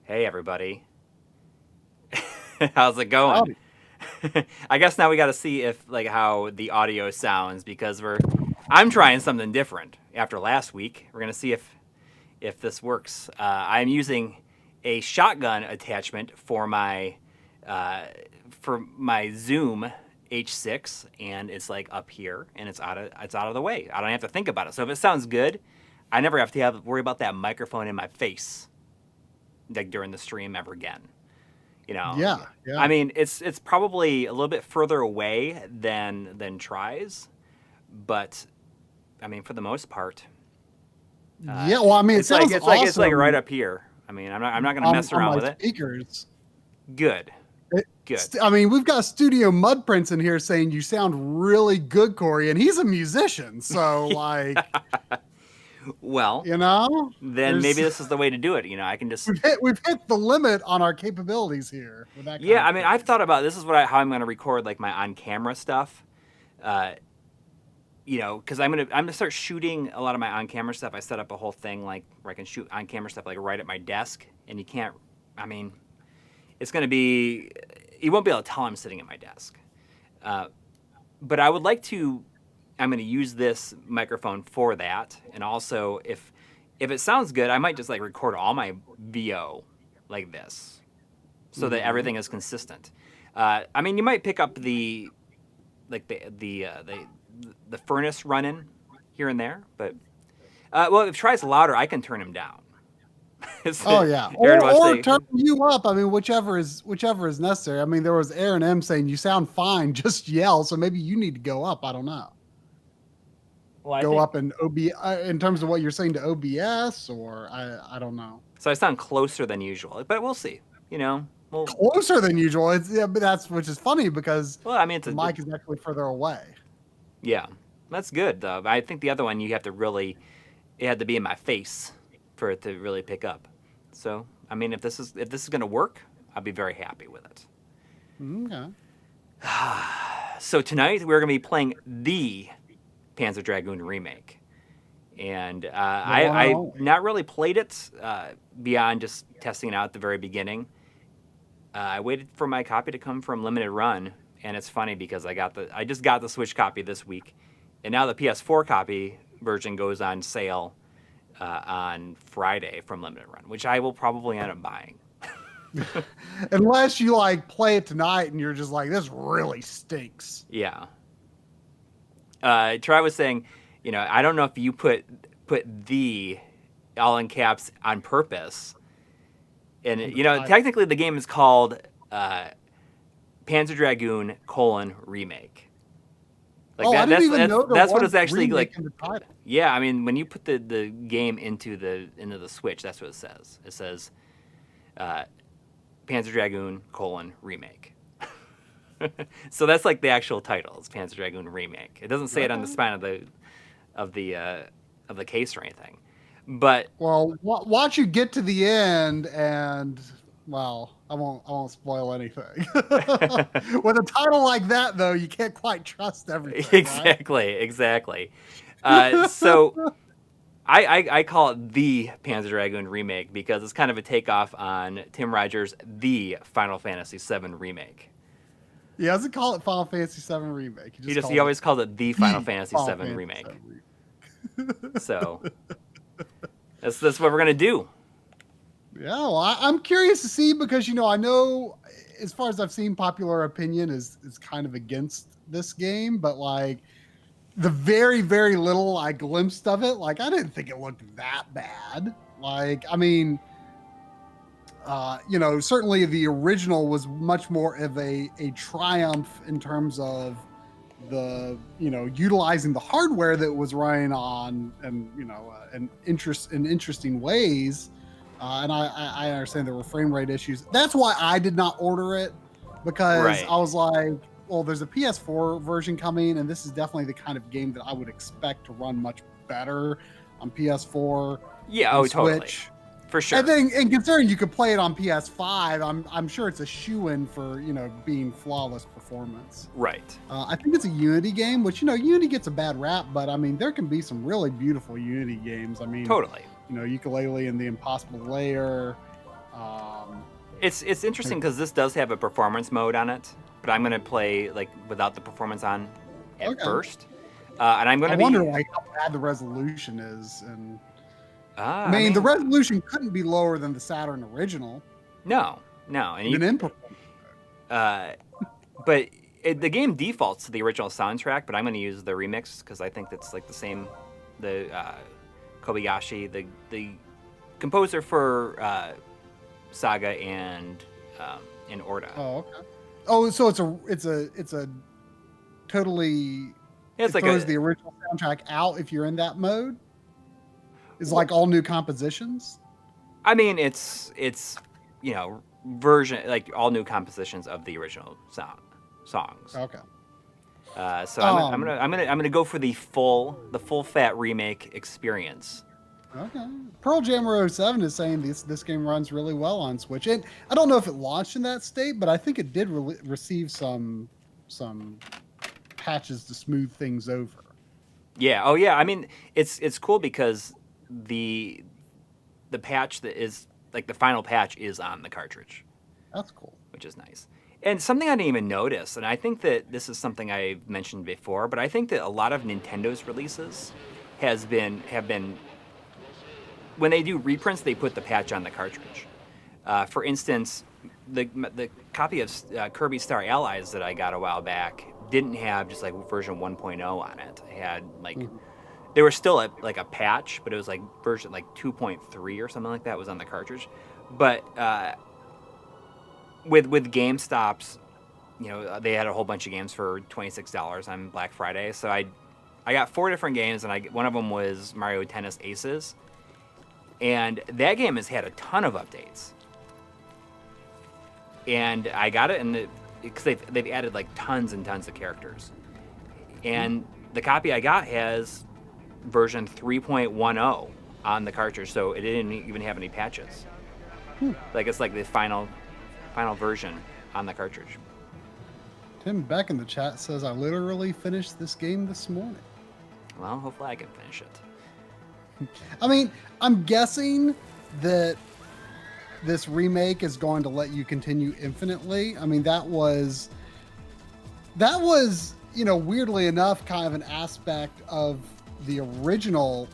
Hey everybody. How's it going? Howdy. I guess now we got to see if how the audio sounds because I'm trying something different after last week. We're going to see if this works. I'm using a shotgun attachment for my Zoom H6 and it's like up here and it's out of the way. I don't have to think about it. So if it sounds good, I never have to worry about that microphone in my face like during the stream ever again. Yeah. I mean, it's probably a little bit further away than tries, but I mean, for the most part, Yeah. Well, I mean, it sounds awesome. It's like right up here. I mean, I'm not gonna mess around with it. Speakers. Good. I mean, we've got Studio Mud Prince in here saying you sound really good, Corey, and he's a musician, so like. Well, then maybe this is the way to do it. I can just we've hit the limit on our capabilities here. With that I mean, I've thought about this is how I'm going to record like my on-camera stuff. Because I'm gonna start shooting a lot of my on-camera stuff. I set up a whole thing like where I can shoot on-camera stuff like right at my desk, and you can't. I mean, it's going to be you won't be able to tell I'm sitting at my desk. But I would like to. I'm going to use this microphone for that, and also if it sounds good, I might just like record all my VO like this, so that everything is consistent. I mean, you might pick up the furnace running here and there, but well, if Try's louder, I can turn him down. Oh yeah, or turn you up. I mean, whichever is necessary. I mean, there was Aaron M saying you sound fine, just yell. So maybe you need to go up. I don't know. Well, go up in in terms of what you're saying to OBS, or I don't know. So I sound closer than usual, but we'll see. Closer than usual. But which is funny because I mean, the mic is actually further away. Yeah, that's good though. I think the other one you have to it had to be in my face for it to really pick up. So I mean, if this is going to work, I'll be very happy with it. Okay. So tonight we're going to be playing the Panzer Dragoon Remake, and I not really played it beyond just testing it out at the very beginning. I waited for my copy to come from Limited Run, and it's funny because I just got the Switch copy this week, and now the PS4 copy version goes on sale on Friday from Limited Run, which I will probably end up buying. Unless you like play it tonight and you're just like, this really stinks. Yeah. Try was saying, I don't know if you put the all in caps on purpose. And, technically the game is called Panzer Dragoon Remake. Like I didn't even know that's what it's actually like. Yeah, I mean, when you put the game into the Switch, that's what it says. It says Panzer Dragoon Remake. So that's like the actual title. It's Panzer Dragoon Remake. It doesn't say it on the spine of the case or anything. But watch you get to the end, and well, I won't spoil anything. With a title like that, though, you can't quite trust everything. Exactly. So I call it the Panzer Dragoon Remake because it's kind of a takeoff on Tim Rogers' The Final Fantasy VII Remake. He doesn't call it Final Fantasy VII Remake. He always calls it the Final Fantasy VII Remake. So that's what we're gonna do. Yeah, well, I'm curious to see because I know as far as I've seen, popular opinion is kind of against this game, but like the very, very little I glimpsed of it, like I didn't think it looked that bad. Like, I mean, certainly the original was much more of a triumph in terms of the utilizing the hardware that was running on and in interesting ways. And I understand there were frame rate issues. That's why I did not order it because I was like, well, there's a PS4 version coming, and this is definitely the kind of game that I would expect to run much better on PS4. Yeah, Switch. Totally. For sure. And considering you could play it on PS5, I'm sure it's a shoo-in for being flawless performance. Right. I think it's a Unity game, which Unity gets a bad rap, but I mean there can be some really beautiful Unity games. I mean, totally. Ukulele and the Impossible Layer. It's interesting because this does have a performance mode on it, but I'm gonna play like without the performance on at first, and I'm gonna wonder like how bad the resolution is, and I mean the resolution couldn't be lower than the Saturn original. No, and even in performance. But the game defaults to the original soundtrack, but I'm going to use the remix because I think that's like the same. The Kobayashi, the composer for Saga and Orta. Oh, okay. Oh, so it's a totally. It throws the original soundtrack out if you're in that mode. It's like all new compositions. I mean, it's version like all new compositions of the original songs. Okay. So I'm gonna go for the full fat remake experience. Okay. Pearl Jammer 07 is saying this game runs really well on Switch, and I don't know if it launched in that state, but I think it did receive some patches to smooth things over. Yeah. Oh yeah. I mean, it's cool because the patch that is like the final patch is on the cartridge. That's cool. Which is nice. And something I didn't even notice, and I think that this is something I've mentioned before, but I think that a lot of Nintendo's releases have been when they do reprints, they put the patch on the cartridge. For instance, the copy of Kirby Star Allies that I got a while back didn't have just like version 1.0 on it. It had like there was still a patch, but it was like version like 2.3 or something like that was on the cartridge. But with GameStop's, they had a whole bunch of games for $26 on Black Friday. So I got 4 different games, and one of them was Mario Tennis Aces, and that game has had a ton of updates. And I got it, because they've added like tons and tons of characters, and the copy I got has version 3.10 on the cartridge, so it didn't even have any patches. Like it's like the final version on the cartridge. Tim Beck in the chat says, I literally finished this game this morning. Well, hopefully I can finish it. I mean, I'm guessing that this remake is going to let you continue infinitely. I mean, that was weirdly enough, kind of an aspect of the original.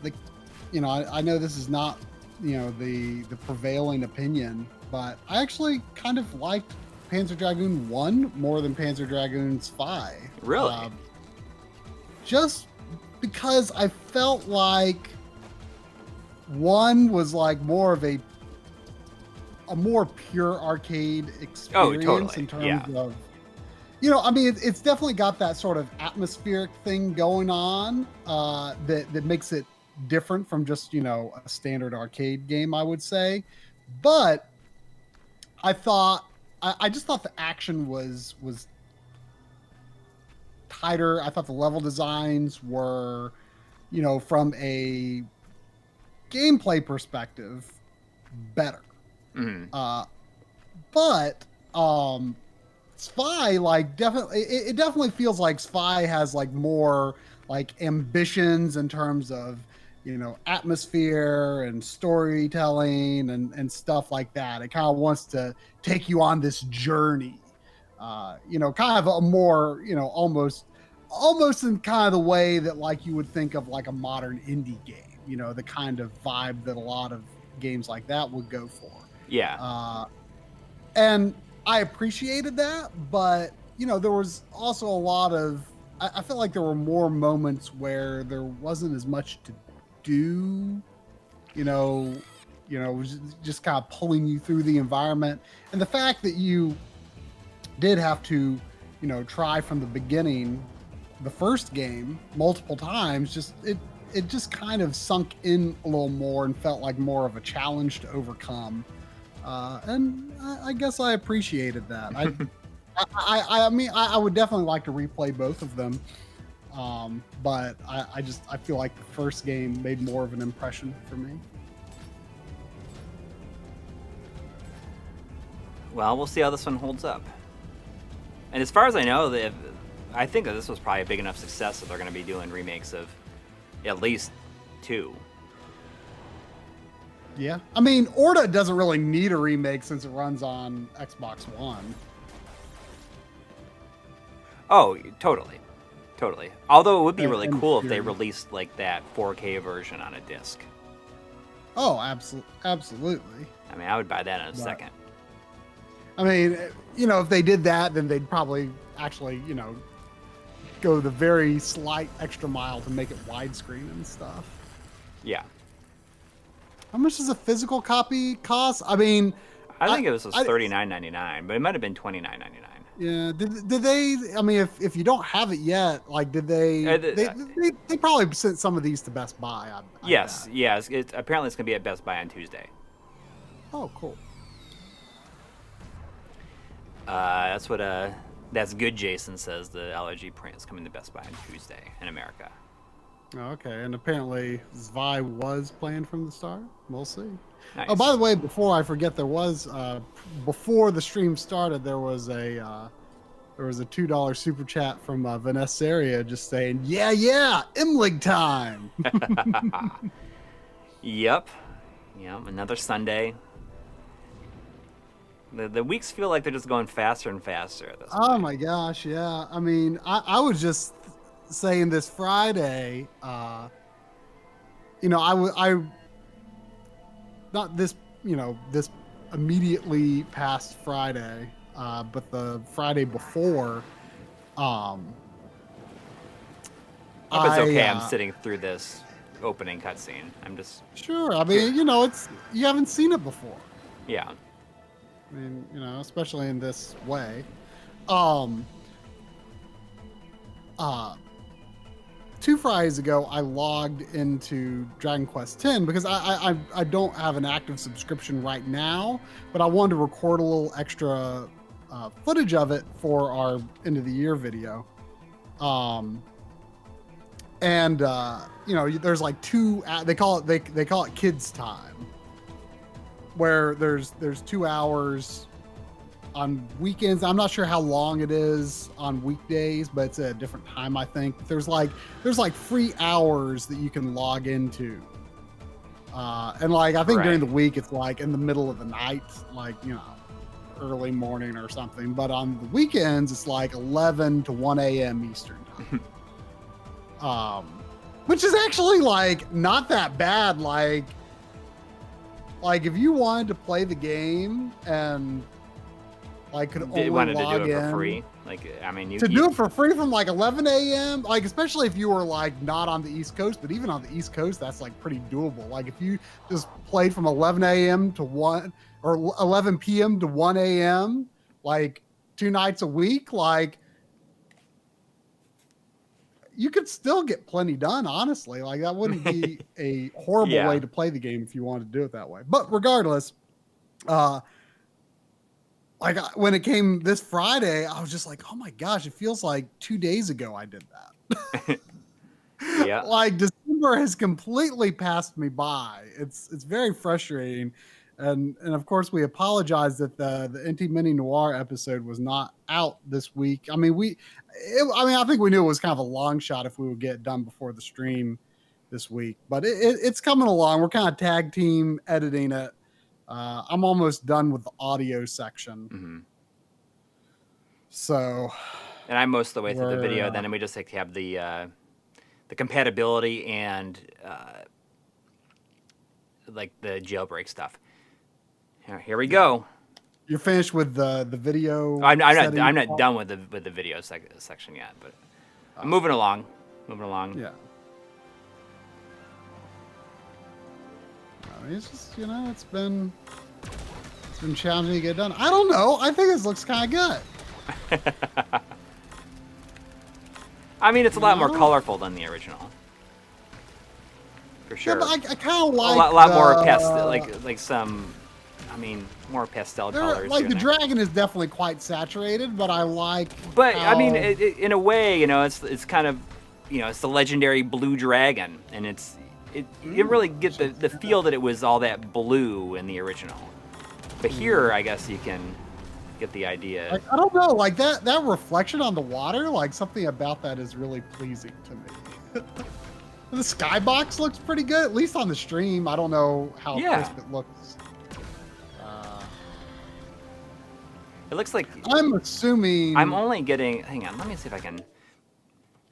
I know this is not, the prevailing opinion, but I actually kind of liked Panzer Dragoon 1 more than Panzer Dragoon Spy. Really? Just because I felt like 1 was like more of a more pure arcade experience in terms of, I mean, it's definitely got that sort of atmospheric thing going on that makes it different from just, a standard arcade game, I would say. But I just thought the action was tighter. I thought the level designs were, from a gameplay perspective, better. Mm-hmm. But Spy, like, it definitely feels like Spy has like more like ambitions in terms of, atmosphere and storytelling and stuff like that. It kind of wants to take you on this journey, kind of a more, almost in kind of the way that like you would think of like a modern indie game, the kind of vibe that a lot of games like that would go for. Yeah. And I appreciated that, but there was also a lot of, I felt like there were more moments where there wasn't as much to do, it was just kind of pulling you through the environment. And the fact that you did have to, try from the beginning, the first game multiple times, it just kind of sunk in a little more and felt like more of a challenge to overcome. And I guess I appreciated that. I mean, I would definitely like to replay both of them. But I feel like the first game made more of an impression for me. Well, we'll see how this one holds up. And as far as I know, I think that this was probably a big enough success that they're going to be doing remakes of at least 2. Yeah, I mean, Orta doesn't really need a remake since it runs on Xbox One. Oh, totally. Totally. Although it would be really And cool if they Fury. released like that 4K version on a disc. Oh, absolutely. I mean, I would buy that in a But- second. I mean, you know, if they did that, then they'd probably actually, you know, go the very slight extra mile to make it widescreen and stuff. Yeah. How much does a physical copy cost? I mean, I think it was $39.99, but it might have been $29.99. yeah. Did they? I mean, if you don't have it yet, like, did they? They probably sent some of these to Best Buy. I Yes, bet. yes. Apparently, it's gonna be at Best Buy on Tuesday. Oh, cool. That's what that's good. Jason says the LG print is coming to Best Buy on Tuesday in America. Okay, and apparently Zvi was planned from the start. We'll see. Nice. Oh, by the way, before I forget, there was before the stream started, there was a $2 super chat from Vanessaria just saying, "Yeah, MLiG time." Yep. Another Sunday. The weeks feel like they're just going faster and faster at this point. Oh my gosh, yeah. I mean, I was just saying this Friday, you know, I not this, you know, this immediately past Friday, but the Friday before, I hope it's okay. I'm I, sitting through this opening cutscene. I'm just sure. I mean, you know, you haven't seen it before. yeah. I mean, you know, especially in this way. 2 Fridays ago, I logged into Dragon Quest X because I don't have an active subscription right now, but I wanted to record a little extra footage of it for our end of the year video. You know, there's like they call it kids time, where there's 2 hours on weekends. I'm not sure how long it is on weekdays, but it's at a different time, I think. There's like 3 hours that you can log into. And like, I think Right. during the week, it's like in the middle of the night, like, you know, early morning or something. But on the weekends, it's like 11 to 1 a.m. Eastern time. Which is actually like not that bad. Like if you wanted to play the game and like could only Wanted to log do it in for free. Like, I mean, do it for free from like 11 a.m. Like, especially if you were like not on the East Coast, but even on the East Coast, that's like pretty doable. Like if you just played from 11 a.m. to 1 or 11 p.m. to 1 a.m. like 2 nights a week, like you could still get plenty done, honestly. Like that wouldn't be a horrible Yeah. way to play the game if you wanted to do it that way. But regardless, like when it came this Friday, I was just like, oh my gosh, it feels like 2 days ago I did that. Yeah. Like December has completely passed me by. It's very frustrating. And of course we apologize that the NT Mini Noir episode was not out this week. I mean, I think we knew it was kind of a long shot if we would get it done before the stream this week, but it's coming along. We're kind of tag team editing it. I'm almost done with the audio section. Mm-hmm. So, and I'm most of the way through the video. Then we just have the compatibility and like the jailbreak stuff. Here we go. You're finished with the video. I'm not done with the video section yet, but I'm moving along. Yeah. I mean, it's just, you know, it's been challenging to get done. I don't know. I think this looks kind of good. I mean, it's a lot more colorful than the original, for sure. Yeah, but I kind of like a lot more pastel, like some. I mean, more pastel colors. Like the dragon is definitely quite saturated, but I like. But I mean, in a way, you know, it's kind of, you know, it's the legendary blue dragon, and you really get the feel that it was all that blue in the original. But here, I guess you can get the idea. Like, I don't know, like that reflection on the water, like something about that is really pleasing to me. The skybox looks pretty good, at least on the stream. I don't know how crisp it looks. It looks like I'm assuming I'm only getting. Hang on, let me see if I can.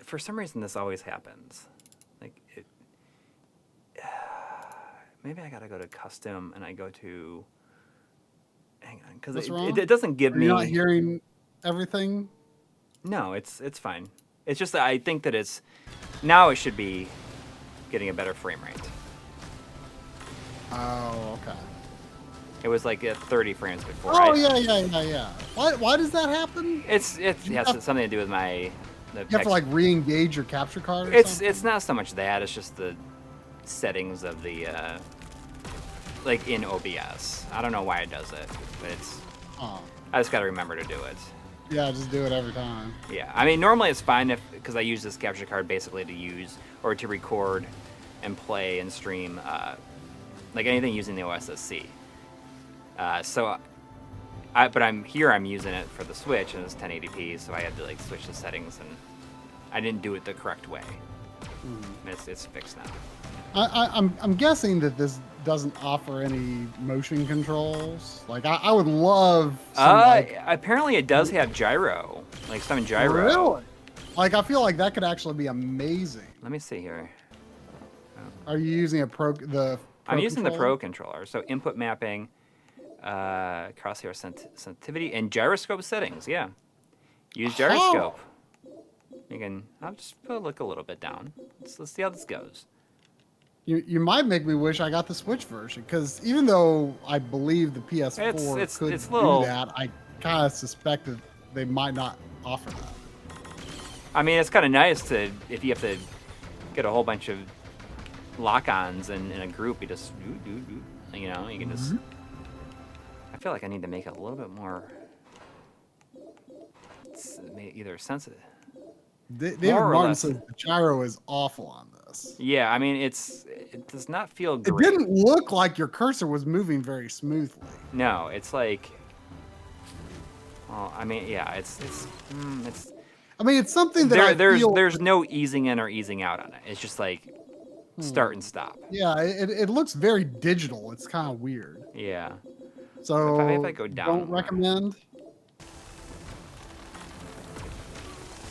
For some reason, this always happens. Like it. Maybe I gotta go to custom and I go to. Hang on, because it doesn't give me. You're not hearing everything. No, it's fine. It's just that I think that it's now it should be getting a better frame rate. Oh, okay. It was like at 30 frames before. Oh, yeah. Why does that happen? It has something to do with my. You have to like re-engage your capture card. Or something? It's not so much that. It's just the settings of the like in OBS. I don't know why it does it, but it's. Oh. I just got to remember to do it. Yeah, just do it every time. Yeah, I mean normally it's fine because I use this capture card basically to use or to record and play and stream like anything using the OSSC. But I'm using it for the Switch and it's 1080p, so I had to like switch the settings and I didn't do it the correct way. It's fixed now. I'm guessing that this doesn't offer any motion controls. Like I would love. Apparently it does have gyro, like some gyro. Really? Like I feel like that could actually be amazing. Let me see here. Are you using I'm using the Pro controller, so input mapping. Crosshair sensitivity and gyroscope settings. Yeah, use gyroscope. I'll just look a little bit down. Let's see how this goes. You might make me wish I got the Switch version because even though I believe the PS4 could do that, I kind of suspect that they might not offer that. I mean, it's kind of nice to if you have to get a whole bunch of lock-ons in a group. You just you can just. I feel like I need to make it a little bit more either sensitive. David Martin says the gyro is awful on this. Yeah, I mean it does not feel great. It didn't look like your cursor was moving very smoothly. No, it's like. Well, I mean, yeah, it's. I mean, it's something that there's no easing in or easing out on it. It's just like start and stop. Yeah, it looks very digital. It's kind of weird. Yeah. So if I go down, don't recommend.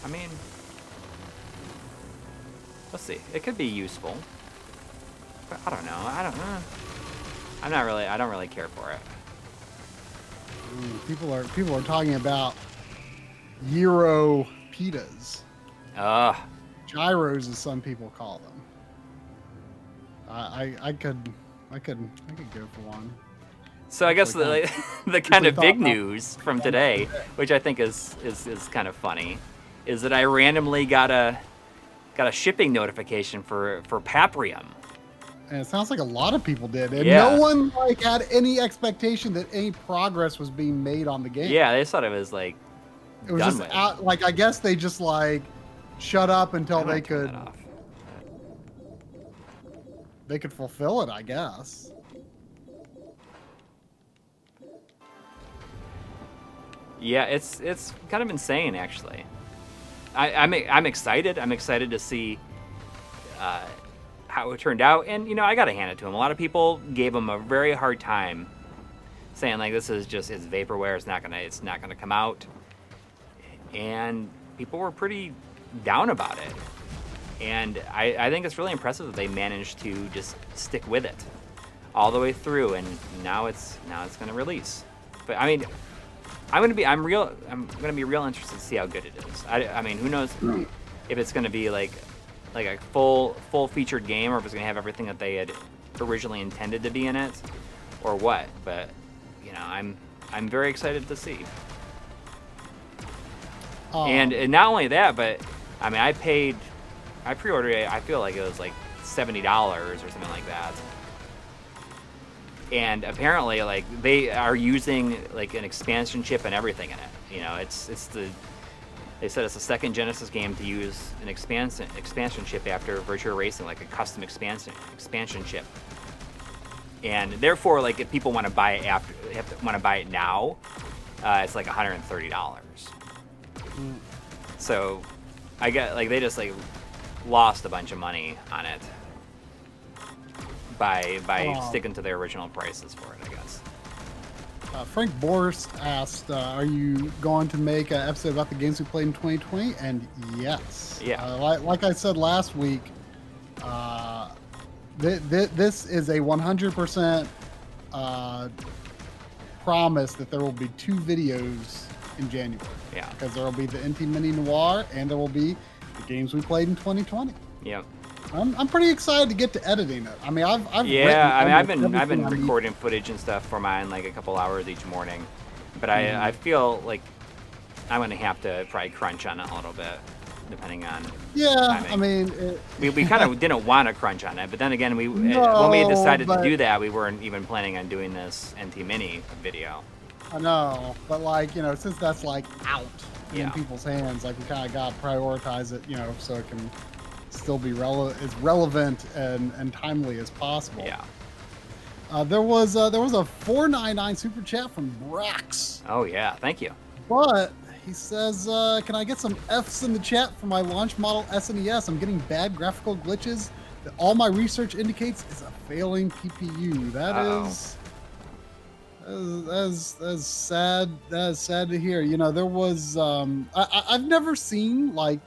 I mean, let's see. It could be useful, but I don't know. I don't really care for it. People are talking about Euro pitas. Gyros, as some people call them. I could go for one. So I guess the kind of big news from today, which I think is kind of funny, is that I randomly got a shipping notification for Paprium. And it sounds like a lot of people did. And no one had any expectation that any progress was being made on the game. Yeah, they thought it was like it was just out. Like I guess they just like shut up until they could fulfill it. I guess. Yeah, it's kind of insane actually. I'm excited. I'm excited to see how it turned out, and I gotta hand it to him. A lot of people gave him a very hard time, saying like this is just it's vaporware. It's not gonna come out, and people were pretty down about it. And I think it's really impressive that they managed to just stick with it all the way through, and now it's gonna release. But I mean. I'm gonna be real interested to see how good it is. I mean, who knows if it's gonna be like a full featured game, or if it's gonna have everything that they had originally intended to be in it, or what. But I'm very excited to see. And not only that, but I mean, I pre-ordered it. I feel like it was like $70 or something like that. And apparently, like they are using like an expansion chip and everything in it. They said it's the second Genesis game to use an expansion chip after Virtua Racing, like a custom expansion chip. And therefore, like if people want to buy it now, it's like $130. So I got like they just like lost a bunch of money on it by sticking to their original prices for it, I guess. Frank Borst asked, are you going to make an episode about the games we played in 2020? And yes. Yeah. Like I said last week, this is a 100% promise that there will be 2 videos in January. Yeah. Because there will be the NT Mini Noir and there will be the games we played in 2020. Yep. I'm pretty excited to get to editing it. I mean, I've been recording footage and stuff for mine like a couple hours each morning, but I feel like I'm gonna have to probably crunch on it a little bit, depending on timing. I mean, we kind of didn't want to crunch on it, but then again, when we decided to do that, we weren't even planning on doing this NT Mini video. I know, but like, you know, since that's like out in Yeah. people's hands, like we kind of got to prioritize it, you know, so it can still be as relevant and timely as possible. Yeah. There was a $4.99 super chat from Brax, Oh yeah, thank you. but he says, "Can I get some Fs in the chat for my launch model SNES? I'm getting bad graphical glitches that all my research indicates is a failing PPU." That's sad. That's sad to hear. You know, there was I've never seen like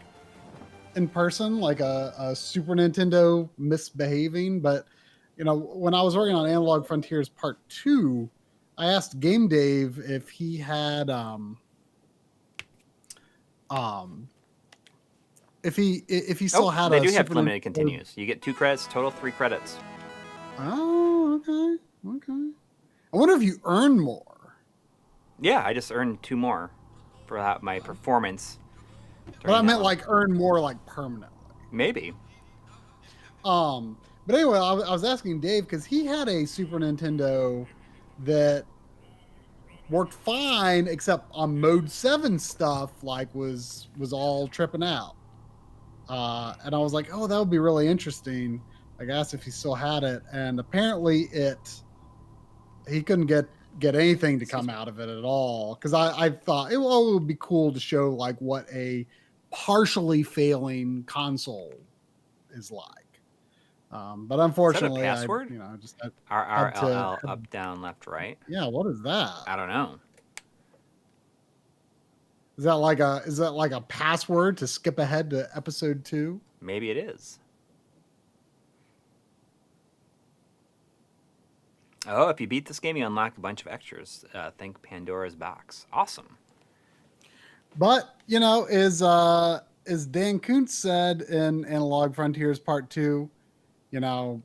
in person like a Super Nintendo misbehaving, but you know, when I was working on Analog Frontiers Part 2, I asked Game Dave if he had if he still had they a do have Super limited Nintendo. continues. You get 2 credits, total 3 credits. Oh, okay. I wonder if you earn more. Yeah, I just earned 2 more for my performance. But I meant like earn more like permanently. Maybe. But anyway, I was asking Dave because he had a Super Nintendo that worked fine, except on Mode 7 stuff like was all tripping out. And I was like, oh, that would be really interesting. I asked if he still had it, and apparently he couldn't get anything to come out of it at all. Because I thought it would be cool to show like what a partially failing console is like. But unfortunately, Is that a password? just RRLL up, down, left, right. yeah. What is that? I don't know. Is that like a password to skip ahead to episode 2? Maybe it is. Oh, if you beat this game, you unlock a bunch of extras. Think Pandora's Box. Awesome. But you know, as Dan Kuntz said in Analog Frontiers Part 2, you know,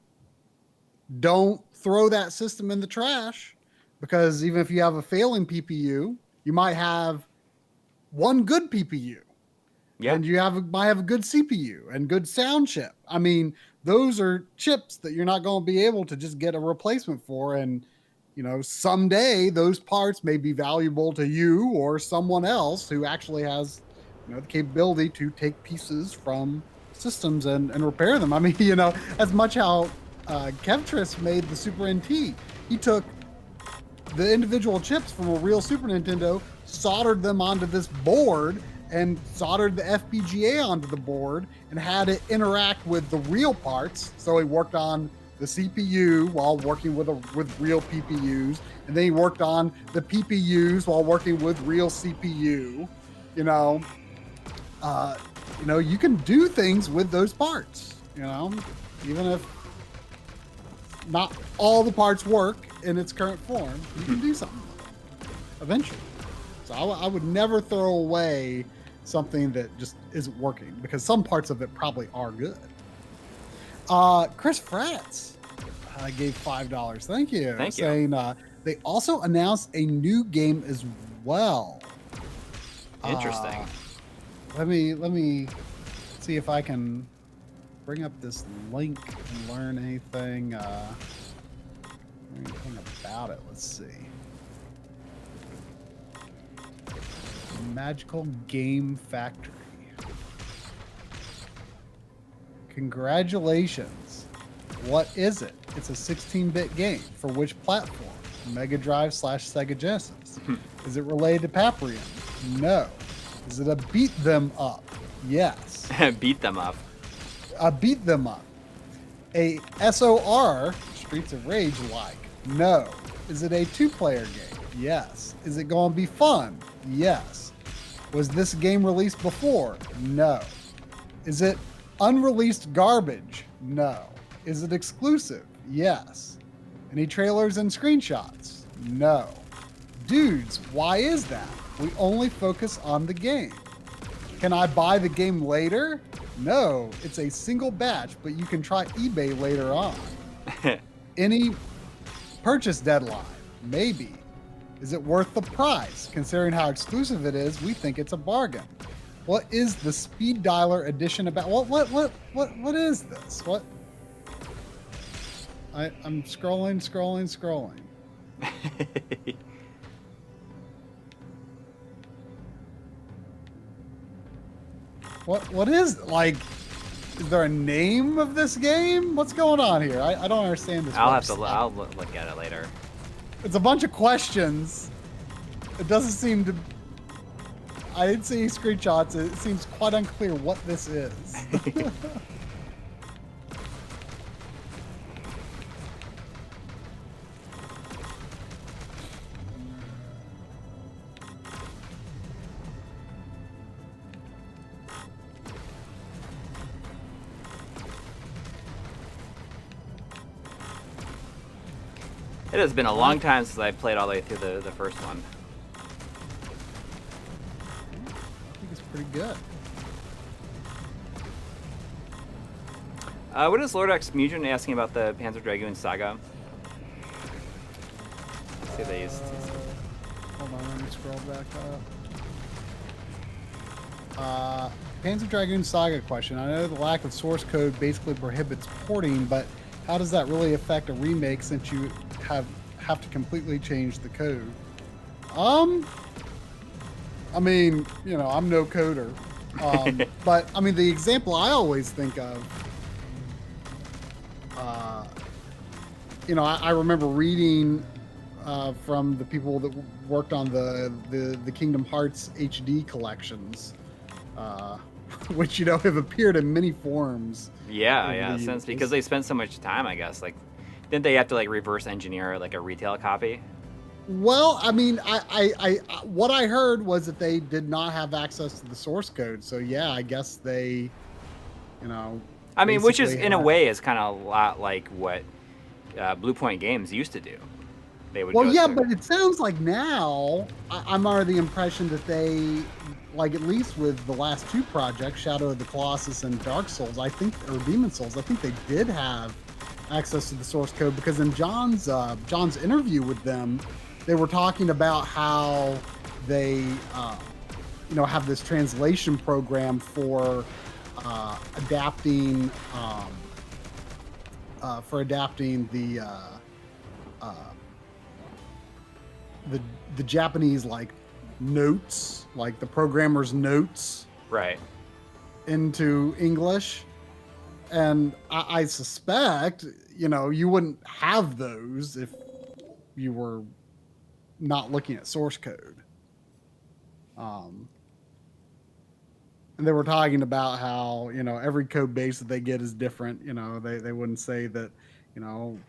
don't throw that system in the trash, because even if you have a failing PPU, you might have one good PPU. Yeah. And you might have a good CPU and good sound chip. I mean, those are chips that you're not going to be able to just get a replacement for. And, you know, someday those parts may be valuable to you or someone else who actually has, you know, the capability to take pieces from systems and repair them. I mean, you know, as much how Kevtris made the Super NT, he took the individual chips from a real Super Nintendo, soldered them onto this board, and soldered the FPGA onto the board and had it interact with the real parts. So he worked on the CPU while working with real PPUs, and then he worked on the PPUs while working with real CPU. You know, you can do things with those parts. You know, even if not all the parts work in its current form, you can do something with it eventually. So I would never throw away something that just isn't working, because some parts of it probably are good. Chris Fratz gave $5. Thank you. Thank you. Saying they also announced a new game as well. Interesting. Let me see if I can bring up this link and learn anything about it. Let's see. Magical Game Factory. Congratulations. What is it? It's a 16-bit game. For which platform? Mega Drive / Sega Genesis. Is it related to Paprium? No. Is it a beat them up? Yes. Beat them up. Beat them up. A SOR, Streets of Rage like? No. Is it a 2-player game? Yes. Is it going to be fun? Yes. Was this game released before? No. Is it unreleased garbage? No. Is it exclusive? Yes. Any trailers and screenshots? No. Dudes, why is that? We only focus on the game. Can I buy the game later? No, it's a single batch, but you can try eBay later on. Any purchase deadline? Maybe. Is it worth the price? Considering how exclusive it is, we think it's a bargain. What is the Speed Dialer edition about? What is this? What? I'm scrolling. What is, like, is there a name of this game? What's going on here? I don't understand this. I'll look at it later. It's a bunch of questions. It doesn't seem to, I didn't see any screenshots. It seems quite unclear what this is. It has been a long time since I played all the way through the first one. I think it's pretty good. What is Lord X Mugen asking about the Panzer Dragoon Saga? Let's see if they used. Hold on, let me scroll back up. Panzer Dragoon Saga question. I know the lack of source code basically prohibits porting, but how does that really affect a remake since you have to completely change the code? I mean, you know, I'm no coder. But I mean, the example I always think of, you know, I remember reading from the people that worked on the Kingdom Hearts HD collections, which, you know, have appeared in many forms. Yeah, since because they spent so much time, I guess. Like, didn't they have to like reverse engineer like a retail copy? Well, I mean, I what I heard was that they did not have access to the source code. So yeah, I guess they, you know. I mean, which is in a way is kind of a lot like what Blue Point Games used to do. They would. Well, yeah, but it sounds like now I'm under the impression that they, like, at least with the last two projects, Shadow of the Colossus and Dark Souls, I think, or Demon Souls, I think they did have access to the source code, because in John's interview with them, they were talking about how they, you know, have this translation program for adapting the Japanese, like, notes, like the programmer's notes, right, into English. And I suspect, you know, you wouldn't have those if you were not looking at source code. And they were talking about how, you know, every code base that they get is different. You know, they wouldn't say that, you know,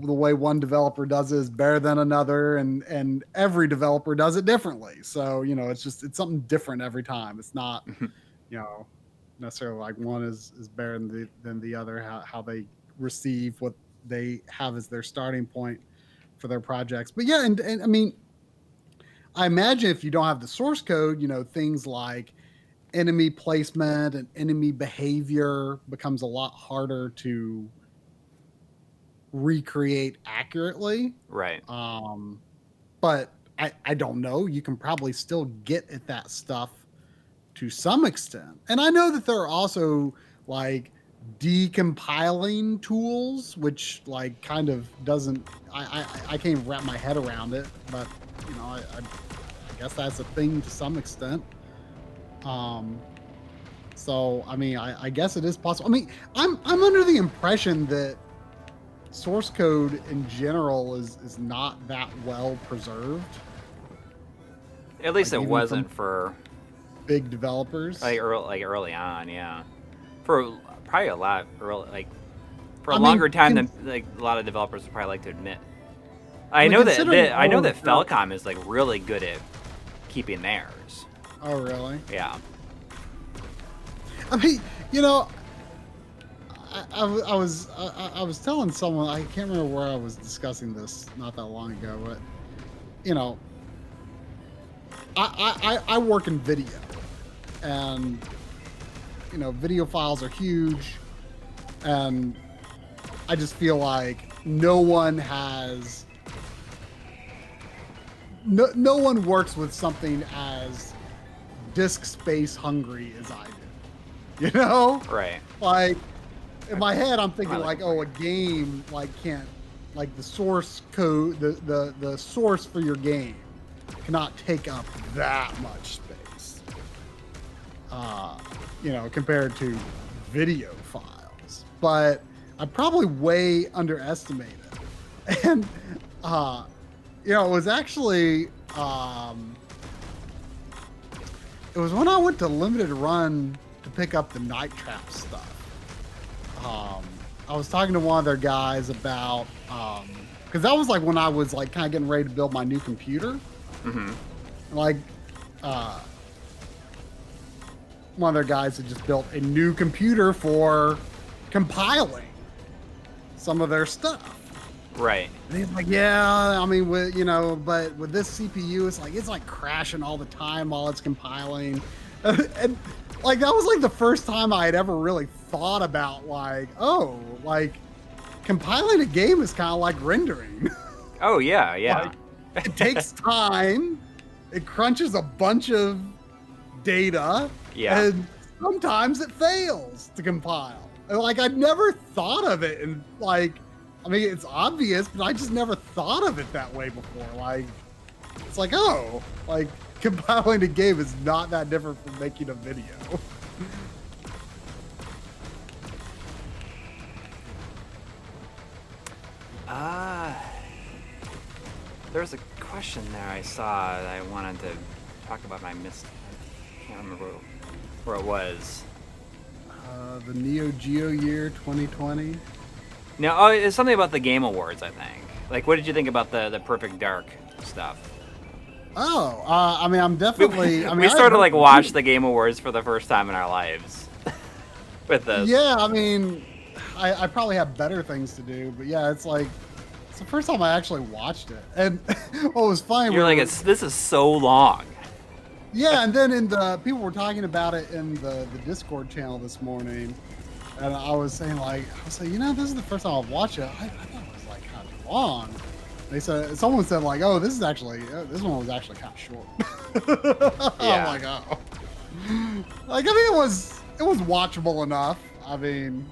the way one developer does it is better than another, and every developer does it differently. So, you know, it's something different every time. It's not, you know, necessarily like one is better than the other, how they receive what they have as their starting point for their projects. But yeah, and I mean, I imagine if you don't have the source code, you know, things like enemy placement and enemy behavior becomes a lot harder to recreate accurately. Right. But I don't know. You can probably still get at that stuff to some extent. And I know that there are also, like, decompiling tools, which, like, kind of doesn't, I can't even wrap my head around it, but, you know, I guess that's a thing to some extent. So I mean, I guess it is possible. I mean, I'm under the impression that source code in general is not that well preserved. At least, like, it wasn't for big developers. Like early on, yeah. for probably a lot, like for a I mean, longer time than like a lot of developers would probably like to admit. I know that Falcom is like really good at keeping theirs. Oh, really? Yeah. I mean, you know, I was telling someone, I can't remember where I was discussing this not that long ago, but you know, I work in video, and you know, video files are huge, and I just feel like no one works with something as disk space hungry as I do. You know? Right. Like, in my head, I'm thinking like, oh, a game like can't, like the source code, the source for your game cannot take up that much space. You know, compared to video files. But I probably way underestimated. And you know, it was actually it was when I went to Limited Run to pick up the Night Trap stuff. I was talking to one of their guys about because that was like when I was like kind of getting ready to build my new computer. Mm-hmm. Like one of their guys had just built a new computer for compiling some of their stuff. Right. And he's like, yeah, I mean, with, you know, but with this CPU, it's like crashing all the time while it's compiling. And like, that was like the first time I had ever really thought about like, oh, like compiling a game is kind of like rendering. Oh yeah, yeah. Like, it takes time. It crunches a bunch of data. Yeah. And sometimes it fails to compile. And like, I'd never thought of it. And like, I mean, it's obvious, but I just never thought of it that way before. Like, it's like, oh, like compiling a game is not that different from making a video. There's a question there I saw that I wanted to talk about, but I can't remember where it was. The Neo Geo year 2020. No, oh, it's something about the Game Awards, I think. Like, what did you think about the Perfect Dark stuff? Oh, I mean, I'm definitely. I mean, we sort of like watched the Game Awards for the first time in our lives with this. Yeah, I mean, I probably have better things to do, but yeah, it's like it's the first time I actually watched it, and what was funny. You're like, this is so long. Yeah, and then people were talking about it in the Discord channel this morning, and I was saying you know, this is the first time I've watched it. I thought it was like kind of long. Someone said like, oh, this one was actually kind of short. Yeah. I'm like, oh, like I mean, it was watchable enough. I mean,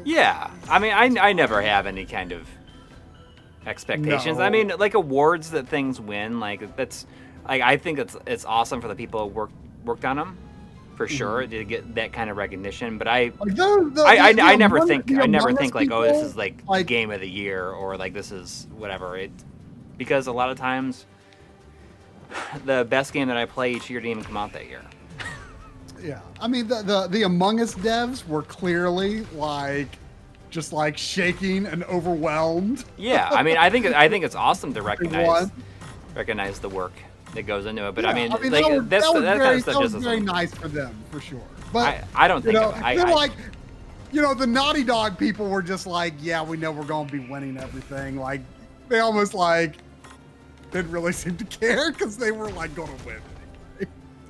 yeah. I mean, I never have any kind of expectations. No. I mean, like awards that things win, like that's. Like, I think it's awesome for the people who worked on them, for sure, to get that kind of recognition. But I never think like, oh, this is like game of the year, or like this is whatever. Because a lot of times the best game that I play each year didn't even come out that year. Yeah, I mean the Among Us devs were clearly like just like shaking and overwhelmed. Yeah, I mean I think it's awesome to recognize the work that goes into it, but yeah, I mean like that kind of stuff was very nice for them, for sure. But I don't think like, you know, the Naughty Dog people were just like, yeah, we know we're going to be winning everything. Like they almost like didn't really seem to care because they were like going to win.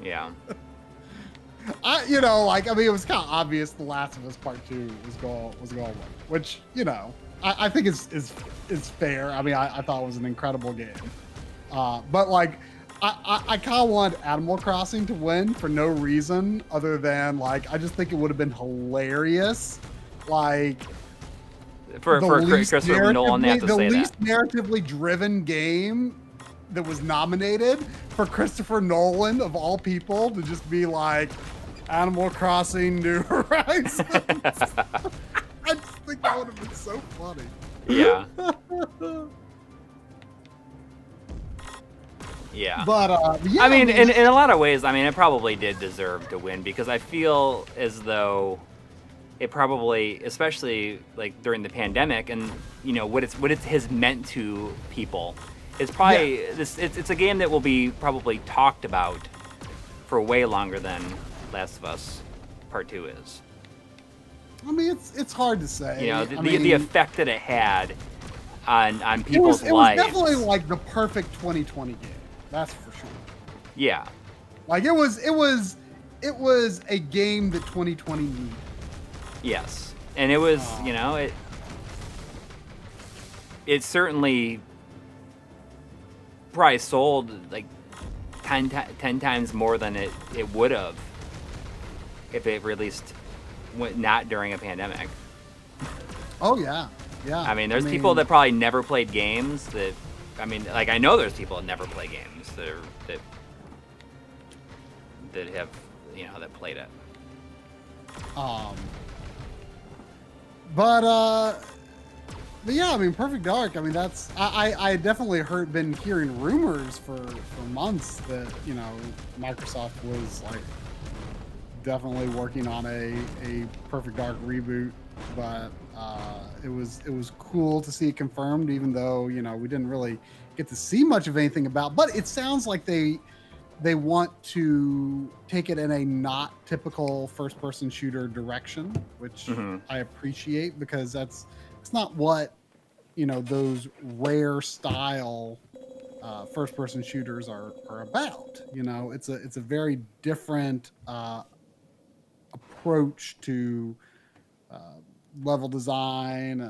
Yeah. You know, like I mean, it was kind of obvious The Last of Us Part 2 was going to win, which you know I think is fair. I mean, I thought it was an incredible game, but like. I kind of wanted Animal Crossing to win for no reason other than like I just think it would have been hilarious, like for Christopher Nolan, they have to say that. The least narratively driven game that was nominated for Christopher Nolan of all people to just be like Animal Crossing New Horizons. I just think that would have been so funny. Yeah. Yeah. But yeah, I mean, in a lot of ways, I mean, it probably did deserve to win because I feel as though it probably, especially like during the pandemic, and you know what it has meant to people. It's probably it's a game that will be probably talked about for way longer than Last of Us Part 2 is. I mean, it's hard to say. You know, the effect that it had on people's it lives. Was definitely like the perfect 2020 game. That's for sure. Yeah. Like it was a game that 2020 needed. Yes, and it was, you know, it certainly probably sold like 10 times more than it would have if it released not during a pandemic. Oh yeah, yeah. I mean, there's people that probably never played games that, I mean, like I know there's people that never play games that have, you know, that played it. But yeah, I mean, Perfect Dark. I mean, that's I definitely been hearing rumors for months that, you know, Microsoft was like definitely working on a Perfect Dark reboot, but it was cool to see it confirmed, even though, you know, we didn't really get to see much of anything about. But it sounds like they want to take it in a not typical first-person shooter direction, which I appreciate, because it's not what, you know, those rare style first-person shooters are about. You know, it's a very different approach to level design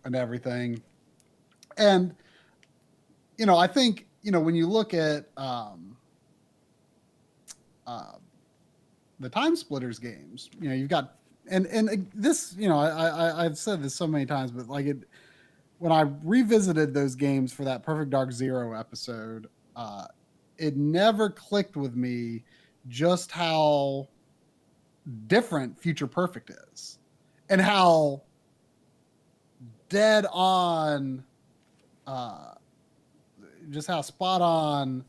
and everything. And, you know, I think, you know, when you look at the Time Splitters games, you know, you've got, and this, you know, I've said this so many times, but like when I revisited those games for that Perfect Dark Zero episode, it never clicked with me just how different Future Perfect is, and how dead on, just how spot on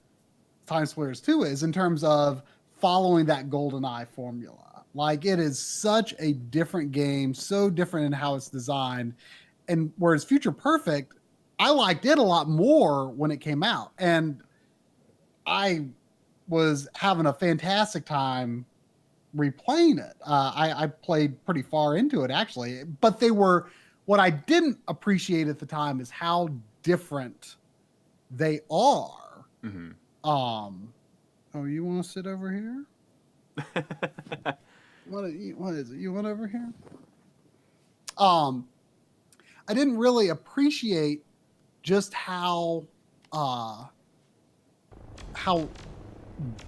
Time Splitters 2 is in terms of following that GoldenEye formula. Like, it is such a different game, so different in how it's designed. And whereas Future Perfect, I liked it a lot more when it came out. And I was having a fantastic time replaying it. I played pretty far into it, actually. But what I didn't appreciate at the time is how different they are. Oh, you want to sit over here? What is it? You want over here? I didn't really appreciate just how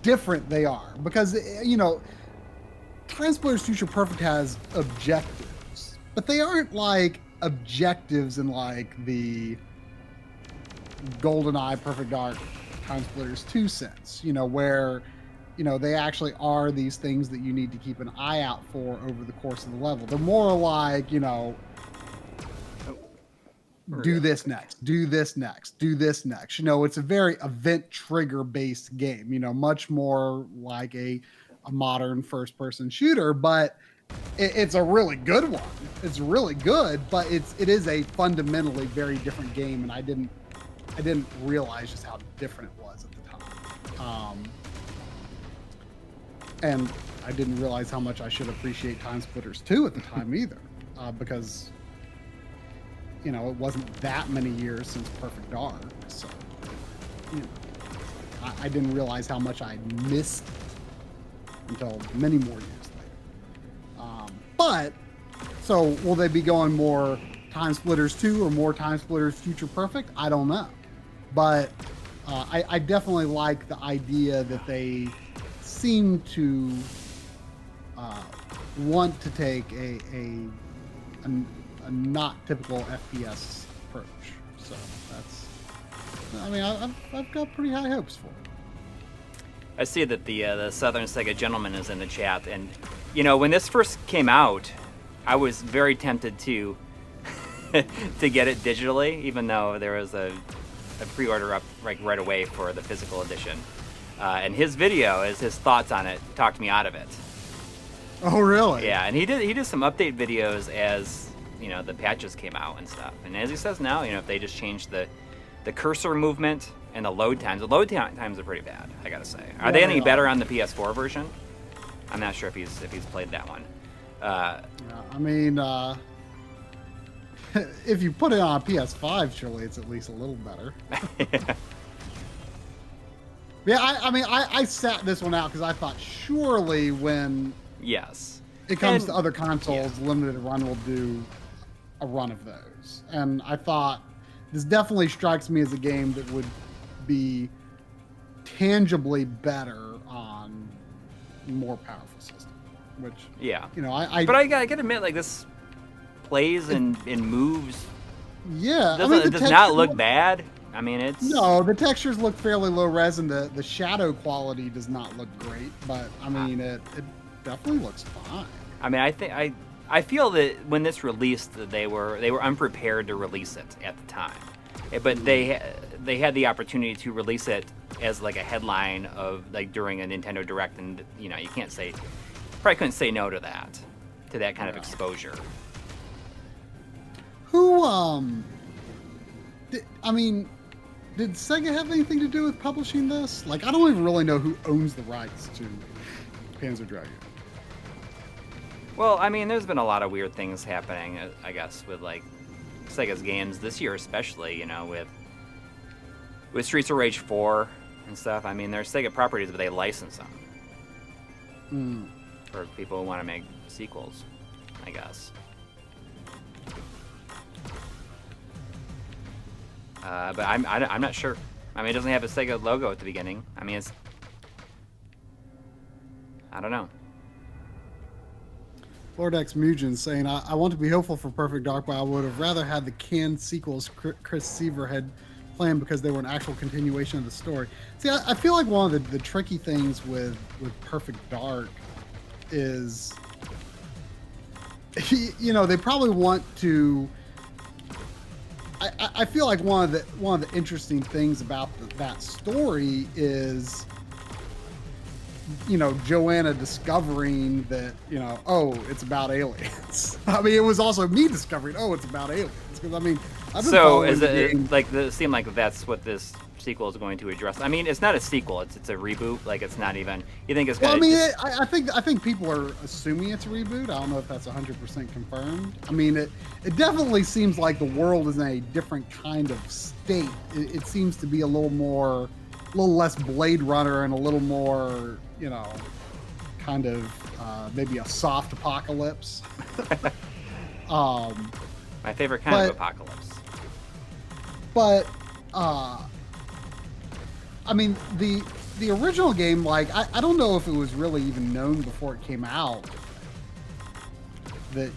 different they are, because, you know, Time Splitters Future Perfect has objectives, but they aren't like objectives in like the GoldenEye Perfect Dark Time Splitters 2 sense, you know, where, you know, they actually are these things that you need to keep an eye out for over the course of the level. They're more like, you know, do this next, do this next, do this next. You know, it's a very event trigger based game, you know, much more like a modern first person shooter, but it's a really good one. It's really good, but it is a fundamentally very different game, and I didn't realize just how different it was at the time. And I didn't realize how much I should appreciate Time Splitters 2 at the time either, because, you know, it wasn't that many years since Perfect Dark, so, you know, I didn't realize how much I missed it until many more years later. But, so will they be going more Time Splitters 2 or more Time Splitters Future Perfect? I don't know. But I definitely like the idea that they seem to want to take a not typical FPS approach. So that's, I mean, I've got pretty high hopes for it. I see that the Southern Sega Gentleman is in the chat, and you know, when this first came out, I was very tempted to to get it digitally, even though there was a pre-order up like right away for the physical edition. And his video, his thoughts on it, talked me out of it. Oh, really? Yeah, and he did some update videos as the patches came out and stuff. And as he says now, if they just change the cursor movement and the load times are pretty bad. I gotta say, are they any better on the PS4 version? I'm not sure if he's played that one. Yeah, I mean, if you put it on a PS5, surely it's at least a little better. Yeah, I sat this one out because I thought surely when it comes to other consoles, Limited Run will do a run of those. And I thought this definitely strikes me as a game that would be tangibly better on more powerful system. Which but I gotta admit, like, this plays and moves. Yeah, it does not look bad. I mean, the textures look fairly low res, and the shadow quality does not look great. But I mean, it definitely looks fine. I mean, I feel that when this released, they were unprepared to release it at the time, but they had the opportunity to release it as like a headline of like during a Nintendo Direct, and you probably couldn't say no to that kind of exposure. Did Sega have anything to do with publishing this? Like, I don't even really know who owns the rights to Panzer Dragoon. Well, I mean, there's been a lot of weird things happening, I guess, with like Sega's games this year, especially, with Streets of Rage 4 and stuff. I mean, they're Sega properties, but they license them for people who want to make sequels, I guess. But I'm not sure. I mean, it doesn't have a Sega logo at the beginning. I mean, I don't know. Lord X Mugen saying, I want to be hopeful for Perfect Dark, but I would have rather had the canned sequels Chris Seaver had planned because they were an actual continuation of the story. See, I feel like one of the tricky things with Perfect Dark is, they probably want to. I feel like one of the interesting things about that story is, Joanna discovering that, it's about aliens. I mean, it was also me discovering, it's about aliens. Because, I mean, I've been following the game. It seemed like that's what this sequel is going to address. I mean, it's not a sequel. It's a reboot. Like, it's not even. You think it's going to. Well, I mean, I think people are assuming it's a reboot. I don't know if that's 100% confirmed. I mean, it definitely seems like the world is in a different kind of state. It seems to be a little less Blade Runner and a little more, kind of maybe a soft apocalypse. My favorite kind of apocalypse. But, I mean, the original game, like, I don't know if it was really even known before it came out that,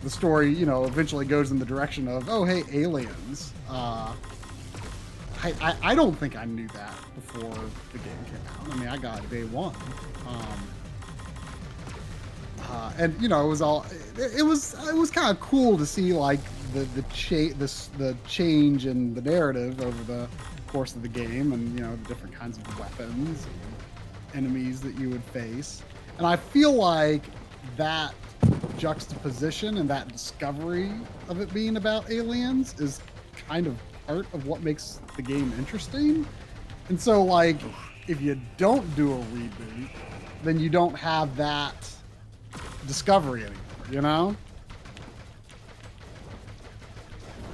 the story, eventually goes in the direction of, oh, hey, aliens. I don't think I knew that before the game came out. I mean, I got it day one. And it was kind of cool to see like the change in the narrative over the course of the game, and the different kinds of weapons and enemies that you would face. And I feel like that juxtaposition and that discovery of it being about aliens is kind of part of what makes the game interesting. And so, like, if you don't do a reboot, then you don't have that discovery anymore,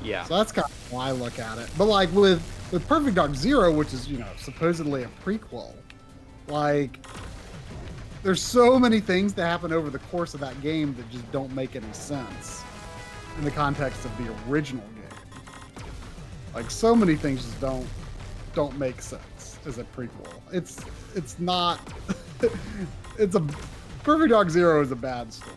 Yeah. So that's kind of how I look at it. But like with Perfect Dark Zero, which is, supposedly a prequel, like, there's so many things that happen over the course of that game that just don't make any sense in the context of the original game. Like, so many things just don't make sense as a prequel. It's not Perfect Dark Zero is a bad story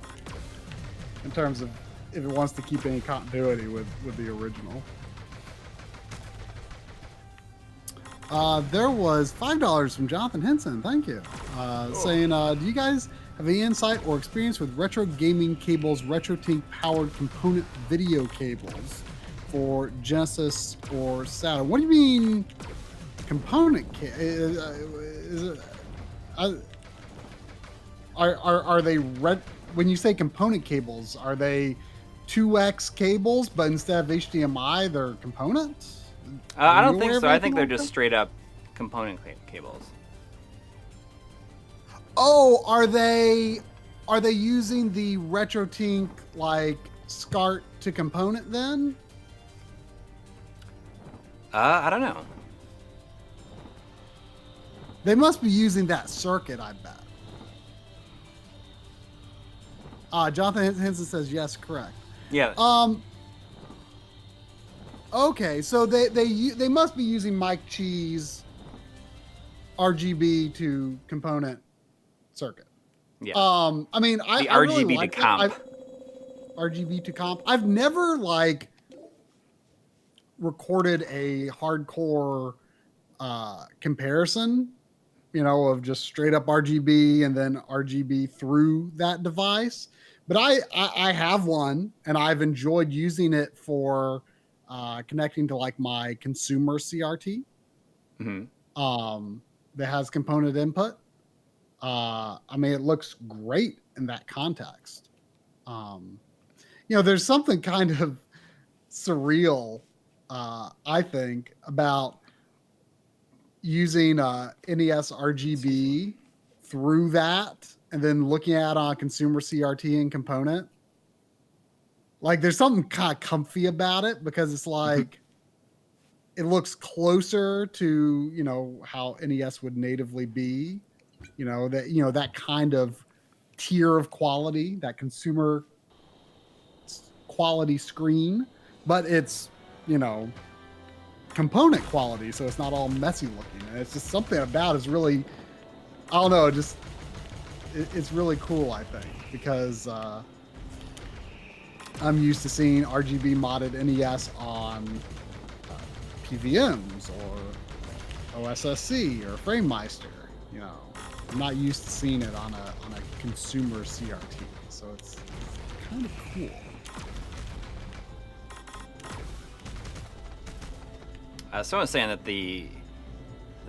in terms of if it wants to keep any continuity with the original. There was $5 from Jonathan Henson. Thank you. Saying, do you guys have any insight or experience with retro gaming cables, RetroTink powered component video cables for Genesis or Saturn? What do you mean component? are they when you say component cables, are they 2x cables, but instead of HDMI, they're components? I don't think so. I think they're just straight up component cables. Oh, are they using the RetroTink like SCART to component then? I don't know. They must be using that circuit, I bet. Jonathan Henson says yes, correct. Yeah. Okay, so they must be using Mike Cheese RGB to component circuit. Yeah. I mean, the I really RGB like to comp. RGB to comp. I've never like recorded a hardcore comparison, you know, of just straight up RGB and then RGB through that device. But I have one, and I've enjoyed using it for connecting to like my consumer CRT. That has component input. I mean, it looks great in that context. You know, there's something kind of surreal, I think, about using NES RGB through that and then looking at on consumer CRT and component. Like, there's something kind of comfy about it because it's like it looks closer to, you know, how NES would natively be. You know, that kind of tier of quality, that consumer quality screen, but it's, you know, component quality, so it's not all messy looking. And it's just something about it's really, I don't know, it's really cool, I think, because I'm used to seeing RGB modded NES on PVMs or OSSC or FrameMeister. You know, I'm not used to seeing it on a consumer CRT, so it's kind of cool. Someone's saying that the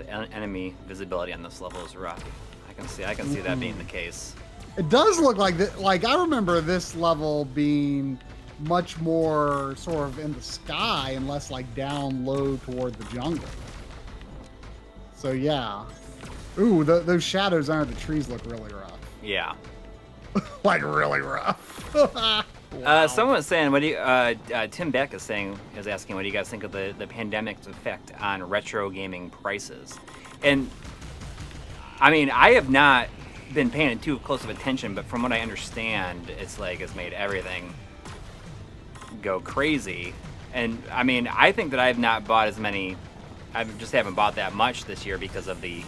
enemy visibility on this level is rough. I can see that being the case. It does look like that. Like, I remember this level being much more sort of in the sky and less like down low toward the jungle. So yeah. Ooh, those shadows under the trees look really rough. Yeah. Like really rough. Wow. Someone was saying, what do you? Tim Beck is asking, what do you guys think of the pandemic's effect on retro gaming prices? And I mean, I have not been paying too close of attention, but from what I understand, it's made everything go crazy. And I mean, I think that I have not bought as many. I just haven't bought that much this year because of the.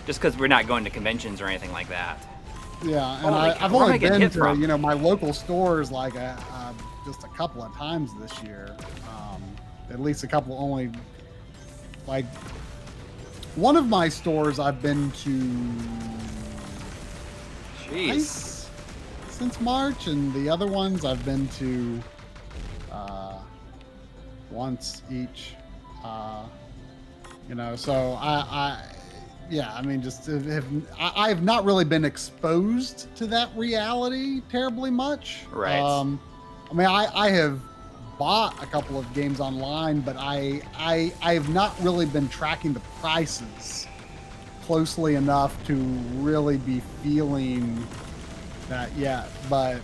Just because we're not going to conventions or anything like that. Yeah, and I've only been to my local stores like just a couple of times this year. At least a couple only. Like one of my stores I've been to twice since March, and the other ones I've been to once each. So I mean, I have not really been exposed to that reality terribly much. Right. I mean, I have bought a couple of games online, but I have not really been tracking the prices closely enough to really be feeling that yet. But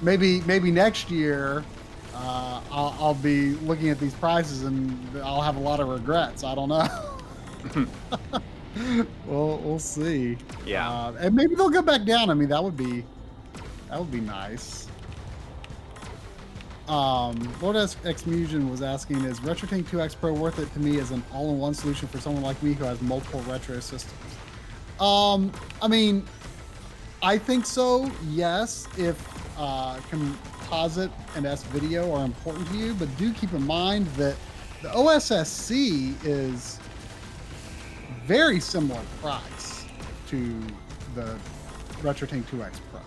maybe next year I'll be looking at these prices and I'll have a lot of regrets. I don't know. Well, we'll see. Yeah. And maybe they'll go back down. I mean, that would be nice. Lord Xmusion was asking, is RetroTink 2X Pro worth it to me as an all-in-one solution for someone like me who has multiple retro systems? I mean, I think so, yes, if composite and S-video are important to you, but do keep in mind that the OSSC is very similar price to the RetroTink 2X Pro.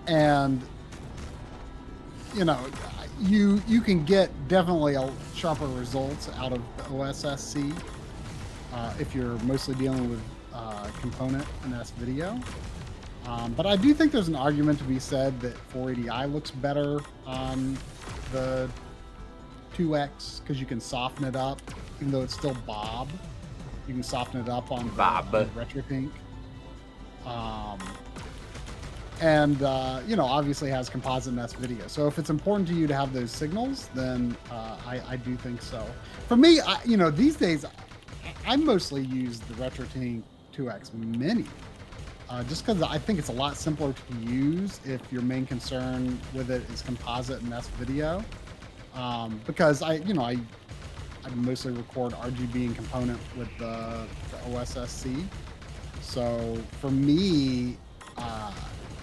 And you can get definitely a sharper results out of the OSSC if you're mostly dealing with component and S-video. But I do think there's an argument to be said that 480i looks better on the 2X because you can soften it up, even though it's still Bob. You can soften it up on the Retro Pink. And obviously has composite and S-video. So if it's important to you to have those signals, then I do think so. For me, these days, I mostly use the RetroTink 2X Mini. Just because I think it's a lot simpler to use if your main concern with it is composite and S-video. Because I mostly record RGB and component with the OSSC. So for me,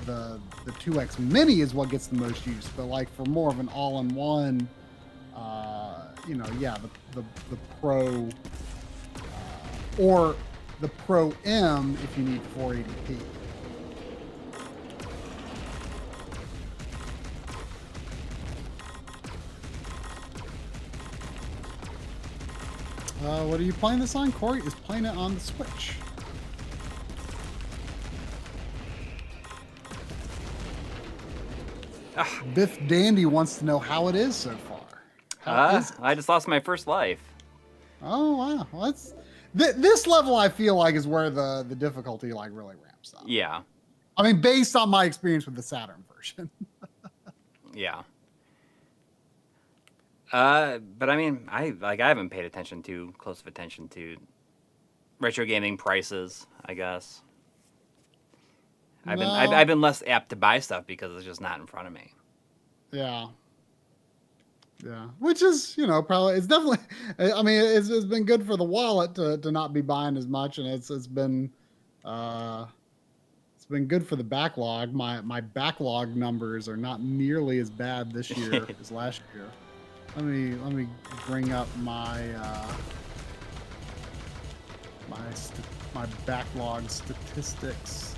the 2X Mini is what gets the most use. But like for more of an all-in-one, the Pro or the Pro M if you need 480p. What are you playing this on? Corey is playing it on the Switch. Biff Dandy wants to know how it is so far. I just lost my first life. Oh wow, well, that's this level. I feel like is where the difficulty like really ramps up. Yeah. I mean, based on my experience with the Saturn version. Yeah. But I mean, I haven't paid too close of attention to retro gaming prices, I guess. I've been less apt to buy stuff because it's just not in front of me. Yeah. Yeah. Which is, probably it's definitely I mean, it's been good for the wallet to not be buying as much, and it's been good for the backlog. My backlog numbers are not nearly as bad this year as last year. Let me bring up my my backlog statistics.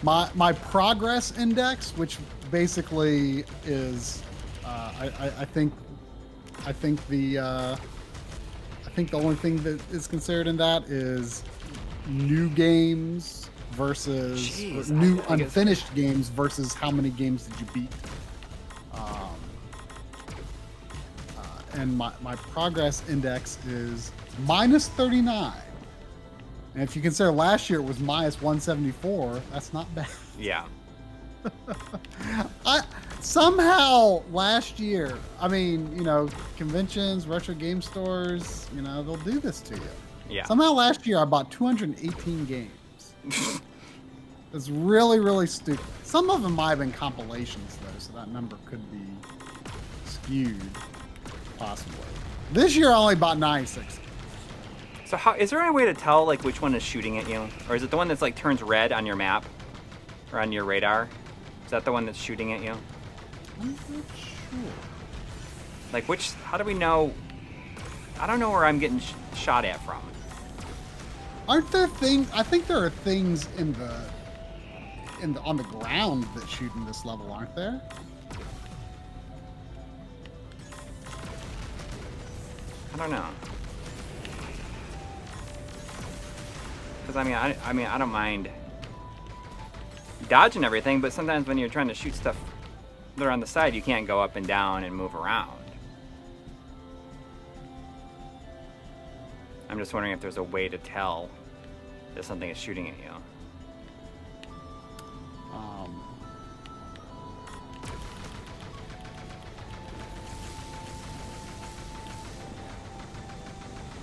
My progress index, which basically is, I think the only thing that is considered in that is new games versus new unfinished games versus how many games did you beat. And my progress index is minus 39. And if you consider last year it was minus 174, that's not bad. Yeah. Somehow last year, I mean, conventions, retro game stores, they'll do this to you. Yeah. Somehow last year I bought 218 games. It's really, really stupid. Some of them might have been compilations though, so that number could be skewed, possibly. This year I only bought 96. So is there any way to tell like which one is shooting at you, or is it the one that's like turns red on your map or on your radar? Is that the one that's shooting at you? I'm not sure. Like how do we know? I don't know where I'm getting shot at from. Aren't there things? I think there are things on the ground that shoot in this level, aren't there? I don't know. Because I mean I don't mind dodging everything, but sometimes when you're trying to shoot stuff that are on the side, you can't go up and down and move around. I'm just wondering if there's a way to tell if something is shooting at you.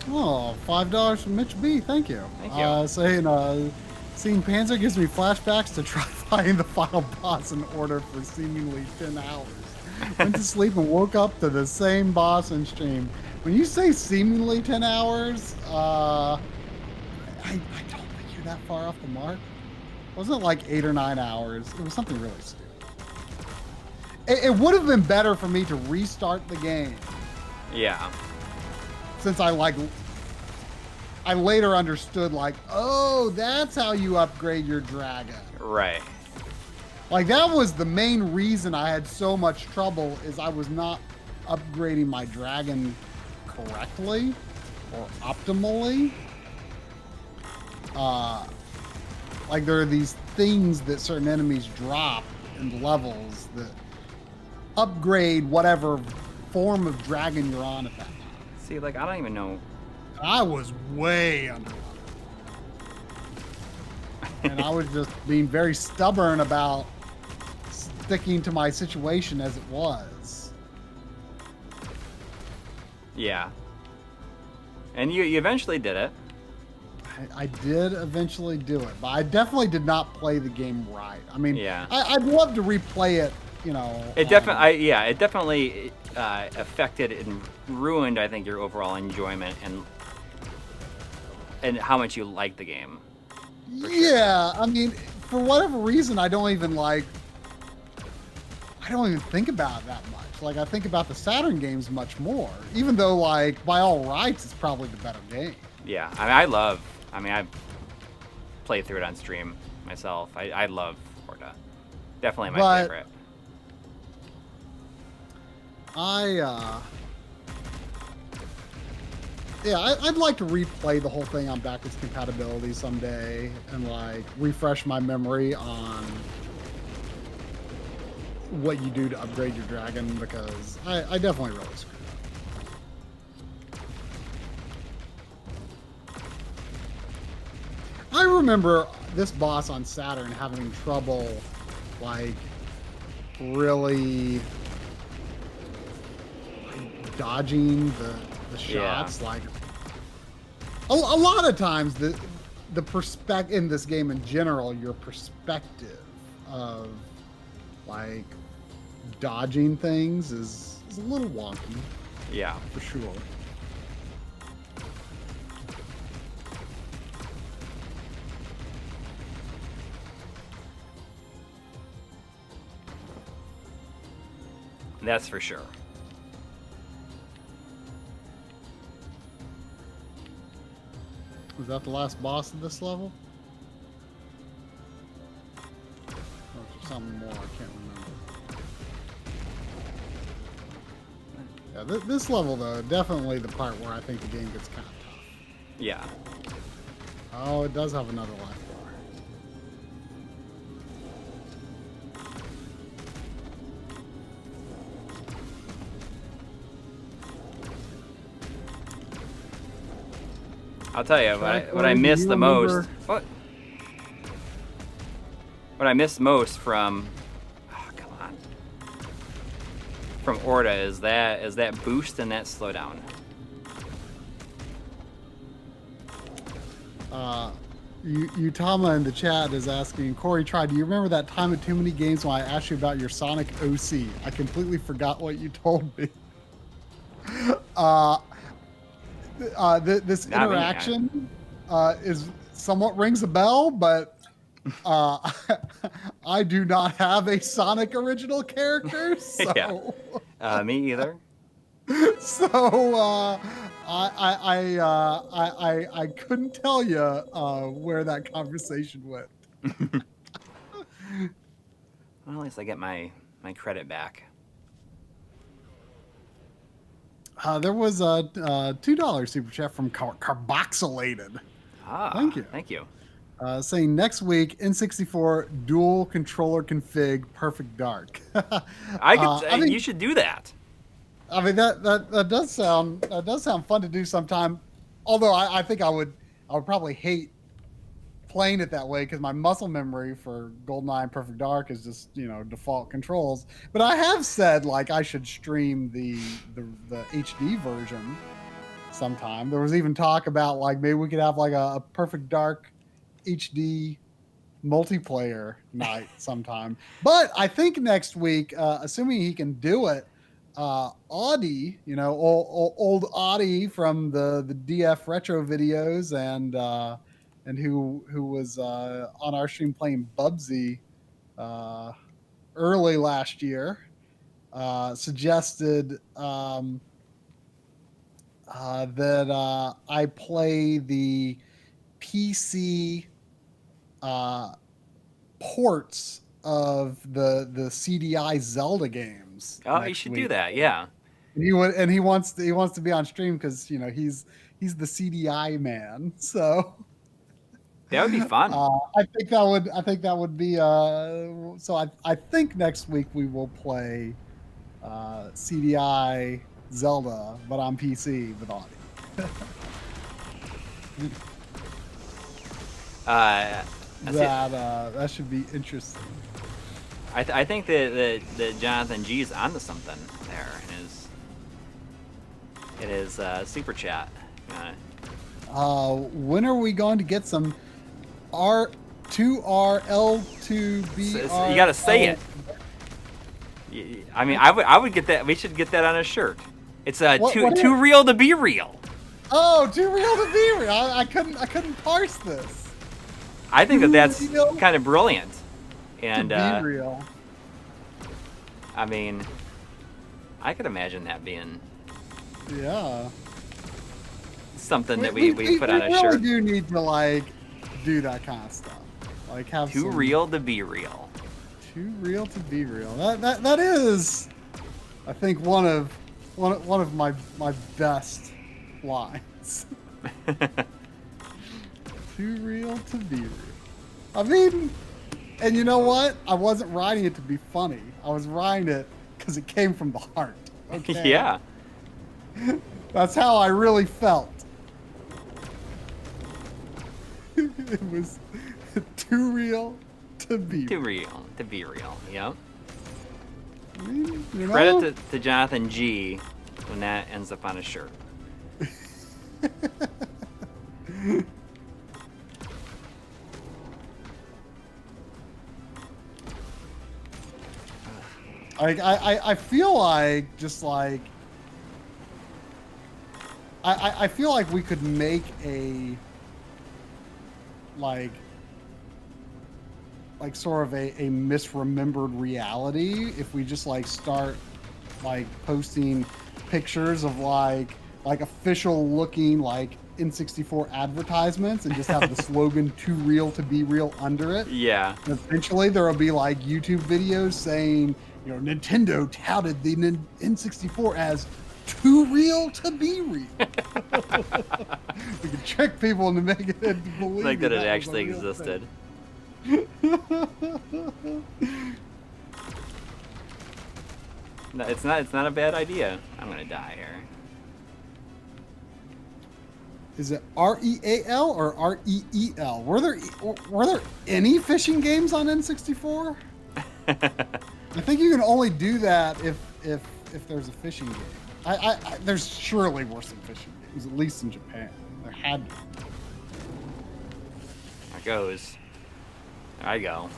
Oh, $5 from Mitch B. Thank you. Thank you. Saying, seeing Panzer gives me flashbacks to try fighting the final boss in order for seemingly 10 hours. Went to sleep and woke up to the same boss in stream. When you say seemingly 10 hours, I don't think you're that far off the mark. Wasn't it like 8 or 9 hours? It was something really stupid. It would have been better for me to restart the game. Yeah. Since I later understood, like, oh, that's how you upgrade your dragon. Right. Like that was the main reason I had so much trouble is I was not upgrading my dragon correctly or optimally. Like there are these things that certain enemies drop in levels that upgrade whatever form of dragon you're on at that time. See, like, I don't even know. I was way under. And I was just being very stubborn about sticking to my situation as it was. Yeah. And you eventually did it. I did eventually do it, but I definitely did not play the game right. I mean, Yeah. I'd love to replay it, you know. It definitely, it definitely affected and ruined, I think, your overall enjoyment and how much you like the game. Yeah, I mean, for whatever reason, I don't even think about it that much. Like, I think about the Saturn games much more, even though, like, by all rights, it's probably the better game. Yeah, I mean, I've played through it on stream myself. I love Horta. Definitely my favorite. I'd like to replay the whole thing on backwards compatibility someday and like refresh my memory on what you do to upgrade your dragon because I definitely really screwed up. I remember this boss on Saturn having trouble like really dodging the shots. Like a lot of times the perspective in this game in general, your perspective of like dodging things is a little wonky. Yeah, for sure. That's for sure. Was that the last boss of this level? Or is there something more? I can't remember. Yeah, this level, though, definitely the part where I think the game gets kind of tough. Yeah. Oh, it does have another life bar. I'll tell you what I missed the most. What I missed most from from Orta is that boost and that slowdown. Utama in the chat is asking, Corey, do you remember that time at Too Many Games when I asked you about your Sonic OC? I completely forgot what you told me. This interaction is somewhat rings a bell, but I do not have a Sonic original character. So. Yeah. Me either. So I couldn't tell you where that conversation went. Well, at least I get my credit back. There was a $2 super chat from Carboxylated. Thank you. Thank you. Saying next week N64 dual controller config perfect dark. I mean, you should do that. I mean that does sound fun to do sometime. Although I think I would probably hate playing it that way because my muscle memory for GoldenEye and Perfect Dark is just default controls. But I have said like I should stream the HD version sometime. There was even talk about like maybe we could have like a Perfect Dark HD multiplayer night sometime. But I think next week, assuming he can do it, Audie, old Audie from the DF retro videos and who was on our stream playing Bubsy early last year, suggested that I play the PC ports of the CDI Zelda games. Oh, you next should week. do that. Yeah. And he wants to be on stream because he's the CDI man. So That would be fun. I think that would be so I think next week we will play CDI Zelda, but on PC with audio. That should be interesting. I think that Jonathan G is onto something there in his super chat. When are we going to get some R2RL2B? So you got to say it. I mean, I would get that. We should get that on a shirt. It's too real to be real. Oh, too real to be real. I couldn't parse this. I think that's kind of brilliant. And to be real. I mean, I could imagine that being something that we put on a shirt. We really do need to do that kind of stuff. Have too real to be real. Too real to be real. That is, I think, one of my best lines. Too real to be real. I mean, and you know what? I wasn't writing it to be funny. I was writing it because it came from the heart. Okay? Yeah. That's how I really felt. It was too real to be too real to be real. Yep. I mean, Credit to Jonathan G when that ends up on a shirt. I feel like I feel like we could make a sort of a misremembered reality if we just start posting pictures of official looking N64 advertisements and just have the slogan "Too real to be real" under it. Yeah. And eventually there will be YouTube videos saying, Nintendo touted the N64 as too real to be real. We can trick people into making it believe that it actually existed. No, it's not a bad idea. I'm gonna die here. Is it REAL or REEL? Were there any fishing games on N64? I think you can only do that if there's a fishing game. There's surely were some fishing games, at least in Japan. There had to be. There goes. There I go.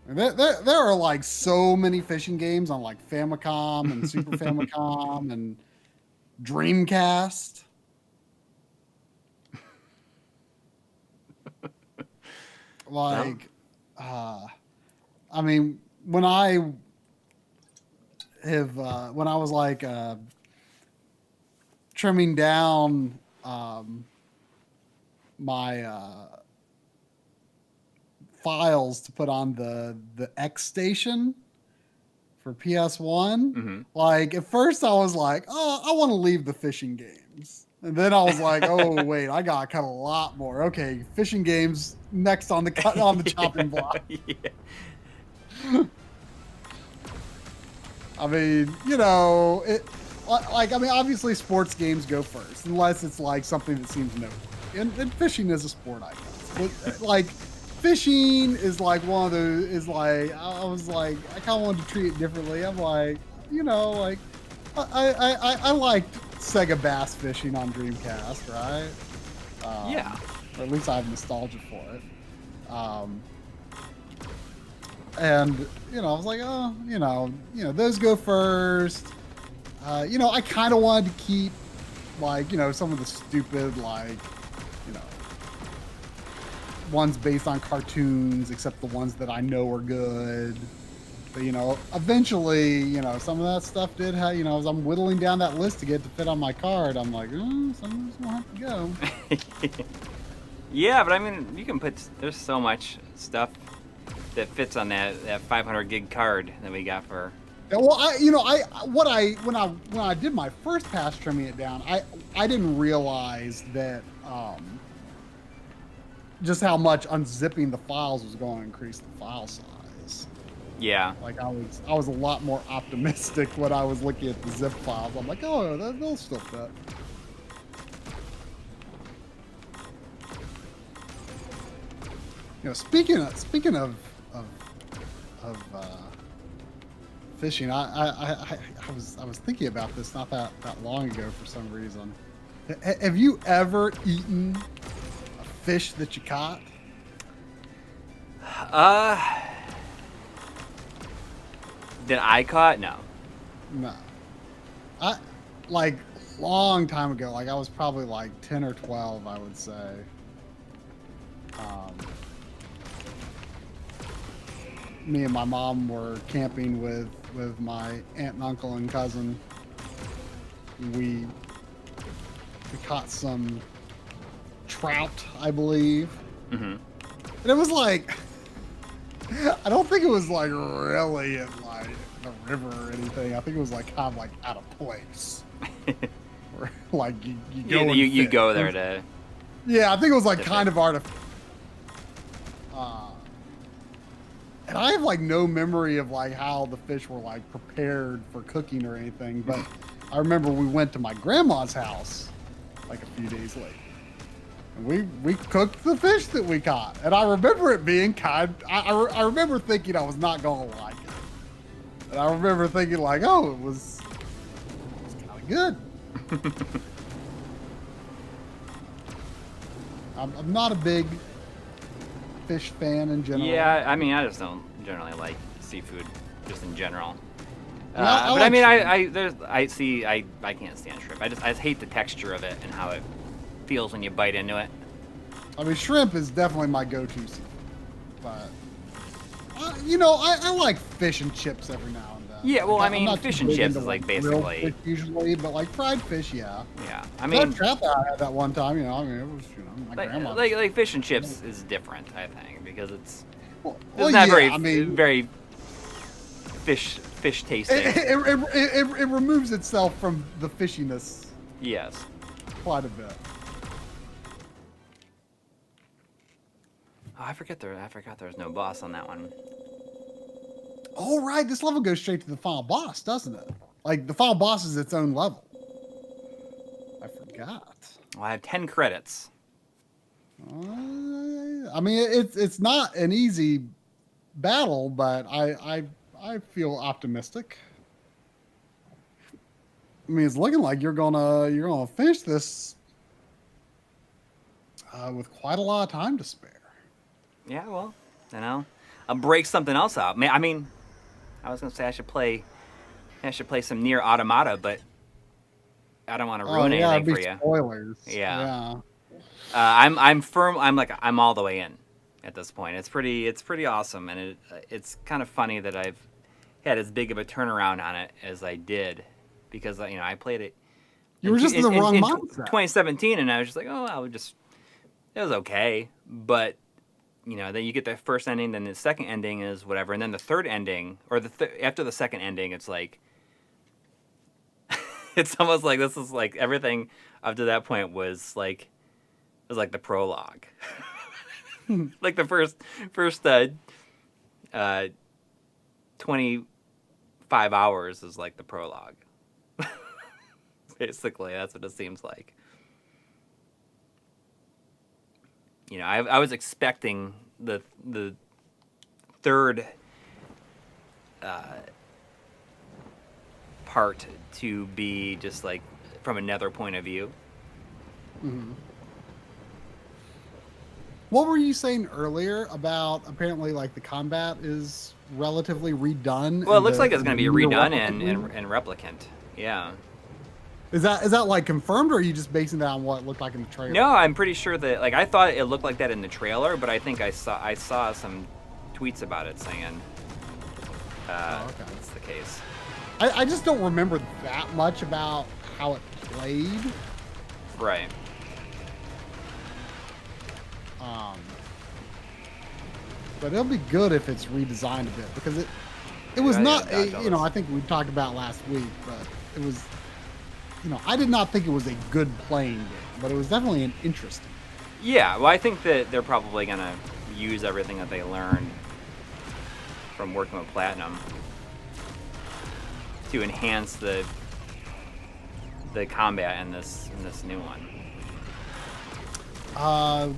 There are so many fishing games on Famicom and Super Famicom and Dreamcast. I mean, when I was trimming down my files to put on the X station for PS1, mm-hmm. At first I was I want to leave the fishing games. And then I was oh wait, I got cut a lot more. Okay, fishing games next on the chopping block. Yeah. I mean, it obviously sports games go first, unless it's something that seems noteworthy. And fishing is a sport, I guess. But fishing is one of those. I was I kind of wanted to treat it differently. I'm I liked Sega Bass Fishing on Dreamcast, right? Yeah. Or at least I have nostalgia for it. And I was those go first. I kind of wanted to keep some of the stupid ones based on cartoons, except the ones that I know are good. But eventually, some of that stuff did have, as I'm whittling down that list to get it to fit on my card, I'm some of this will have to go. Yeah, but I mean, you can put. There's so much stuff that fits on that 500 gig card that we got for. Yeah, well, when I did my first pass trimming it down, I didn't realize that just how much unzipping the files was going to increase the file size. Yeah. Like I was a lot more optimistic when I was looking at the zip files. I'm like, oh, they'll still fit. Speaking of fishing, I was thinking about this not that long ago for some reason. Have you ever eaten a fish that you caught? That I caught? No. No. Like long time ago. Like I was probably like 10 or 12, I would say. Me and my mom were camping with my aunt and uncle and cousin. We caught some trout, I believe. Mm-hmm. And it was like, I don't think it was like really in like the river or anything. I think it was like kind of like out of place. Or, like you go you go there to. Yeah, I think it was like kind of artificial. And I have like no memory of like how the fish were like prepared for cooking or anything, but I remember we went to my grandma's house like a few days later. And we cooked the fish that we caught. And I remember it being I remember thinking I was not gonna like it. And I remember thinking like, oh, it was kind of good. I'm not a big fish fan in general. Yeah, I mean, I just don't generally like seafood, just in general. I but like I mean, shrimp. I can't stand shrimp. I just hate the texture of it and how it feels when you bite into it. I mean, shrimp is definitely my go-to seafood, but I like fish and chips every now and then. Yeah, well, Like, I mean, fish and chips is like grilled basically. fish usually, but like fried fish, yeah. Yeah, I mean, that trout that I had that one time, it was my grandma. like fish and chips is different, I think, because it's Well, not yeah, very fish tasting. It removes itself from the fishiness Yes. quite a bit. Oh, I forgot there was no boss on that one. Oh, right. This level goes straight to the final boss, doesn't it? Like, the final boss is its own level. I forgot. Well, I have 10 credits. I mean, it's not an easy battle, but I feel optimistic. I mean, it's looking like you're gonna finish this with quite a lot of time to spare. Yeah, well, I'll break something else out. I mean, I was gonna say I should play some Nier Automata, but I don't want to ruin anything for you. Spoilers. Yeah. I'm firm. I'm all the way in at this point. It's pretty awesome, and it's kind of funny that I've had as big of a turnaround on it as I did, because I played it. You were just in the wrong mindset. 2017, and I was just like, oh, it was okay, but then you get the first ending, then the second ending is whatever, and then the third ending, or after the second ending, it's like, it's almost like this is like everything up to that point was like the prologue. Like the first 25 hours is like the prologue. Basically, that's what it seems like. I was expecting the third part to be just like from another point of view. Mm-hmm. What were you saying earlier about apparently like the combat is relatively redone? Well, it looks like it's going to be redone and Replicant. Yeah. Is that like confirmed, or are you just basing that on what it looked like in the trailer? No, I'm pretty sure that I thought it looked like that in the trailer, but I think I saw some tweets about it saying that's the case. I just don't remember that much about how it played. Right. But it'll be good if it's redesigned a bit because it was not I think we talked about last week, but it was I did not think it was a good playing game, but it was definitely an interesting. Yeah, well, I think that they're probably gonna use everything that they learned from working with Platinum to enhance the combat in this new one.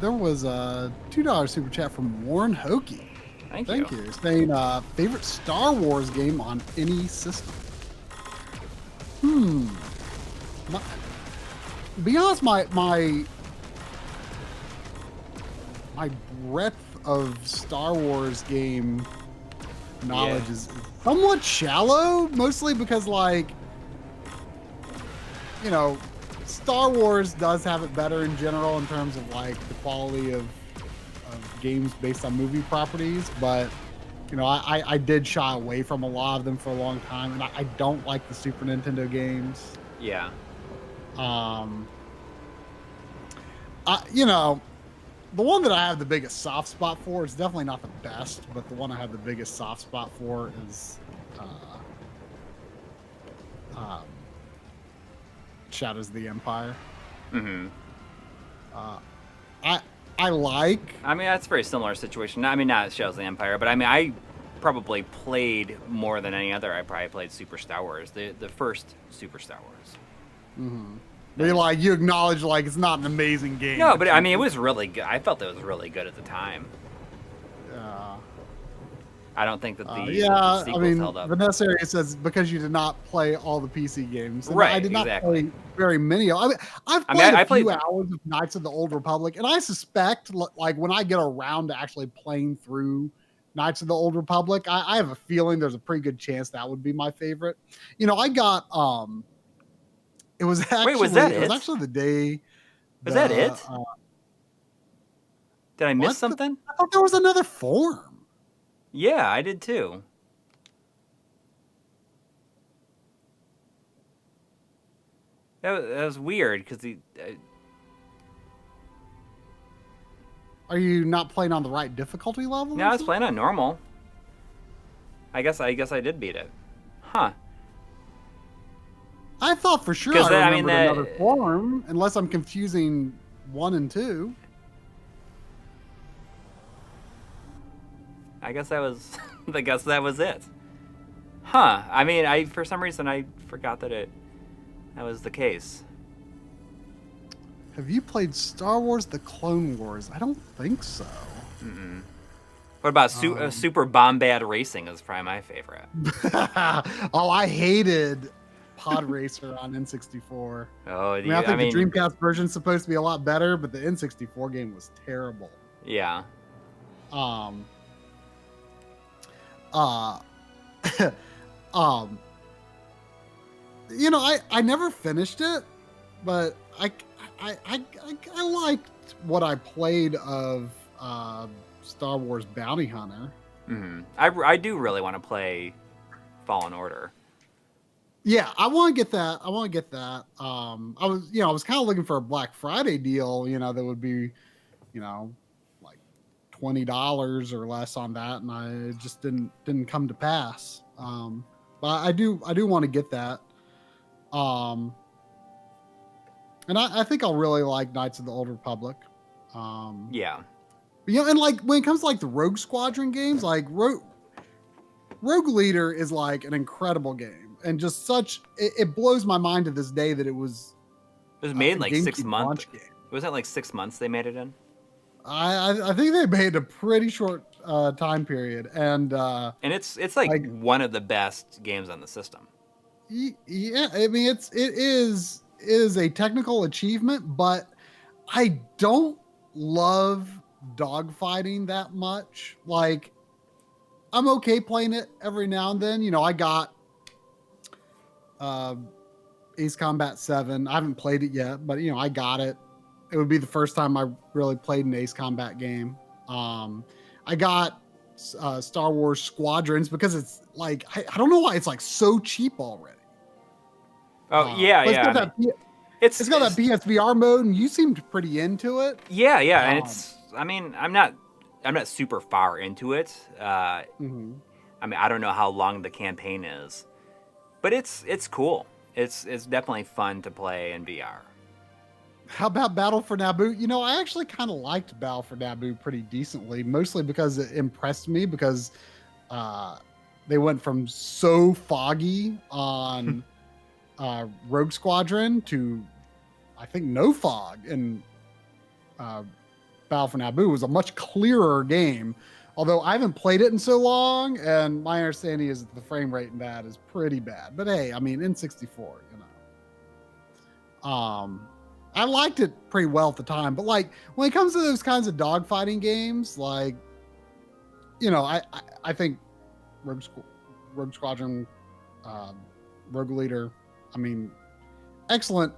There was a $2 super chat from Warren Hokie. Thank you. Saying favorite Star Wars game on any system. To be honest, my breadth of Star Wars game knowledge is somewhat shallow, mostly because Star Wars does have it better in general in terms of the quality of games based on movie properties, but I did shy away from a lot of them for a long time, and I don't like the Super Nintendo games. Yeah. The one that I have the biggest soft spot for, it's definitely not the best, but the one I have the biggest soft spot for is Shadows of the Empire. Mm-hmm. I like. I mean, that's a very similar situation. I mean, not Shadows of the Empire, but I mean, I probably played more than any other. I probably played Super Star Wars, the first Super Star Wars. Mm-hmm. You acknowledge it's not an amazing game. No, but I mean, it was really good. I felt it was really good at the time. I don't think that the sequels held up. Vanessa Area says because you did not play all the PC games. And right, I did not play very many. I've played a few hours of Knights of the Old Republic, and I suspect when I get around to actually playing through Knights of the Old Republic, I have a feeling there's a pretty good chance that would be my favorite. I got it was actually was that it was actually the day. Was that it? Did I miss something? I thought there was another form. Yeah, I did too. That was weird because Are you not playing on the right difficulty level? No, I was playing on normal. I guess I did beat it. Huh. I thought for sure I remembered another form, unless I'm confusing 1 and 2. I guess that was it. Huh. I mean, for some reason I forgot that was the case. Have you played Star Wars: The Clone Wars? I don't think so. Mm-mm. What about Super Bombad Racing? Is probably my favorite. Oh, I hated Pod Racer on N64. Oh, I think the Dreamcast version's supposed to be a lot better, but the N64 game was terrible. Yeah. I never finished it, but I liked what I played of Star Wars Bounty Hunter. Mm-hmm. I do really want to play Fallen Order. Yeah, I want to get that. I was kind of looking for a Black Friday deal, that would be, like $20 or less on that, and I just didn't come to pass. But I do want to get that. And I think I'll really like Knights of the Old Republic. Yeah. And when it comes to the Rogue Squadron games, Rogue Leader is an incredible game, and just it blows my mind to this day that it was made in 6 months. Was that 6 months they made it in? I think they made a pretty short time period, and it's one of the best games on the system. Yeah, I mean it is a technical achievement, but I don't love dogfighting that much. I'm okay playing it every now and then. I got Ace Combat 7. I haven't played it yet, but I got it. It would be the first time I really played an Ace Combat game. I got Star Wars Squadrons because it's I don't know why it's so cheap already. Oh yeah. It's got that PSVR mode, and you seemed pretty into it. Yeah, and I mean, I'm not super far into it. Mhm. I mean, I don't know how long the campaign is, but it's cool. It's definitely fun to play in VR. How about Battle for Naboo? You know, I actually kind of liked Battle for Naboo pretty decently, mostly because it impressed me because they went from so foggy on Rogue Squadron to, I think, no fog. And Battle for Naboo was a much clearer game. Although I haven't played it in so long, and my understanding is that the frame rate in that is pretty bad. But hey, I mean, N64, you know. I liked it pretty well at the time, but like when it comes to those kinds of dogfighting games, like, you know, I think Rogue Squadron, Rogue Leader, I mean, excellent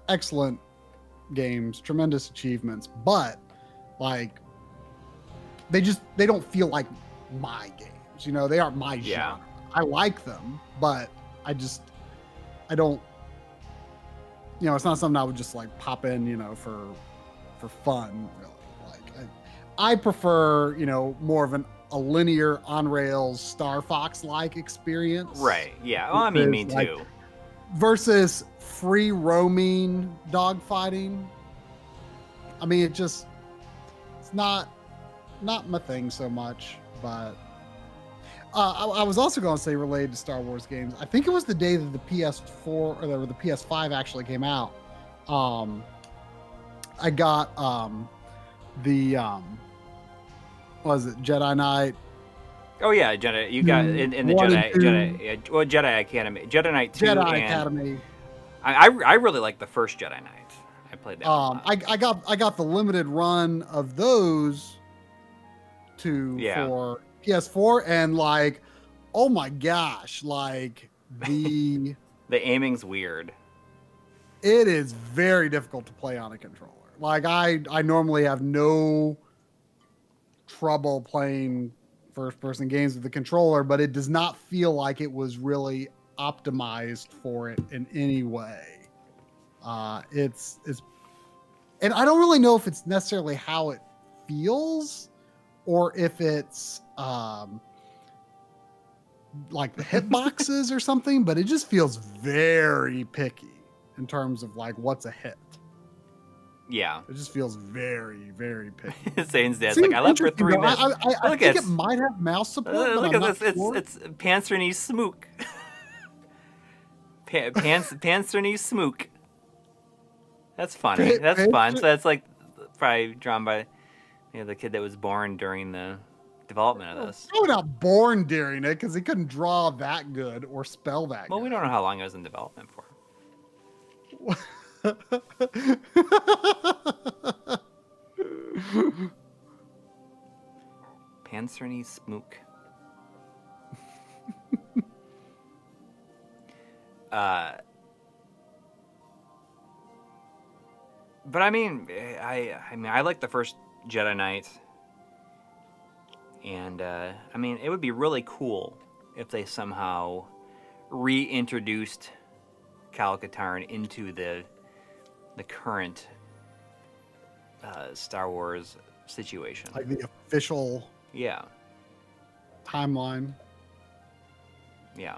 games, tremendous achievements, but like they don't feel like my games, you know, they aren't my genre. I like them, but I don't, you know, it's not something I would just like pop in, you know, for fun, really. Like I prefer, you know, more of a linear on rails Star Fox like experience. Right. Yeah. Well, I mean, me too. Like, versus free roaming dogfighting. I mean, it's not my thing so much, but I was also going to say, related to Star Wars games, I think it was the day that the PS4 or the PS5 actually came out. I got the what was it, Jedi Knight? Oh yeah, Jedi. You got in the Jedi Academy, Jedi Knight 2, Jedi Academy. I really like the first Jedi Knight. I played that. I got the limited run of those for PS4, and like, oh my gosh, like the the aiming's weird. It is very difficult to play on a controller. Like I normally have no trouble playing first person games with the controller, but it does not feel like it was really optimized for it in any way. It's and I don't really know if it's necessarily how it feels or if it's like the hitboxes or something, but it just feels very picky in terms of like what's a hit. Yeah, it just feels very, very picky. Zane's dad's like, I left for 3 minutes. I think it might have mouse support. Look at this. It's Panzer Smook. Panzer Smook. That's funny. That's fun. So that's like probably drawn by, you know, the kid that was born during the development of this. Probably not born during it because he couldn't draw that good or spell that good. We don't know how long it was in development for. Panzer Smook. But I mean, I like the first Jedi Knight, and I mean, it would be really cool if they somehow reintroduced Kal Katarn into the current Star Wars situation, like the official timeline. Yeah.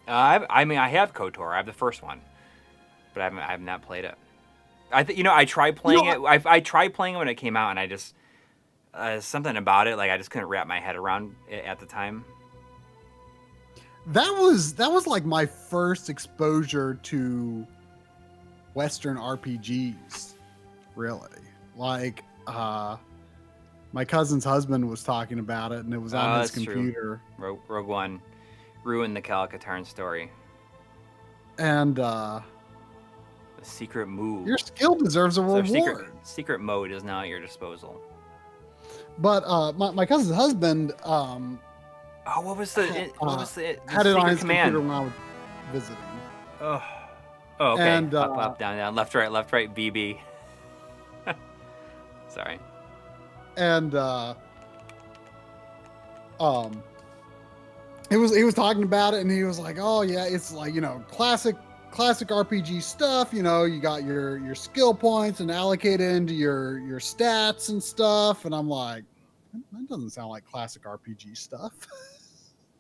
I mean, I have KOTOR. I have the first one, but I have not played it. I tried playing it. I tried playing it when it came out, and I just something about it, like I just couldn't wrap my head around it at the time. That was like my first exposure to Western RPGs, really. Like, my cousin's husband was talking about it, and it was on his computer. Rogue One ruined the Kal Katarn story. And the secret move. Your skill deserves a reward. Secret mode is now at your disposal. But my cousin's husband, what was the had it on his command computer when I was visiting. Oh, okay. And up, down, left, right, BB. Sorry. And he was talking about it, and he was like, "Oh yeah, it's like, you know, classic classic RPG stuff. You know, you got your skill points and allocate into your stats and stuff. And I'm like, that doesn't sound like classic RPG stuff.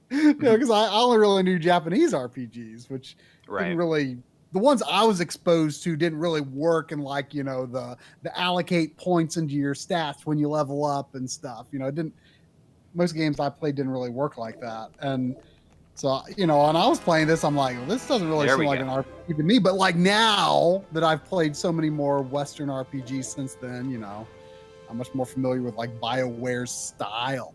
You know, because I only really knew Japanese RPGs, which didn't Right. really. The ones I was exposed to didn't really work in like, you know, the allocate points into your stats when you level up and stuff. You know, it didn't. Most games I played didn't really work like that, and so, you know, and I was playing this, I'm like, well, this doesn't really There seem we like go. an RPG to me. But like now that I've played so many more Western RPGs since then, you know, I'm much more familiar with like BioWare's style.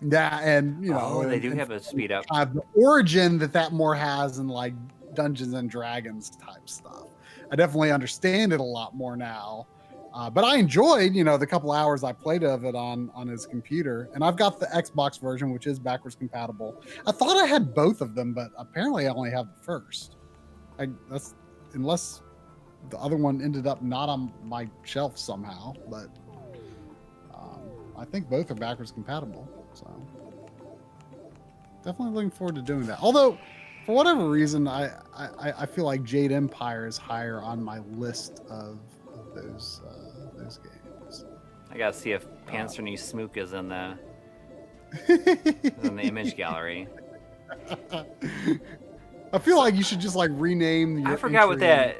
Yeah, and you know, Oh, they do and have a speed up. kind of the origin that more has in like Dungeons and Dragons type stuff. I definitely understand it a lot more now. But I enjoyed, you know, the couple hours I played of it on his computer, and I've got the Xbox version, which is backwards compatible. I thought I had both of them, but apparently I only have the first. That's unless the other one ended up not on my shelf somehow, but I think both are backwards compatible. So definitely looking forward to doing that. Although, for whatever reason, I feel like Jade Empire is higher on my list of those games. I gotta see if Panzer Smook is in the image gallery. I feel like you should just like rename your I forgot what entry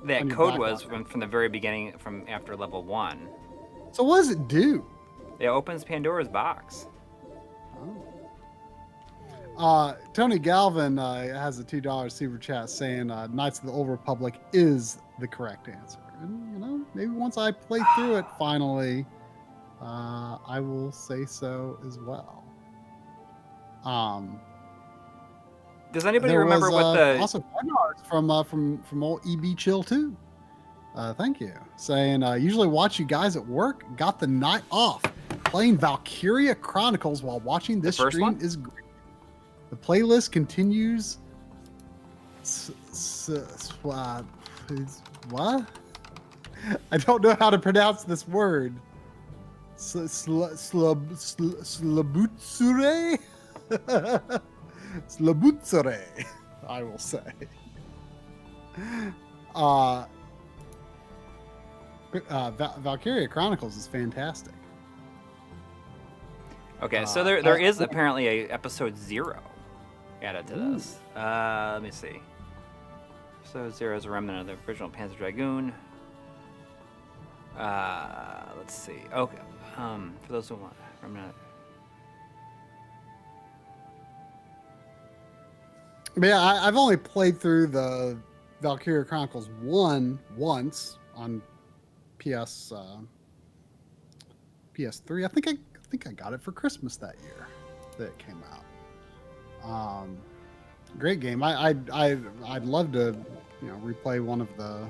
that on your code backlog. was from the very beginning, from after level 1. So what does it do? It opens Pandora's box. Tony Galvin has a $2 super chat saying Knights of the Old Republic is the correct answer. And, you know, maybe once I play through it finally, I will say so as well. Does anybody There remember was, what the also from old EB Chill too. Thank you. Saying usually watch you guys at work. Got the night off playing Valkyria Chronicles while watching this first stream one? is great. The playlist continues. What? I don't know how to pronounce this word. Slabutsure? Slabutsure, I will say. Valkyria Chronicles is fantastic. Okay, so there is apparently a episode 0 added to this. Let me see. Episode 0 is a remnant of the original Panzer Dragoon. Let's see. Okay. For those who want remnant. But yeah, I've only played through the Valkyria Chronicles 1 once on PS3. I think I got it for Christmas that year that it came out. Great game. I'd love to, you know, replay one of the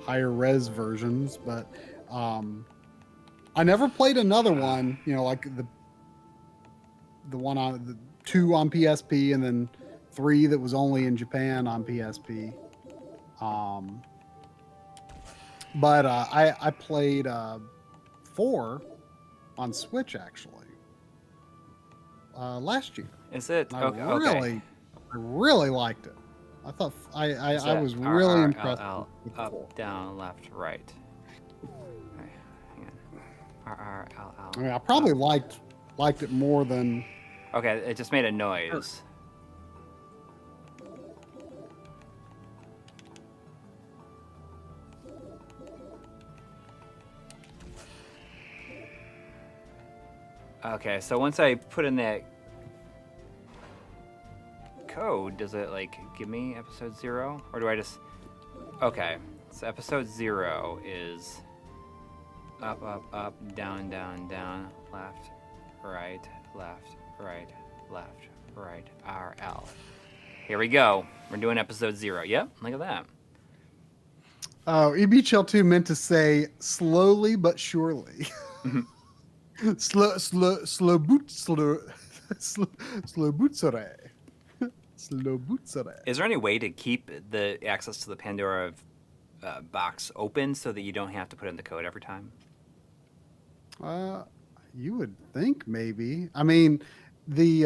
higher res versions, but I never played another one. You know, like the one on the 2 on PSP and then 3 that was only in Japan on PSP. But I played 4 on Switch actually last year. Is it? I Okay. really liked it. I thought I was really impressed with up, 4. down, left, right. Okay, hang on. R, L, L. I mean, I probably liked it more than. Okay, it just made a noise. Okay, so once I put in that code, does it like give me episode 0, or do I just? Okay, so episode 0 is up, up, up, down, down, down, left, right, left, right, left, right, R, L. Here we go. We're doing episode 0. Yep, look at that. Oh, EB Chill 2 meant to say slowly but surely. Slobutsure. Is there any way to keep the access to the Pandora box open so that you don't have to put in the code every time? You would think maybe. I mean, the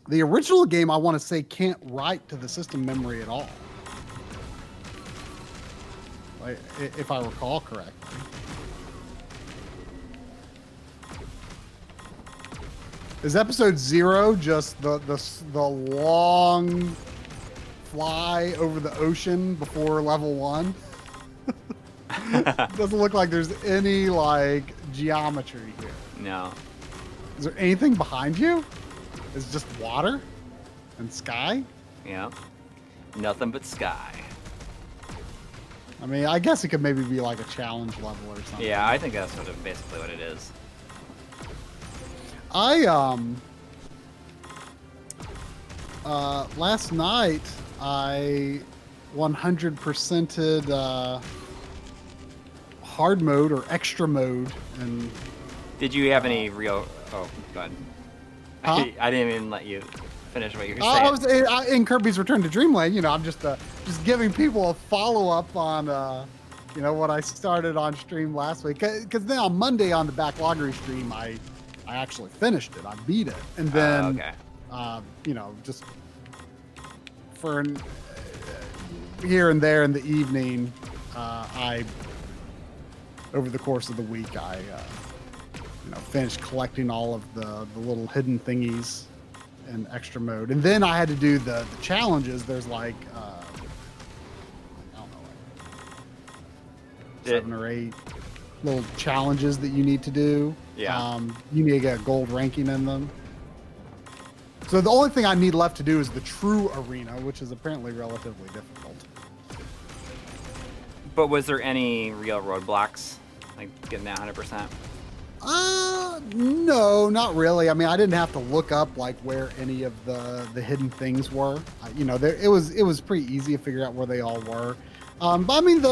The original game, I want to say, can't write to the system memory at all. Like, if I recall correctly. Is episode 0 just the long fly over the ocean before level 1? Doesn't look like there's any like geometry here. No. Is there anything behind you? It's just water and sky? Yeah. Nothing but sky. I mean, I guess it could maybe be like a challenge level or something. Yeah, I think that's basically what it is. Last night I 100%ed hard mode or extra mode, and Did you have any real? Oh, go ahead. Huh? I didn't even let you finish what you were saying. I was in Kirby's Return to Dreamland. You know, I'm just giving people a follow up on what I started on stream last week. Because then on Monday on the Backloggery stream, I actually finished it. I beat it, and then just for here and there in the evening, I over the course of the week I finished collecting all of the little hidden thingies in extra mode, and then I had to do the challenges. There's like I don't know, like 7 or 8 little challenges that you need to do. Yeah. You need to get a gold ranking in them. So the only thing I need left to do is the true arena, which is apparently relatively difficult. But was there any real roadblocks, like getting that 100%? No, not really. I mean, I didn't have to look up like where any of the hidden things were. It was pretty easy to figure out where they all were. But I mean,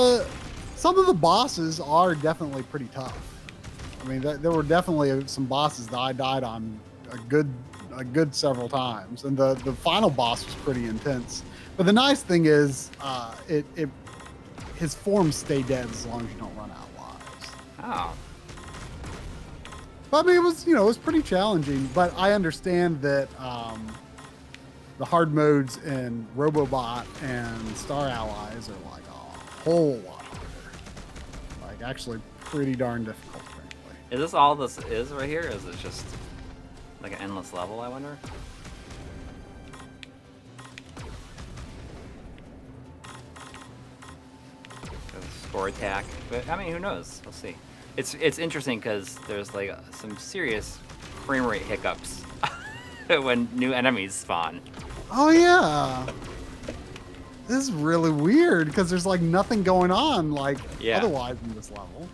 some of the bosses are definitely pretty tough. I mean, there were definitely some bosses that I died on a good several times, and the final boss was pretty intense. But the nice thing is, his forms stay dead as long as you don't run out of lives. Oh. But I mean, it was pretty challenging. But I understand that the hard modes in Robobot and Star Allies are like a whole lot harder. Like actually pretty darn difficult, frankly. Is this all this is right here? Or is it just like an endless level, I wonder? Score attack, but I mean, who knows? We'll see. It's interesting because there's like some serious frame rate hiccups when new enemies spawn. Oh yeah, this is really weird because there's like nothing going on like otherwise in this level.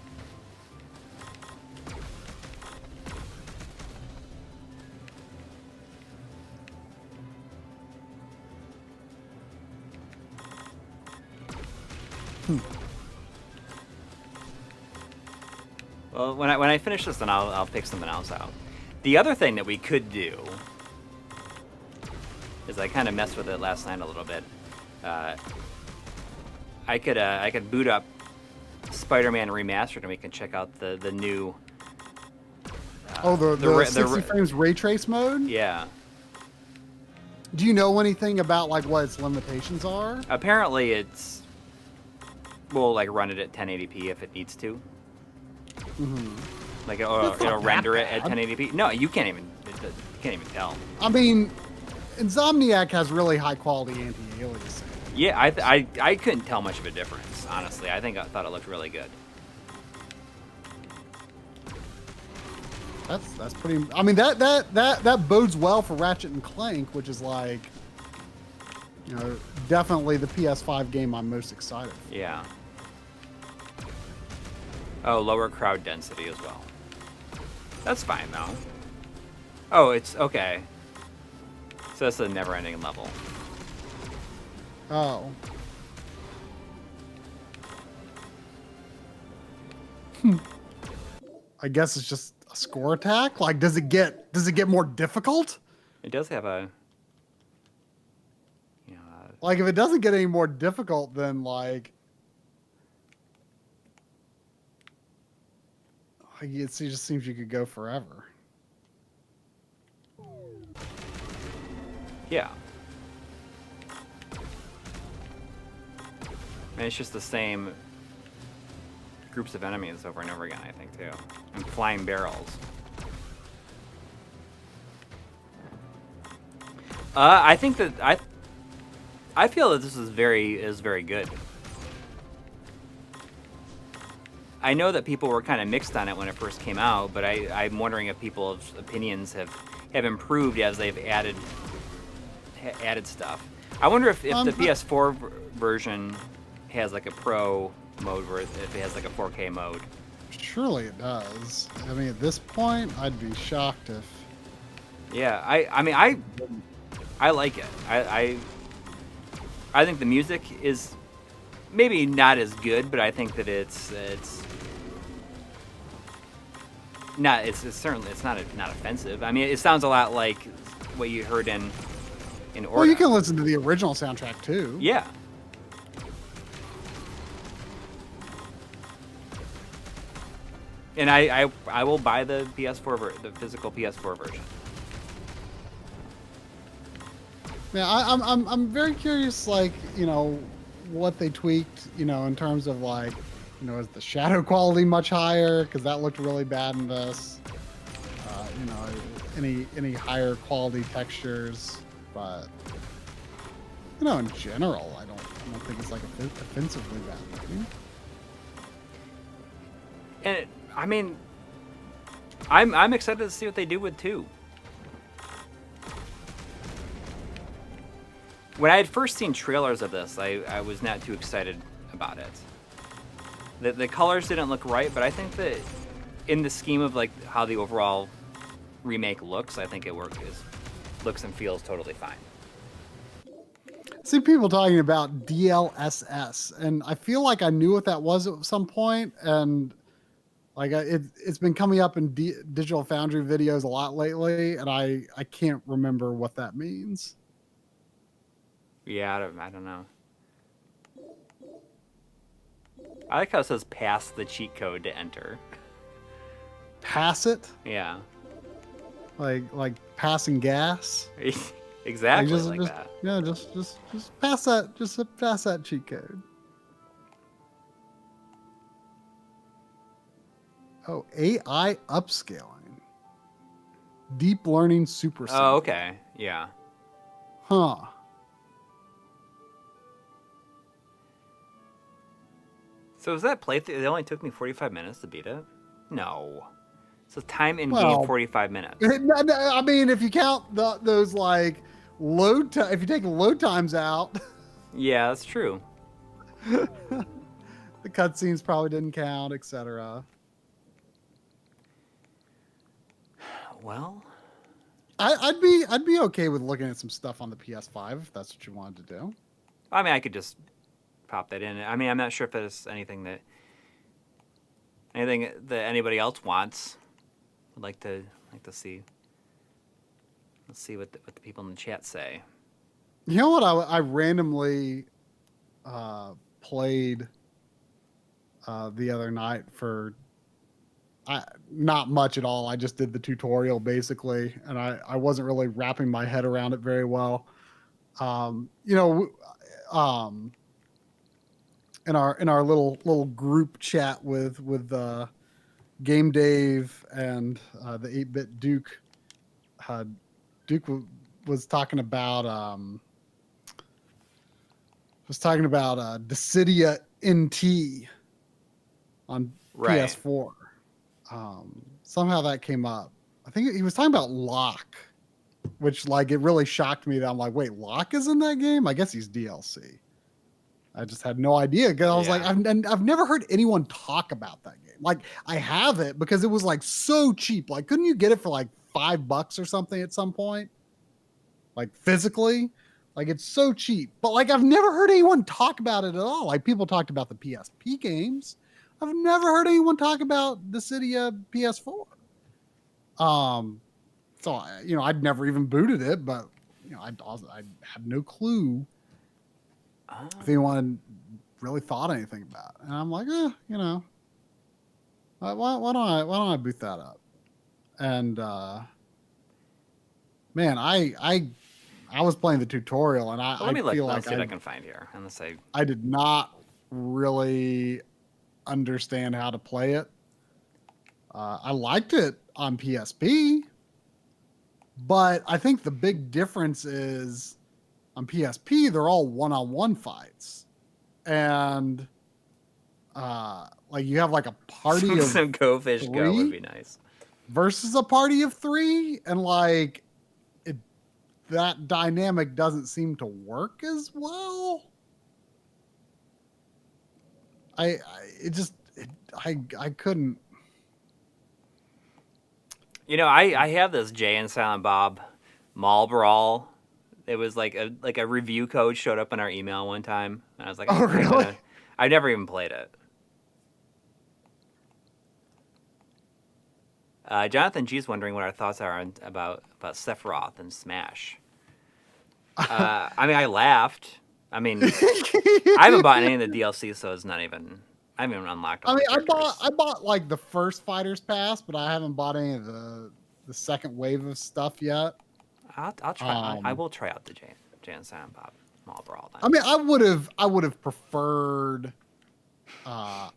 Well, when I finish this, then I'll pick something else out. The other thing that we could do is I kind of messed with it last night a little bit. I could boot up Spider-Man Remastered, and we can check out the new. The 60 frames ray trace mode. Yeah. Do you know anything about like what its limitations are? Apparently, we'll like run it at 1080p if it needs to. Mm-hmm. Like it'll render it at 1080p. No, you can't even tell. I mean, Insomniac has really high quality anti-aliasing. Yeah, I couldn't tell much of a difference, honestly. I thought it looked really good. That's pretty. I mean that bodes well for Ratchet and Clank, which is like, definitely the PS5 game I'm most excited for. Yeah. Oh, lower crowd density as well. That's fine though. Oh, it's okay. So that's a never-ending level. Oh. I guess it's just a score attack. Like, does it get more difficult? It does have a. Like, if it doesn't get any more difficult, then like. It just seems you could go forever. Yeah. And it's just the same groups of enemies over and over again, I think, too. And flying barrels. I think that I feel that this is very good. I know that people were kind of mixed on it when it first came out, but I'm wondering if people's opinions have improved as they've added stuff. I wonder if the PS4 version has like a pro mode, where if it has like a 4K mode. Surely it does. I mean, at this point, I'd be shocked if. Yeah, I mean, I like it. I think the music is maybe not as good, but I think that it's certainly not offensive. I mean, it sounds a lot like what you heard in Orda. Well, you can listen to the original soundtrack too. Yeah. And I will buy the the physical PS4 version. Yeah, I'm very curious, like, you know, what they tweaked, you know, in terms of like, you know, is the shadow quality much higher? Because that looked really bad in this. You know, any higher quality textures, but you know, in general, I don't think it's like offensively bad looking. And I mean, I'm excited to see what they do with 2. When I had first seen trailers of this, I was not too excited about it. The colors didn't look right, but I think that in the scheme of like how the overall remake looks, I think it looks and feels totally fine. I see people talking about DLSS, and I feel like I knew what that was at some point, and like it's been coming up in Digital Foundry videos a lot lately, and I can't remember what that means. Yeah, I don't know. I like how it says pass the cheat code to enter. Pass it? Yeah. Like passing gas? Exactly like that. Yeah, just pass that. Just pass that cheat code. Oh, AI upscaling. Deep learning super. Oh, okay. Yeah. Huh. So was that playthrough? It only took me 45 minutes to beat it? No. So time in game 45 minutes. I mean, if you count those like load time, if you take load times out. Yeah, that's true. The cutscenes probably didn't count, etc. Well, I'd be okay with looking at some stuff on the PS5 if that's what you wanted to do. I mean, I could just pop that in. I mean, I'm not sure if there's anything that anybody else wants. Would like to see. Let's see what the people in the chat say. You know what? I randomly played the other night for not much at all. I just did the tutorial basically, and I wasn't really wrapping my head around it very well. You know, in our little group chat with Game Dave and the 8-bit Duke, Duke was talking about Dissidia NT on PS4. Somehow that came up. I think he was talking about Locke, which like it really shocked me that I'm like, wait, Locke is in that game? I guess he's DLC. I just had no idea because I was like, I've never heard anyone talk about that game. Like I have it because it was like so cheap. Like, couldn't you get it for like $5 or something at some point? Like physically, like it's so cheap. But like I've never heard anyone talk about it at all. Like people talked about the PSP games. I've never heard anyone talk about Dissidia PS4. So you know, I'd never even booted it, but you know, I had no clue if anyone really thought anything about it. And I'm like, you know, why don't I boot that up? And man, I I was playing the tutorial, and Well, let me feel look. like Let's see what I can find here. Unless I did not really understand how to play it. I liked it on PSP, but I think the big difference is on PSP they're all one-on-one fights, and like you have like a party of some Go Fish Go would 3 be nice. versus a party of 3, and like that dynamic doesn't seem to work as well. I couldn't. You know, I have this Jay and Silent Bob Mall Brawl. It was like a review code showed up in our email one time, and I was like, Oh, really? I've never even played it. Jonathan G's wondering what our thoughts are about Sephiroth and Smash. I mean, I laughed. I mean, I haven't bought any of the DLC, so it's not even. I haven't even unlocked. All I bought like the first Fighters Pass, but I haven't bought any of the second wave of stuff yet. I'll try. I will try out the Jay and Silent Bob Mall Brawl. Then. I mean, I would have preferred. I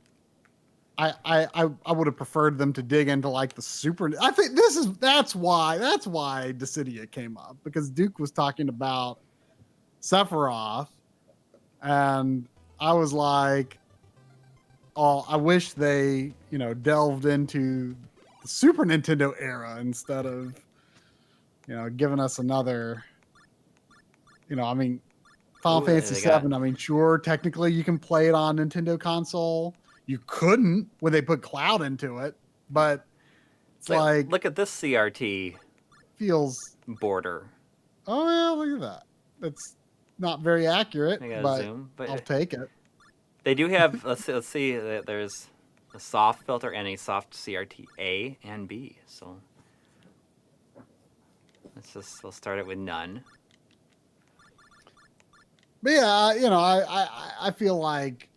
would have preferred them to dig into like the Super. I think that's why Dissidia came up, because Duke was talking about Sephiroth, and I was like, oh, I wish they delved into the Super Nintendo era instead of giving us another. I mean, Final Fantasy VII. I mean, sure, technically you can play it on Nintendo console. You couldn't when they put Cloud into it, but it's like look at this CRT feels border. Oh yeah, look at that. That's not very accurate, but zoom, but I'll take it. They do have. Let's see. There's a soft filter and a soft CRT A and B. So let's start it with none. But yeah, I feel like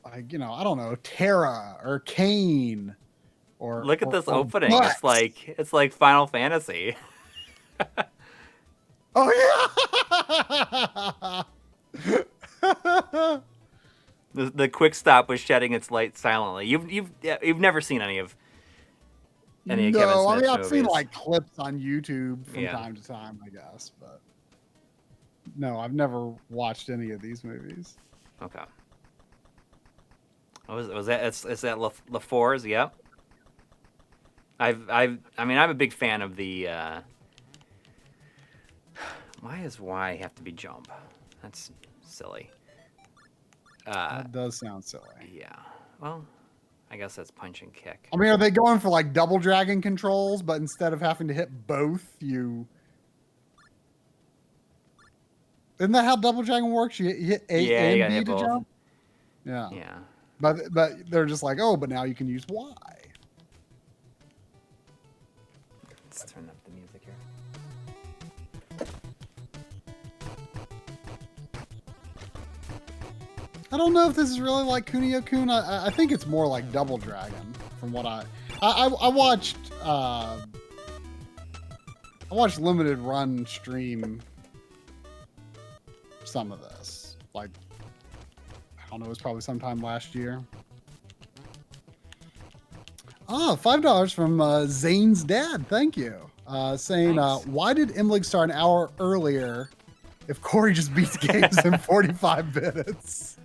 I don't know, Terra or Kane or look at this opening. Butts. It's like Final Fantasy. Oh yeah. The quick stop was shedding its light silently. You've never seen any of Kevin Smith's movies. I've seen like clips on YouTube from time to time, I guess, but no, I've never watched any of these movies. Okay. Was that? Is that LaFours? Yep. I mean, I'm a big fan of the. Why does Y have to be jump? That's silly. That does sound silly. Yeah. Well, I guess that's punch and kick. I mean, are they going for like double dragon controls, but instead of having to hit both, you? Isn't that how double dragon works? You hit A and B to jump. Yeah. Yeah. But they're just like, oh, but now you can use Y. Let's turn up the music here. I don't know if this is really like Kunio-kun. I think it's more like Double Dragon from what I watched. I watched Limited Run stream some of this. Like, I don't know, it was probably sometime last year. Oh, $5 from Zane's dad. Thank you. Saying, why did MLiG start an hour earlier if Corey just beats games in 45 minutes?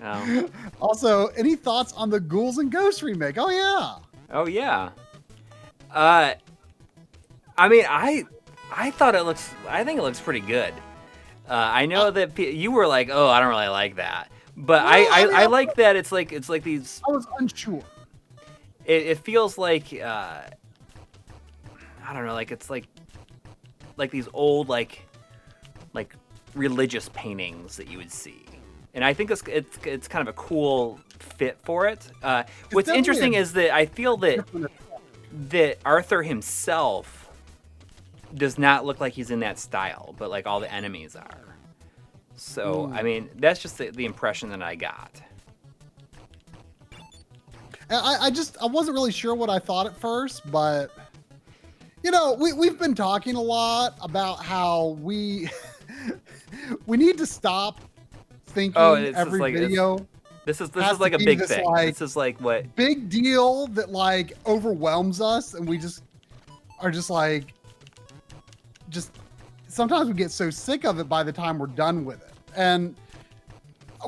Oh. Also, any thoughts on the Ghouls and Ghosts remake? Oh, yeah. Oh, yeah. I mean, I thought I think it looks pretty good. I know that you were like, oh, I don't really like that. But I like that it's like these. I was unsure. It feels like I don't know, like it's like these old like religious paintings that you would see, and I think it's kind of a cool fit for it. What's interesting is that I feel that Arthur himself does not look like he's in that style, but like all the enemies are. So I mean, that's just the impression that I got. I wasn't really sure what I thought at first, but we've been talking a lot about how we we need to stop thinking it's just every like video this is has like to a be big this, thing. like, This is like what big deal that like overwhelms us, and we just are just sometimes we get so sick of it by the time we're done with it. And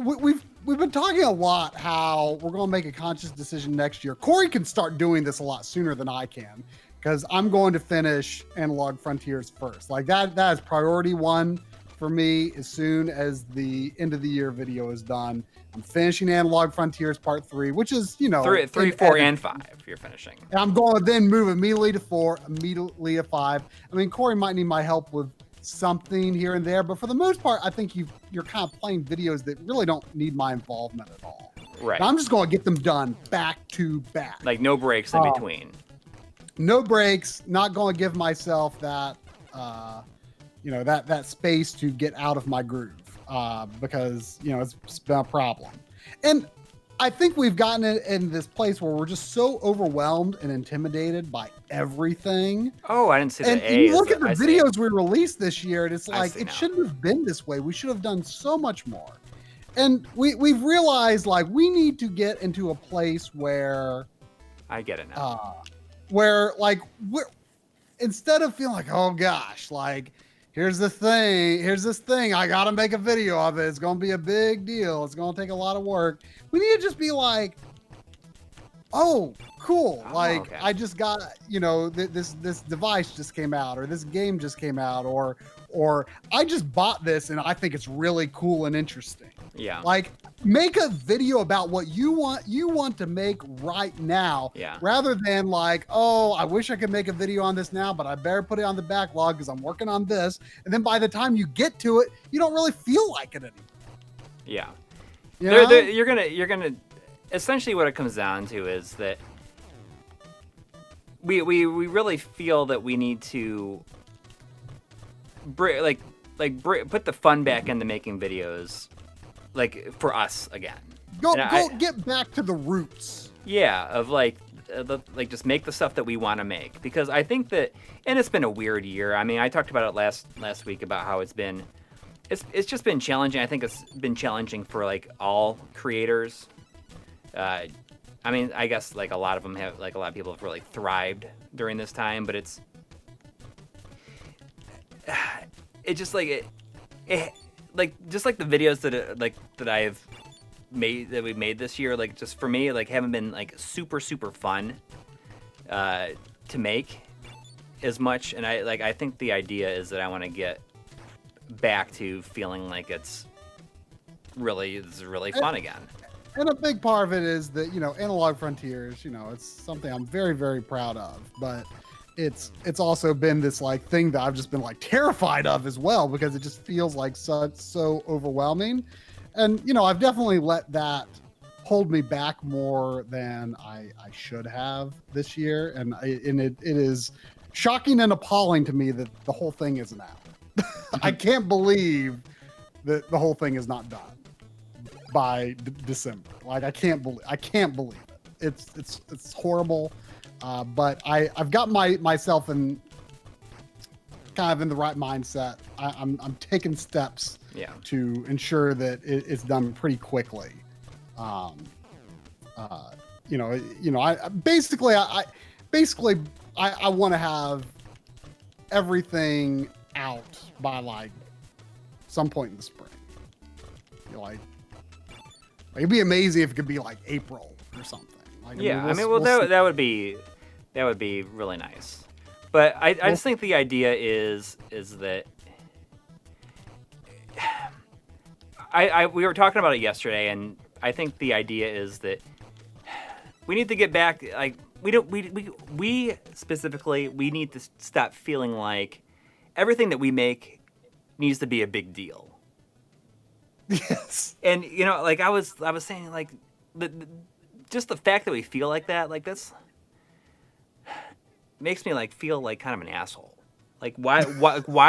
we've been talking a lot how we're going to make a conscious decision next year. Corey can start doing this a lot sooner than I can, because I'm going to finish Analog Frontiers first. Like that is priority one for me. As soon as the end of the year video is done, I'm finishing Analog Frontiers Part 3, which is, 3, 4, and 5 you're finishing. And I'm going to then move immediately to 4, immediately to 5. I mean, Corey might need my help with something here and there, but for the most part, I think you're kind of playing videos that really don't need my involvement at all. Right. And I'm just going to get them done back to back. Like no breaks in between. No breaks. Not going to give myself that, that space to get out of my groove, because it's been a problem. And I think we've gotten in this place where we're just so overwhelmed and intimidated by everything. Oh, I didn't see And, the and A. you look at the videos we released this year, and it's like, it now. shouldn't have been this way. We should have done so much more. And we've realized, like, we need to get into a place where I get it now. where like we're, instead of feeling like, oh gosh, like here's this thing, I gotta make a video of it, it's gonna be a big deal, it's gonna take a lot of work. We need to just be like, oh cool, like okay. I just got, this device just came out, or this game just came out, or I just bought this and I think it's really cool and interesting. Yeah. Like, make a video about what you want to make right now. Yeah. Rather than like, oh, I wish I could make a video on this now, but I better put it on the backlog because I'm working on this. And then by the time you get to it, you don't really feel like it anymore. Yeah. You know? You're gonna essentially what it comes down to is that we really feel that we need to put the fun back into making videos, like for us again. Go get back to the roots. Yeah, of like just make the stuff that we want to make, because I think that, and it's been a weird year. I mean, I talked about it last week about how it's just been challenging. I think it's been challenging for like all creators. I mean, I guess like a lot of people have really thrived during this time, but it's just like just like the videos that I've made, that we've made this year, like just for me, like haven't been like super fun to make as much. And I think the idea is that I want to get back to feeling like it's really fun again. And a big part of it is that, Analog Frontiers, it's something I'm very, very proud of, but it's also been this like thing that I've just been like terrified of as well, because it just feels like so overwhelming. And, I've definitely let that hold me back more than I should have this year. And it is shocking and appalling to me that the whole thing isn't out. I can't believe that the whole thing is not done by December. Like I can't believe it. It's horrible. But I've got myself in kind of in the right mindset. I'm taking steps to ensure that it's done pretty quickly. I basically I want to have everything out by like some point in the spring. It'd be amazing if it could be like April or something. Like, that would be really nice. But I just think the idea is that we were talking about it yesterday, and I think the idea is that we need to get back. Like we specifically need to stop feeling like everything that we make needs to be a big deal. Yes. And like I was saying, like just the fact that we feel like that, like this makes me like feel like kind of an asshole. Like why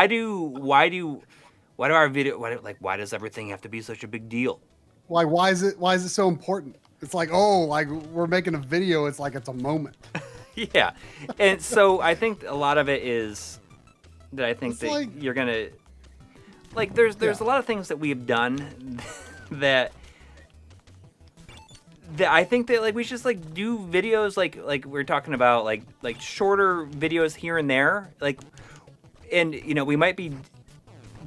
do our video, why does everything have to be such a big deal? Like why is it so important? It's like, oh, like we're making a video, it's like it's a moment. Yeah, and so I think a lot of it is that I think It's that like- you're gonna like. There's Yeah. a lot of things that we've done that I think that like we should just like do videos like we're talking about like shorter videos here and there, like, and you know we might be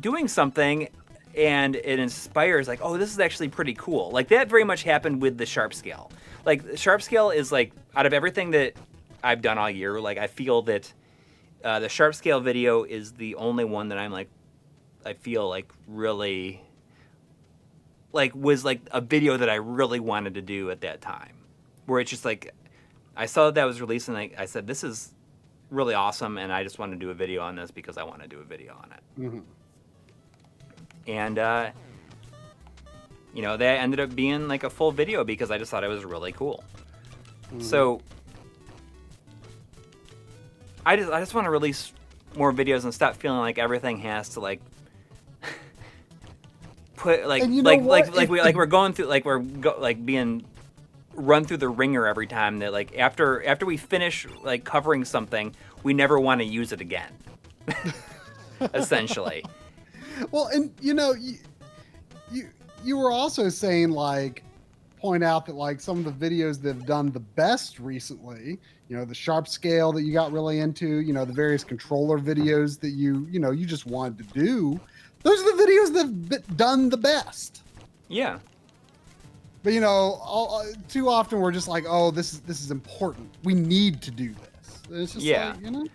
doing something and it inspires like, oh, this is actually pretty cool. Like that very much happened with the sharp scale. Like sharp scale is like out of everything that I've done all year, like I feel that the sharp scale video is the only one that I'm like, I feel like really like was like a video that I really wanted to do at that time, where it's just like I saw that was released and I said this is really awesome and I just want to do a video on this because I want to do a video on it. Mm-hmm. And you know, that ended up being like a full video because I just thought it was really cool. Mm-hmm. So I just want to release more videos and stop feeling like everything has to like put like And you know like what? we're going through like like being run through the ringer every time that like after we finish like covering something we never want to use it again. Essentially. Well, and you know, you were also saying like point out that like some of the videos that have done the best recently, you know, the sharp scale that you got really into, you know, the various controller videos that you just wanted to do. Those are the videos that have done the best. Yeah. But you know, too often we're just like, oh, this is important. We need to do this. And it's just Yeah. like, you know.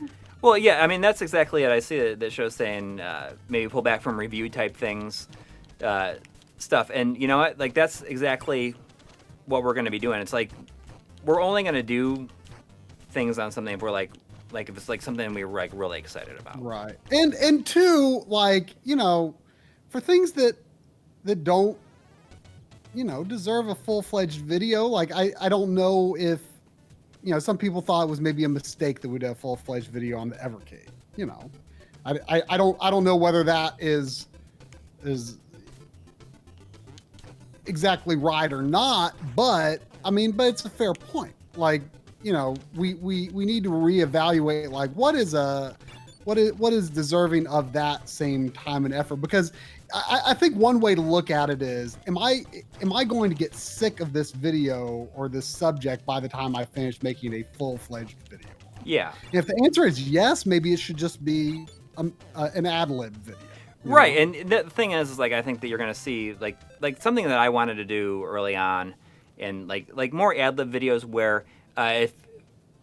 Well, yeah, I mean, that's exactly it. I see that show saying maybe pull back from review type things, stuff. And you know what? Like, that's exactly what we're going to be doing. It's like, we're only going to do things on something if we're like if it's like something we were like really excited about. Right. And two, like, you know, for things that don't, you know, deserve a full-fledged video, like, I don't know if, you know, some people thought it was maybe a mistake that we'd have a full-fledged video on the Evercade. You know, I don't know whether that is exactly right or not, but I mean, but it's a fair point. Like, you know, we need to reevaluate like what is deserving of that same time and effort, because I think one way to look at it is, am I going to get sick of this video or this subject by the time I finish making a full-fledged video? Yeah. If the answer is yes, maybe it should just be an ad-lib video. Right. And the thing is like, I think that you're going to see like something that I wanted to do early on and like more ad-lib videos where if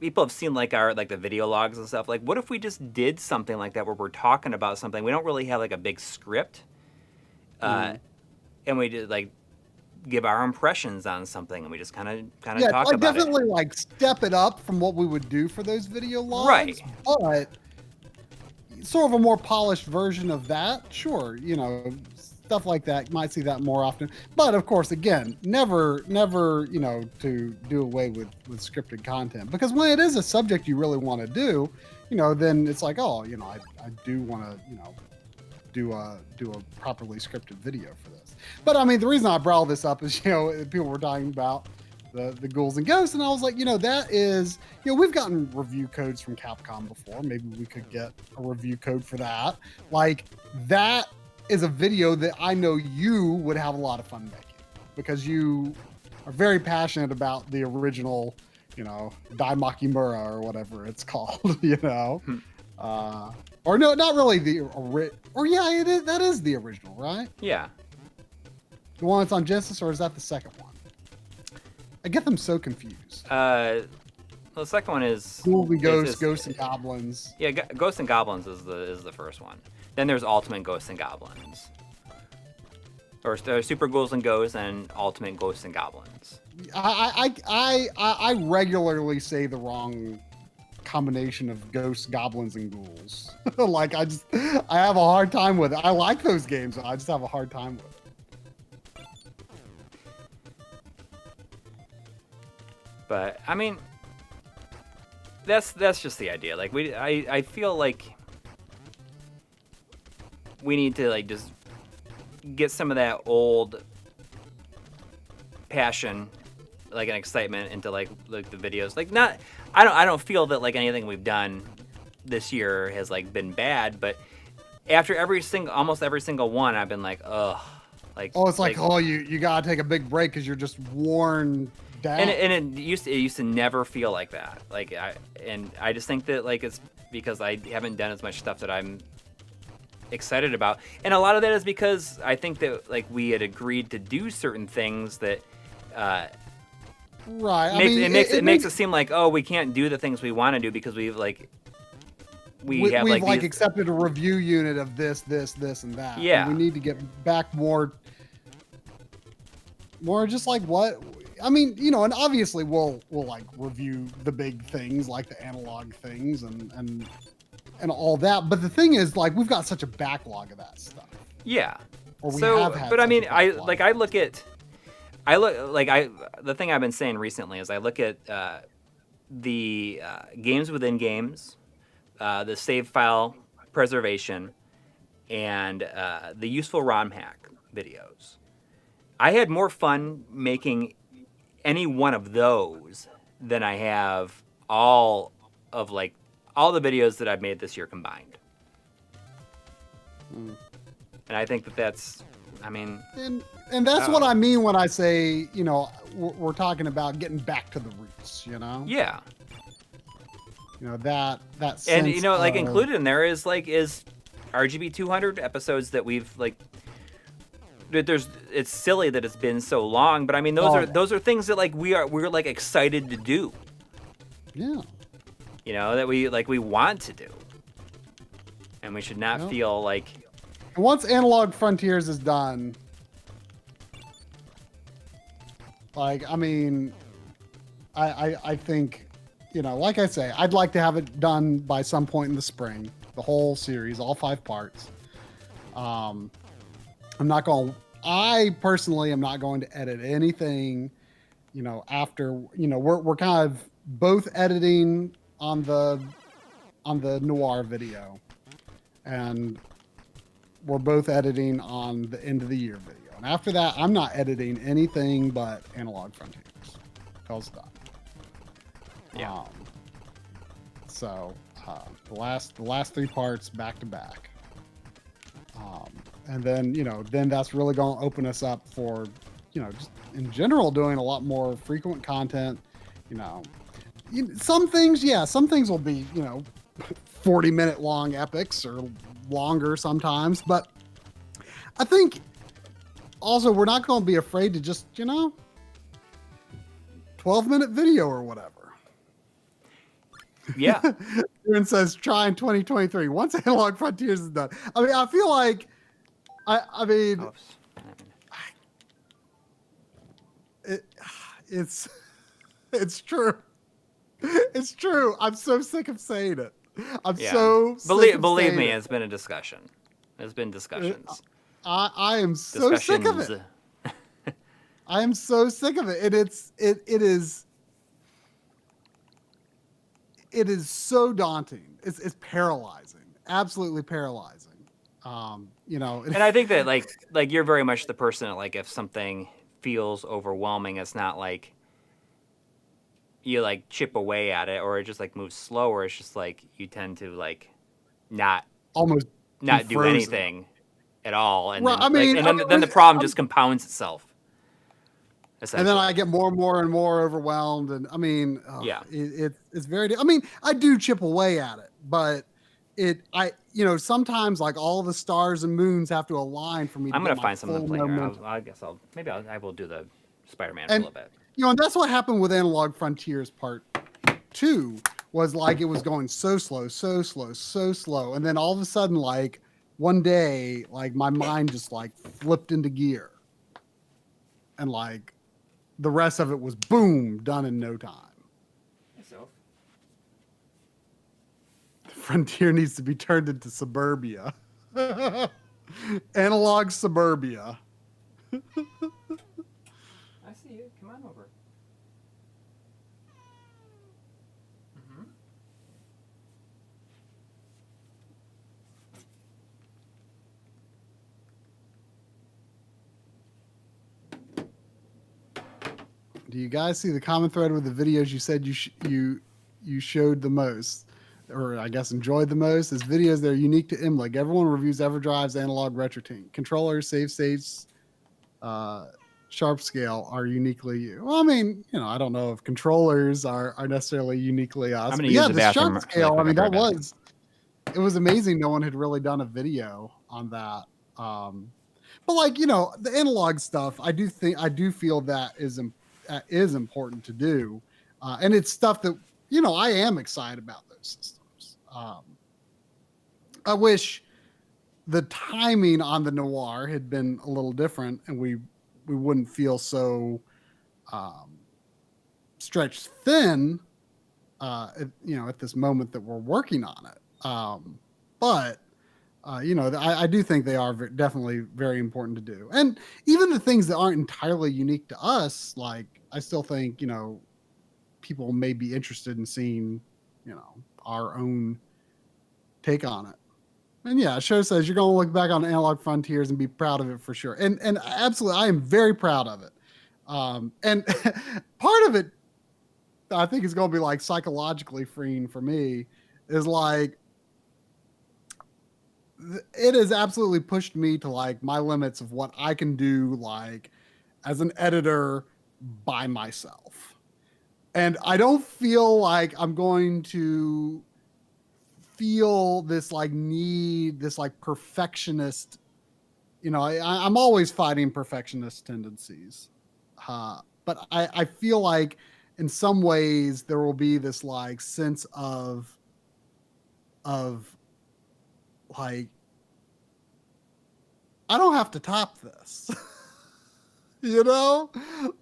people have seen like our like the video logs and stuff, like what if we just did something like that where we're talking about something, we don't really have like a big script, and we did like give our impressions on something and we just kind of talk like about definitely it. like step it up from what we would do for those video logs, Right. But sort of a more polished version of that, sure, you know, stuff like that, you might see that more often. But of course, again, never, you know, to do away with scripted content, because when it is a subject you really want to do, you know, then it's like, oh, you know, I do want to, you know, do a properly scripted video for this. But I mean, the reason I brought this up is, you know, people were talking about the ghouls and ghosts, and I was like, you know, that is, you know, we've gotten review codes from Capcom before. Maybe we could get a review code for that. Like, that is a video that I know you would have a lot of fun making, because you are very passionate about the original, you know, Dai Makimura or whatever it's called, you know. Or no, not really or yeah, it is, that is the original, right? Yeah. The one that's on Genesis, or is that the second one? I get them so confused. Well, the second one is Ghouls and Ghosts, is- Ghosts and Goblins. Yeah, Ghosts and Goblins is the first one. Then there's Ultimate Ghosts and Goblins, or Super Ghouls and Ghosts and Ultimate Ghosts and Goblins. I regularly say the wrong combination of ghosts, goblins, and ghouls. Like, I have a hard time with it. I like those games, I just have a hard time with it. But I mean, that's just the idea. Like I feel like we need to like just get some of that old passion like an excitement into like the videos. Like not, I don't feel that like anything we've done this year has like been bad, but after almost every single one, I've been like, ugh. Like, oh, it's like oh, you gotta take a big break because you're just worn down. And it used to never feel like that. Like I just think that like it's because I haven't done as much stuff that I'm excited about, and a lot of that is because I think that like we had agreed to do certain things that right. It makes it seem like, oh, we can't do the things we want to do because we've we've accepted a review unit of this, and that. Yeah. And we need to get back more just like what I mean, you know, and obviously we'll like review the big things like the analog things and all that. But the thing is, like, we've got such a backlog of that stuff. Yeah. Or we have had. But I mean, the thing I've been saying recently is I look at the games within games, the save file preservation, and the useful ROM hack videos. I had more fun making any one of those than I have all the videos that I've made this year combined. And I think that's, I mean... And that's what I mean when I say, you know, we're talking about getting back to the roots, you know? Yeah. You know, that sense and, you know, like, included in there is RGB 200 episodes that we've, like... It's silly that it's been so long, but I mean, those are things that, like, we're like, excited to do. Yeah. You know, that we want to do. And we should not feel like... Once Analog Frontiers is done, like, I mean, I think, you know, like I say, I'd like to have it done by some point in the spring, the whole series, all 5 parts. I personally am not going to edit anything, you know, after, you know, we're kind of both editing on the Noir video, and we're both editing on the end of the year video. And after that, I'm not editing anything but Analog Frontiers. Because of that. Yeah. So the last 3 parts back to back. And then, you know, that's really going to open us up for, you know, just in general doing a lot more frequent content. You know, some things will be, you know, 40-minute long epics or longer sometimes. But I think also we're not going to be afraid to just, you know, 12-minute video or whatever. Yeah. Aaron says, try in 2023 once Analog Frontiers is done. I mean, I feel like, I mean, it's true. It's true. I'm so sick of saying it. Believe me, it's been a discussion. There's been discussions. I am so sick of it. I am so sick of it. And it is so daunting. It's paralyzing. Absolutely paralyzing. You know, and I think that like you're very much the person that, like, if something feels overwhelming, it's not like you like chip away at it or it just like moves slower. It's just like you tend to like not do anything at all, and then the problem just compounds itself. And then I get more and more overwhelmed, and I mean, it's very. I mean, I do chip away at it, but you know, sometimes like all the stars and moons have to align for me. I'm gonna find something to play here. I guess I will do the Spider-Man for a little bit. You know, and that's what happened with Analog Frontiers Part 2. Was like it was going so slow, and then all of a sudden, like one day, like my mind just like flipped into gear, and like the rest of it was boom, done in no time. Frontier needs to be turned into Suburbia. Analog Suburbia. I see you. Come on over. Do you guys see the common thread with the videos you said you showed the most, or I guess enjoyed the most? Is videos that are unique to MLiG. Everyone reviews EverDrive's analog Retrode controllers, save states, sharp scale are uniquely you. Well, I mean, I don't know if controllers are necessarily uniquely us. I'm But gonna yeah, use the the bathroom sharp scale. really I mean, quick. it was amazing. No one had really done a video on that. But like the analog stuff, I do feel that is important to do, and it's stuff that I am excited about those systems. I wish the timing on the Noir had been a little different, and we wouldn't feel so stretched thin, at this moment that we're working on it. But I do think they are definitely very important to do. And even the things that aren't entirely unique to us, like I still think, people may be interested in seeing, our own take on it. And yeah, show says you're going to look back on Analog Frontiers and be proud of it for sure. And absolutely, I am very proud of it. And part of it, I think is going to be like psychologically freeing for me, is like, it has absolutely pushed me to like my limits of what I can do, like as an editor by myself. And I don't feel like I'm going to feel this like need, this like perfectionist, I'm always fighting perfectionist tendencies. But I feel like in some ways there will be this like sense of like, I don't have to top this.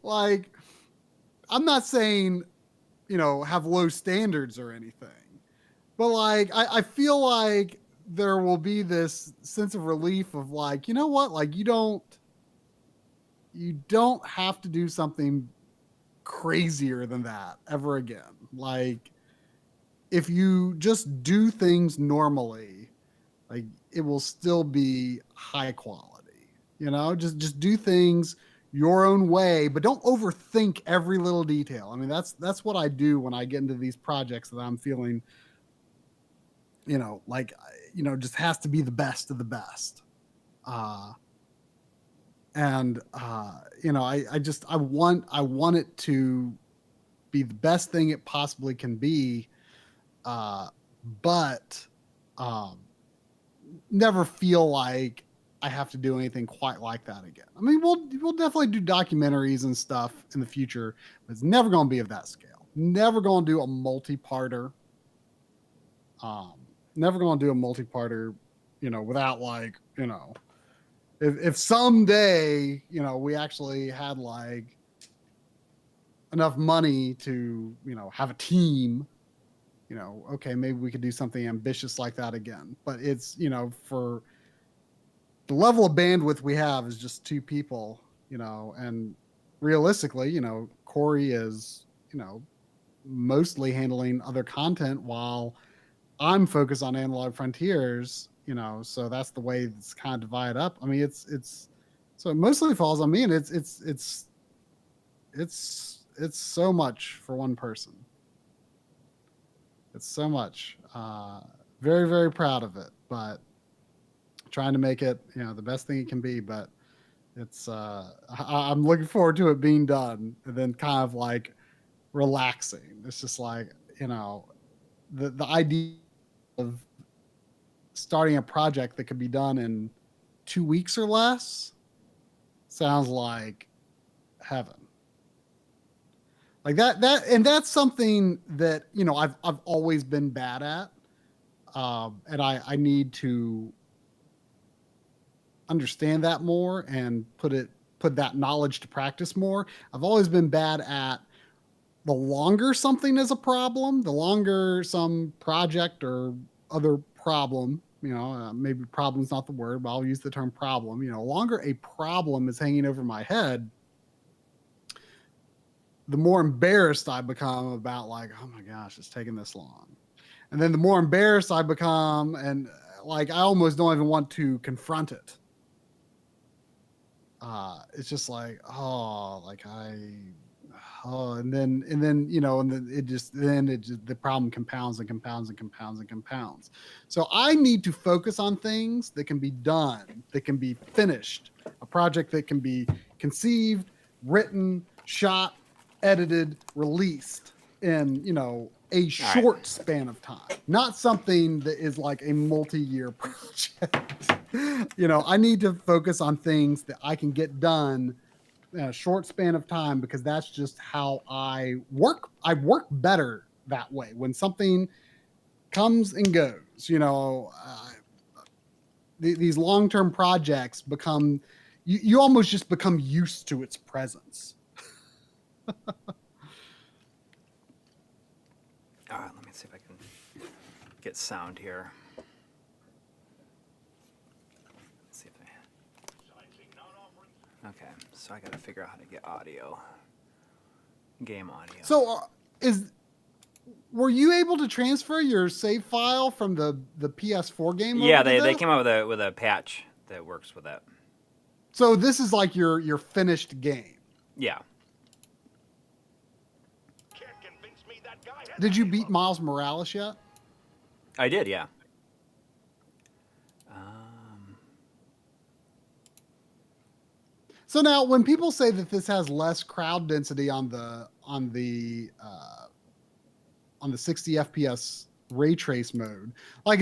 Like, I'm not saying, have low standards or anything, but like, I feel like there will be this sense of relief of like, you know what? Like, you don't have to do something crazier than that ever again. Like, if you just do things normally, like it will still be high quality. Just do things your own way, but don't overthink every little detail. I mean, that's what I do when I get into these projects that I'm feeling, like, just has to be the best of the best. I want it to be the best thing it possibly can be, but never feel like I have to do anything quite like that again. I mean, we'll definitely do documentaries and stuff in the future, but it's never going to be of that scale. Never going to do a multi-parter. Never going to do a multi-parter, without like, if someday, we actually had like enough money to, have a team, okay, maybe we could do something ambitious like that again. But it's, for the level of bandwidth we have is just two people, and realistically, Corey is, mostly handling other content while I'm focused on Analog Frontiers, so that's the way it's kind of divided up. I mean, it's so it mostly falls on me, and it's so much for one person. It's so much. Very, very proud of it, but trying to make it, the best thing it can be. But it's, I'm looking forward to it being done, and then kind of like relaxing. It's just like, the idea of starting a project that could be done in 2 weeks or less sounds like heaven. Like that, and that's something that, I've always been bad at. And I need to understand that more and put that knowledge to practice more. I've always been bad at the longer something is a problem, the longer some project or other problem, maybe problem's not the word, but I'll use the term problem, longer a problem is hanging over my head, the more embarrassed I become about like, oh my gosh, it's taking this long. And then the more embarrassed I become, and like, I almost don't even want to confront it. It's just like, oh, like Oh, and then and then the problem compounds and compounds and compounds and compounds. So I need to focus on things that can be done, that can be finished, a project that can be conceived, written, shot, edited, released in a short span of time, not something that is like a multi-year project. I need to focus on things that I can get done in a short span of time, because that's just how I work. I work better that way. When something comes and goes, these long-term projects become, you almost just become used to its presence. All right, let me see if I can get sound here. Let's see if okay, so I got to figure out how to get audio, game audio. So, were you able to transfer your save file from the PS4 game? Yeah, they came out with a patch that works with that. So this is like your finished game. Yeah. Did you beat Miles Morales yet? I did, yeah. So now, when people say that this has less crowd density on the 60 FPS ray trace mode, like,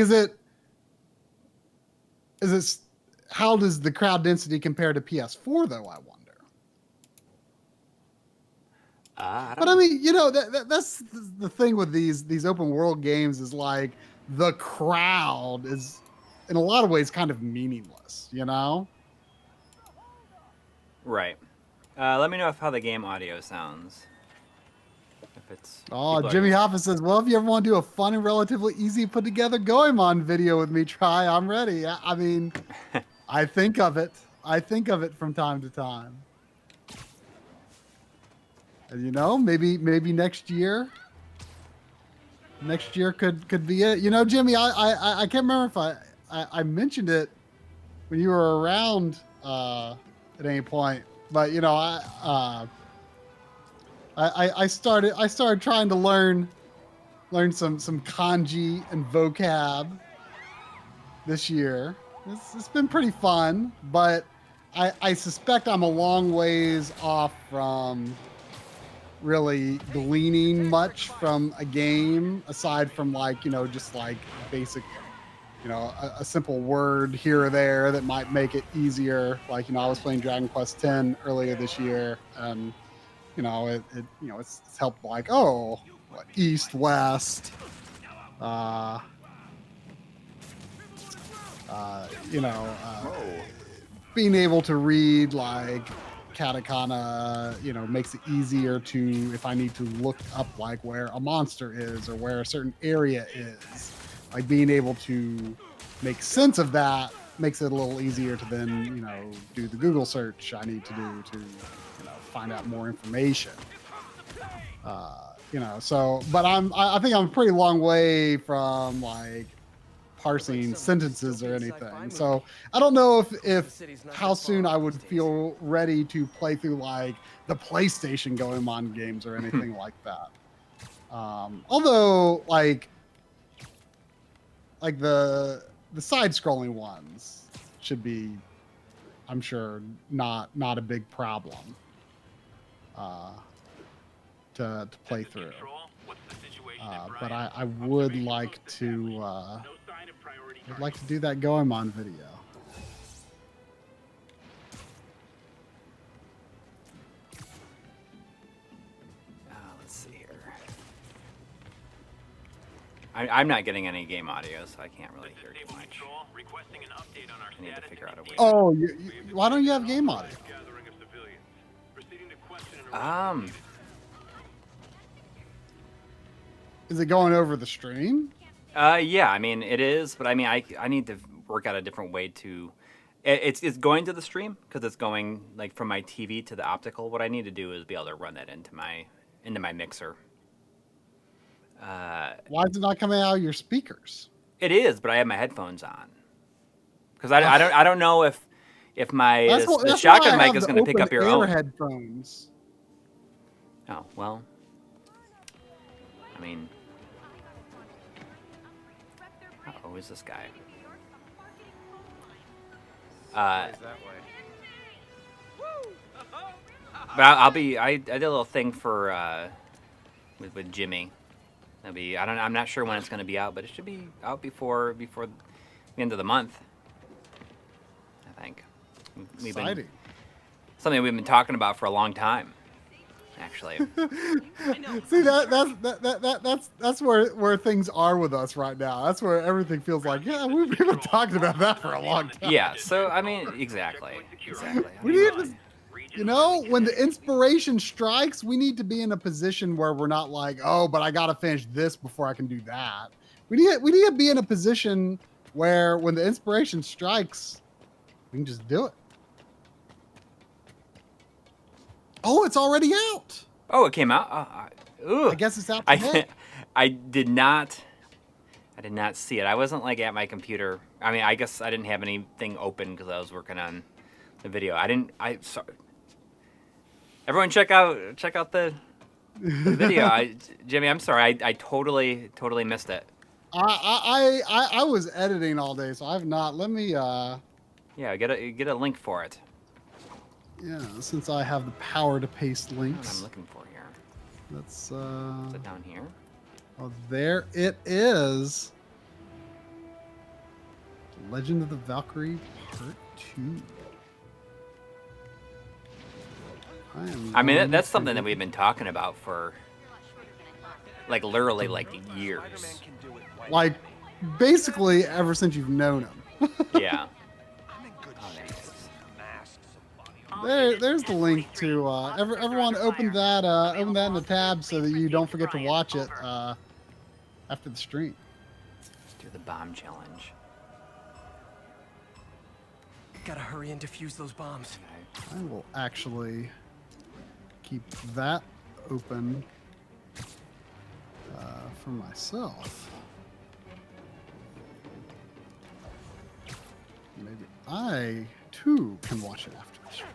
how does the crowd density compare to PS4 though? I wonder. But I mean, that's the thing with these open world games, is like the crowd is in a lot of ways kind of meaningless, Right. Let me know how the game audio sounds. If it's Jimmy Hoffa says, well, if you ever want to do a fun and relatively easy put together Goemon video with me, try. I'm ready. I mean, I think of it. From time to time. And maybe next year. Next year could be it. Jimmy, I can't remember if I mentioned it when you were around at any point, but I started trying to learn some kanji and vocab this year. It's been pretty fun, but I suspect I'm a long ways off from really gleaning much from a game, aside from just like basic, a simple word here or there that might make it easier. Like, I was playing Dragon Quest X earlier this year, and it's helped, like, east, west, being able to read like katakana, makes it easier to, if I need to look up like where a monster is or where a certain area is, like being able to make sense of that makes it a little easier to then, do the Google search I need to do to, find out more information. So, but I think I'm a pretty long way from like parsing sentences or anything. So I don't know if how soon I would feel ready to play through like the PlayStation Goemon games or anything like that. Although like the side-scrolling ones should be, I'm sure, not a big problem to play through. But I would like to do that Goemon video. Let's see here. I'm not getting any game audio, so I can't really hear too much. I need to figure out a way. Oh, why don't you have game audio? Is it going over the stream? Yeah, I mean it is, but I mean I need to work out a different way to. It's going to the stream because it's going like from my TV to the optical. What I need to do is be able to run that into my mixer. Why is it not coming out of your speakers? It is, but I have my headphones on. Because I don't know if my the shotgun mic is going to pick up your own headphones. Oh, well. I mean... Uh-oh, who's this guy? That way. But I did a little thing for, with Jimmy. I'm not sure when it's going to be out, but it should be out before the end of the month. I think. Exciting. Something we've been talking about for a long time, actually. See, that's where things are with us right now. That's where everything feels like, yeah, we've been talking about that for a long time. Yeah. So I mean, exactly. We need to, you know, when the inspiration strikes, we need to be in a position where we're not like, oh, but I got to finish this before I can do that. We need to be in a position where when the inspiration strikes, we can just do it. Oh, it's already out. Oh, it came out. I guess it's out today. I did not see it. I wasn't like at my computer. I mean, I guess I didn't have anything open because I was working on the video. Sorry. Everyone, check out the video. Jimmy, I'm sorry. I totally missed it. I was editing all day, so I've not. Let me. Yeah, get a link for it. Yeah, since I have the power to paste links. That's what I'm looking for here. Let's. Is it down here? Oh, there it is. Legend of the Valkyrie Part 2. I mean, that's something that we've been talking about for, like, literally, like, years. Like, basically ever since you've known him. Yeah. There's the link to everyone. Open that in the tab so that you don't forget to watch it after the stream. Let's do the bomb challenge. Gotta hurry and defuse those bombs. I will actually keep that open for myself. Maybe I too can watch it after the stream.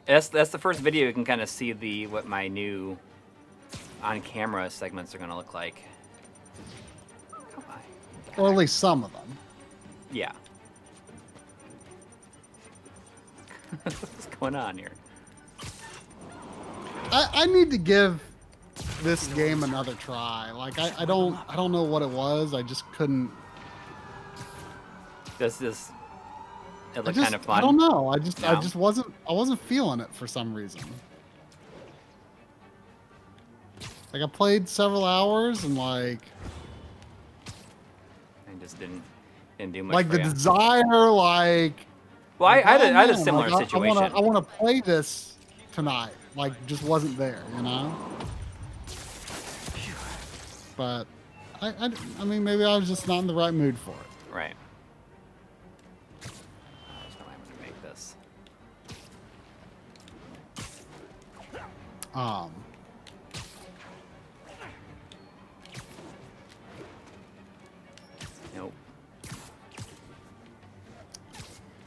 That's the first video you can kind of see what my new on-camera segments are going to look like. Come on. Or at least some of them. Yeah. What's going on here? I need to give this game another try. Like I don't know what it was. I just couldn't. It looked kind of fun. I don't know. I No. just wasn't feeling it for some reason. Like I played several hours and like I just didn't do much. like for the ya. desire like. Well, I had a man, similar like, situation. I want to play this tonight. Like just wasn't there, you know. But I mean maybe I was just not in the right mood for it. Right. That's how I'm gonna make this. Nope.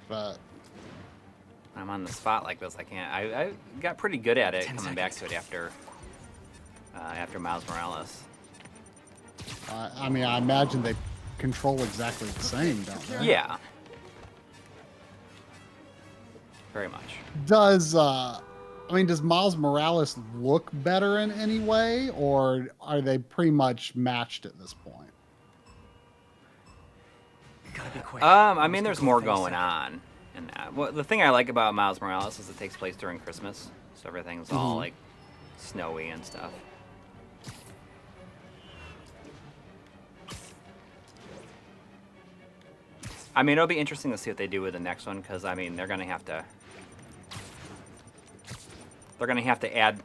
But I'm on the spot like this. I can't. I got pretty good at it coming back to it after Miles Morales. I mean, I imagine they control exactly the same, don't they? Yeah. Very much. Does Miles Morales look better in any way, or are they pretty much matched at this point? Gotta be quick. I mean, there's more going on. And well, the thing I like about Miles Morales is it takes place during Christmas, so everything's all like snowy and stuff. I mean, it'll be interesting to see what they do with the next one, because I mean, they're gonna have to add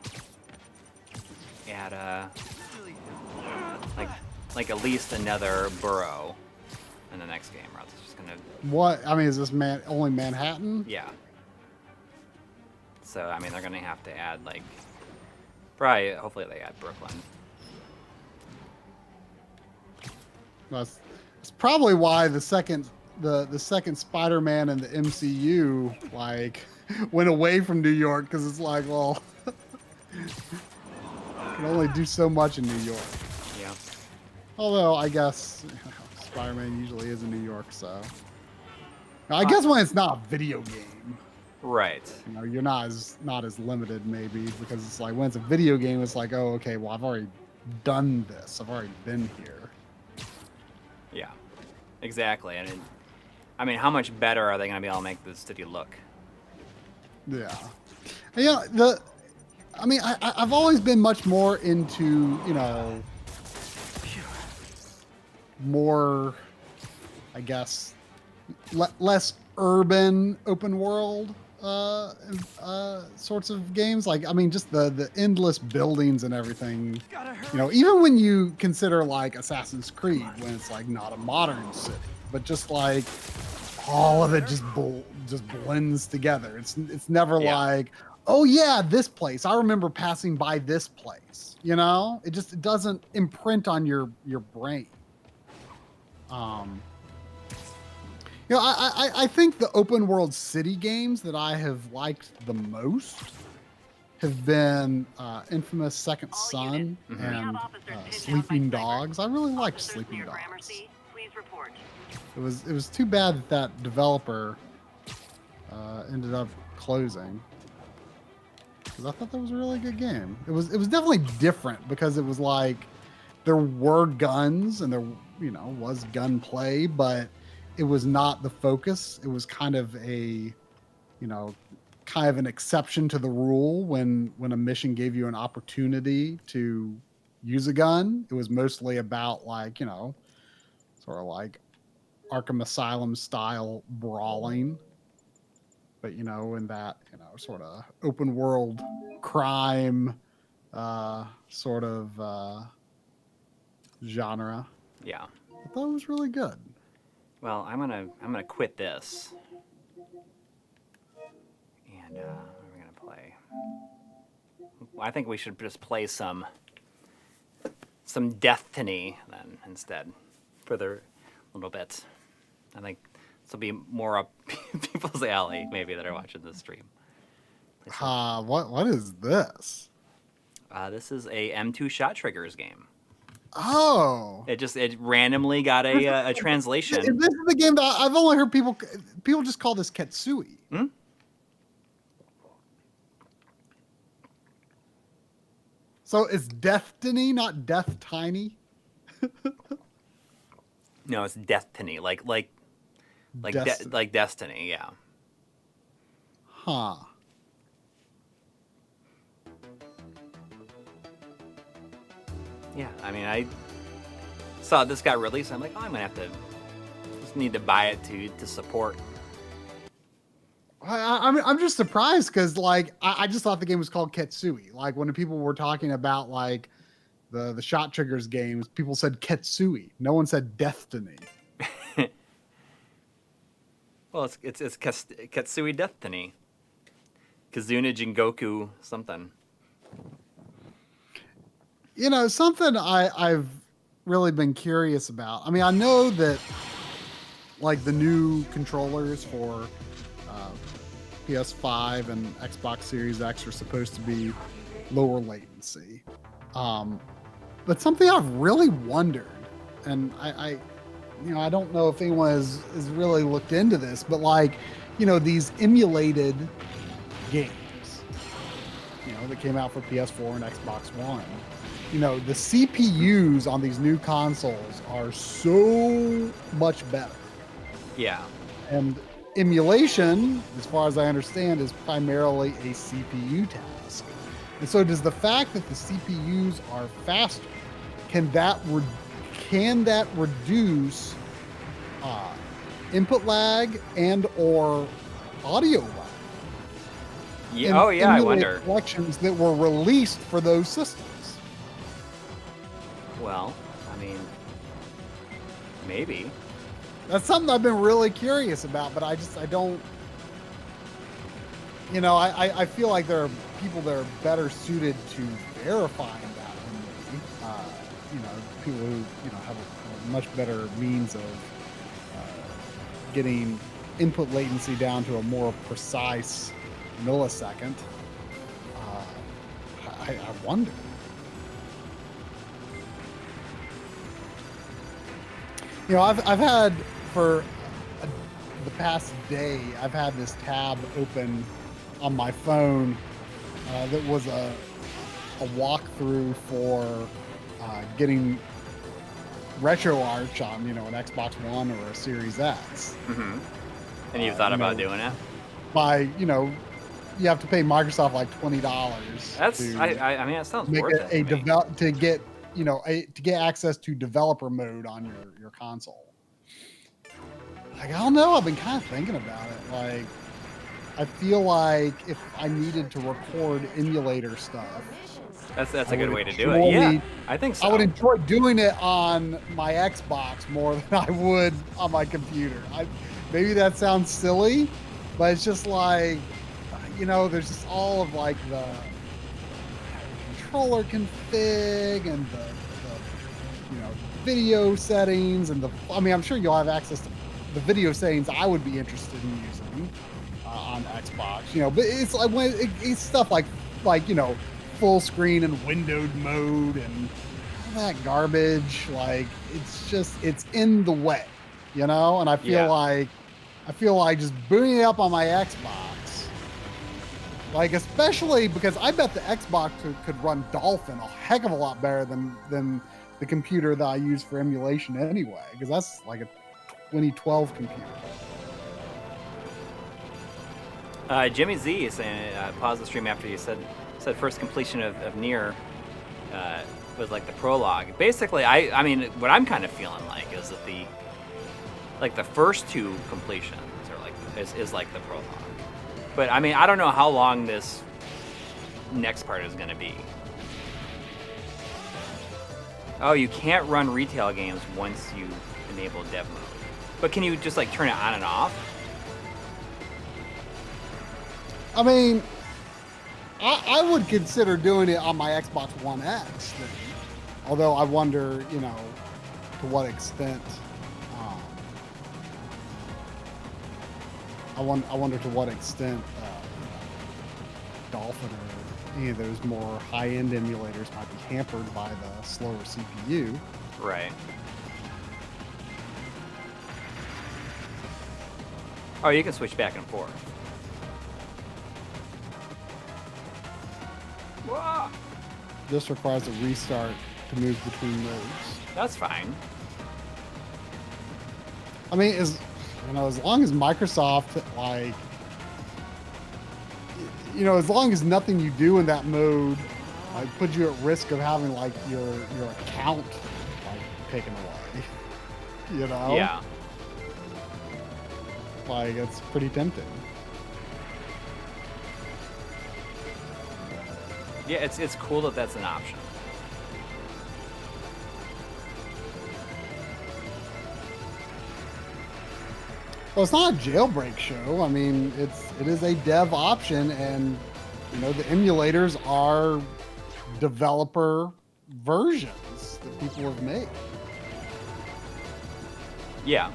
like at least another borough in the next game, or else it's just gonna. What I mean is this only Manhattan? Yeah. So I mean, they're gonna have to add like probably. Hopefully, they add Brooklyn. That's probably why the second the second Spider-Man in the MCU like went away from New York because it's like, well, you can only do so much in New York. Yeah. Although I guess Spider-Man usually is in New York, so now, I guess when it's not a video game, Right. you know, you're not as limited maybe because it's like when it's a video game, it's like, oh, okay, well, I've already done this. I've already been here. Yeah. Exactly. And I mean, how much better are they going to be able to make the city look? Yeah. And, yeah. I mean, I've always been much more into, you know, more, I guess, less urban open world sorts of games. Like, I mean, just the endless buildings and everything. You know, even when you consider like Assassin's Creed, when it's like not a modern city, but just like all of it just blends together. It's never like, oh yeah, this place. I remember passing by this place. You know, it doesn't imprint on your brain. You know, I think the open world city games that I have liked the most have been Infamous Second Son and Sleeping Dogs. I really liked Sleeping Dogs. It was too bad that developer ended up closing, because I thought that was a really good game. It was definitely different because it was like there were guns and there, you know, was gunplay, but it was not the focus. It was kind of a, you know, kind of an exception to the rule when a mission gave you an opportunity to use a gun. It was mostly about like, you know, sort of like Arkham Asylum style brawling, but you know, in that, you know, sort of open world crime sort of genre. Yeah. I thought it was really good. Well, I'm gonna quit this. And what are we gonna play? Well, I think we should just play some Deathtiny then instead for the little bit. I think this will be more up people's alley maybe that are watching this stream. What is this? This is a M2 shot triggers game. Oh, It randomly got a translation. This is the game that I've only heard people just call this Ketsui. Hmm? So it's Deathtiny, not Deathtiny. No, it's Deathtiny, like Destiny, yeah. Huh. Yeah, I mean, I saw this got released. I'm like, oh, I'm gonna have to just need to buy it to support. I'm just surprised because like I just thought the game was called Ketsui. Like when people were talking about like the shot triggers games, people said Ketsui. No one said Deathtiny. Well, it's Ketsui Deathtiny. Kizuna Jigoku something. You know, something I've really been curious about. I mean, I know that like the new controllers for PS5 and Xbox Series X are supposed to be lower latency. But something I've really wondered, and I you know, I don't know if anyone has really looked into this, but like, you know, these emulated games, you know, that came out for PS4 and Xbox One. You know, the CPUs on these new consoles are so much better. Yeah. And emulation, as far as I understand, is primarily a CPU task. And so does the fact that the CPUs are faster, can that reduce input lag and or audio lag? Yeah. Oh yeah, I wonder. Collections that were released for those systems. Well, I mean, maybe. That's something I've been really curious about, but I don't, you know, I feel like there are people that are better suited to verifying that than me. You know, people who, you know, have a much better means of getting input latency down to a more precise millisecond. I wonder. You know, I've had for the past day, I've had this tab open on my phone that was a walkthrough for getting retro arch on, you know, an Xbox One or a Series X. Mm-hmm. And you've thought about doing it? By, you know, you have to pay Microsoft like $20. That's I mean, that sounds worth it. To get, you know, to get access to developer mode on your console. Like, I don't know. I've been kind of thinking about it. Like, I feel like if I needed to record emulator stuff, that's a good way to do it. Yeah, I think so. I would enjoy doing it on my Xbox more than I would on my computer. Maybe that sounds silly, but it's just like, you know, there's just all of like the controller config and the you know, video settings and I mean, I'm sure you'll have access to the video settings I would be interested in using on Xbox, you know, but it's like it's stuff like you know, full screen and windowed mode and all that garbage. Like, it's in the way, you know, and I feel like just booting it up on my Xbox, like, especially because I bet the Xbox could run Dolphin a heck of a lot better than the computer that I use for emulation anyway, because that's like a 2012 computer. Jimmy Z is saying, pause the stream after you said first completion of Nier was like the prologue. Basically, I mean, what I'm kind of feeling like is that the first two completions are like is like the prologue. But I mean, I don't know how long this next part is going to be. Oh, you can't run retail games once you enable dev mode. But can you just like turn it on and off? I mean, I would consider doing it on my Xbox One X thing. Although I wonder, you know, to what extent. I wonder to what extent Dolphin or any of those more high-end emulators might be hampered by the slower CPU. Right. Oh, you can switch back and forth. Whoa. This requires a restart to move between modes. That's fine. I mean, as long as Microsoft, like, you know, as long as nothing you do in that mode like puts you at risk of having like your account like taken away. You know? Yeah. Like, it's pretty tempting. Yeah, it's cool that that's an option. Well, it's not a jailbreak show. I mean, it is a dev option, and you know, the emulators are developer versions that people have made. Yeah.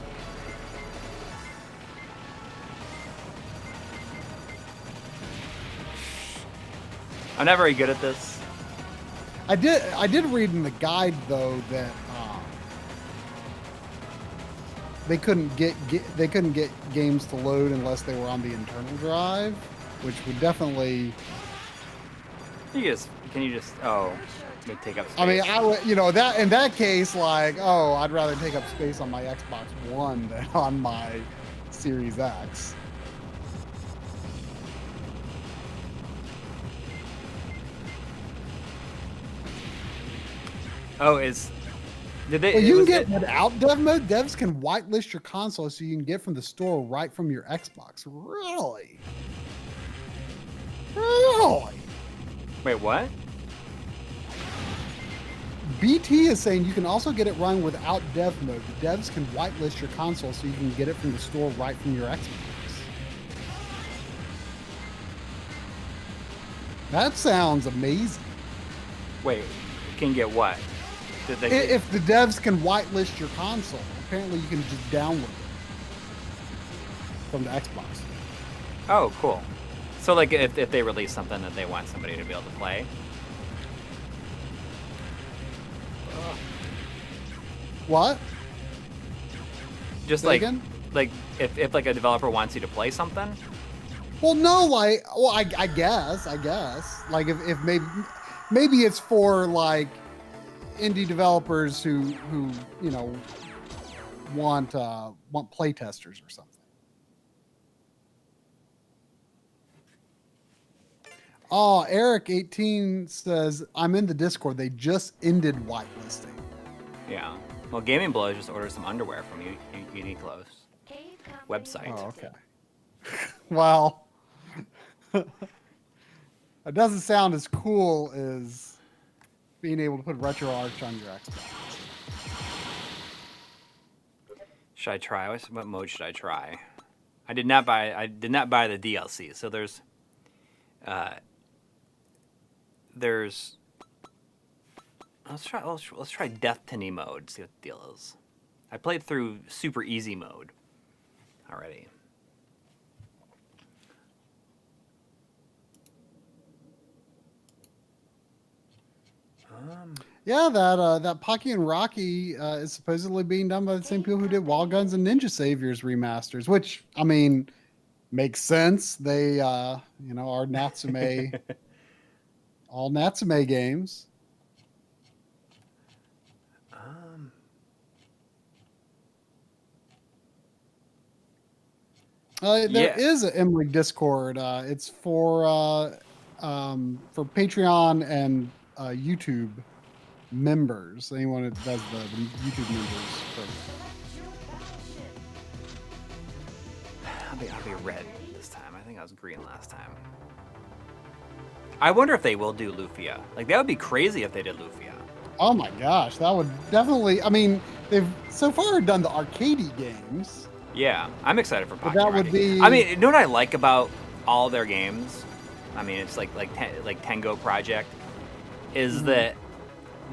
I'm not very good at this. I did read in the guide though that they couldn't get games to load unless they were on the internal drive, which would definitely. Can you just may take up space. I mean, I would, you know, that in that case, like, oh, I'd rather take up space on my Xbox One than on my Series X. Oh, did they? Well, you can get without dev mode. Devs can whitelist your console so you can get from the store right from your Xbox. Really? Really? Wait, what? BT is saying you can also get it run without dev mode. The devs can whitelist your console so you can get it from the store right from your Xbox. That sounds amazing. Wait, can get what? If the devs can whitelist your console, apparently you can just download it. from the Xbox. Oh, cool. So like if they release something that they want somebody to be able to play. What? Just Say like again? like if like a developer wants you to play something. Well, no, like, well, I guess, like if maybe it's for like indie developers who you know want playtesters or something. Oh, Eric18 says I'm in the Discord. They just ended whitelisting. Yeah. Well, Gaming Blows just ordered some underwear from Uniqlo's website. Oh, okay. Well, it doesn't sound as cool as being able to put RetroArch on your Xbox. Should I try? What mode should I try? I did not buy the DLC. So there's let's try Deathtiny mode. See what the deal is. I played through super easy mode already. Yeah, that Pocky and Rocky is supposedly being done by the same people who did Wild Guns and Ninja Saviors remasters, which I mean makes sense. They are Natsume, all Natsume games. There is an MLiG Discord. It's for Patreon and YouTube members. Anyone that does the YouTube members program. I'll be red this time. I think I was green last time. I wonder if they will do Lufia. Like that would be crazy if they did Lufia. Oh my gosh, that would definitely. I mean, they've so far done the arcadey games. Yeah, I'm excited for Pocky. That would be. I mean, you know what I like about all their games? I mean, it's like Tengo Project, is that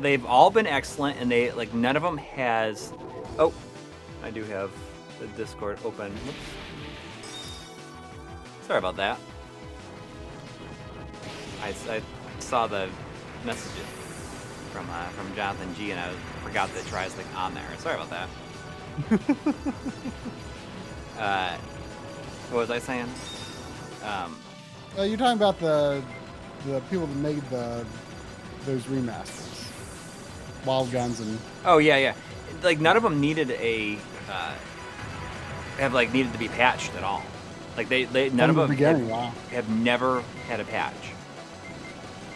they've all been excellent, and they like none of them has. Oh, I do have the Discord open. Whoops. Sorry about that. I saw the messages from Jonathan G, and I forgot that Try's like on there. Sorry about that. What was I saying? You're talking about the people that made those remasters, Wild Guns and. Oh yeah. Like none of them needed needed to be patched at all. Like they none of them have never had a patch.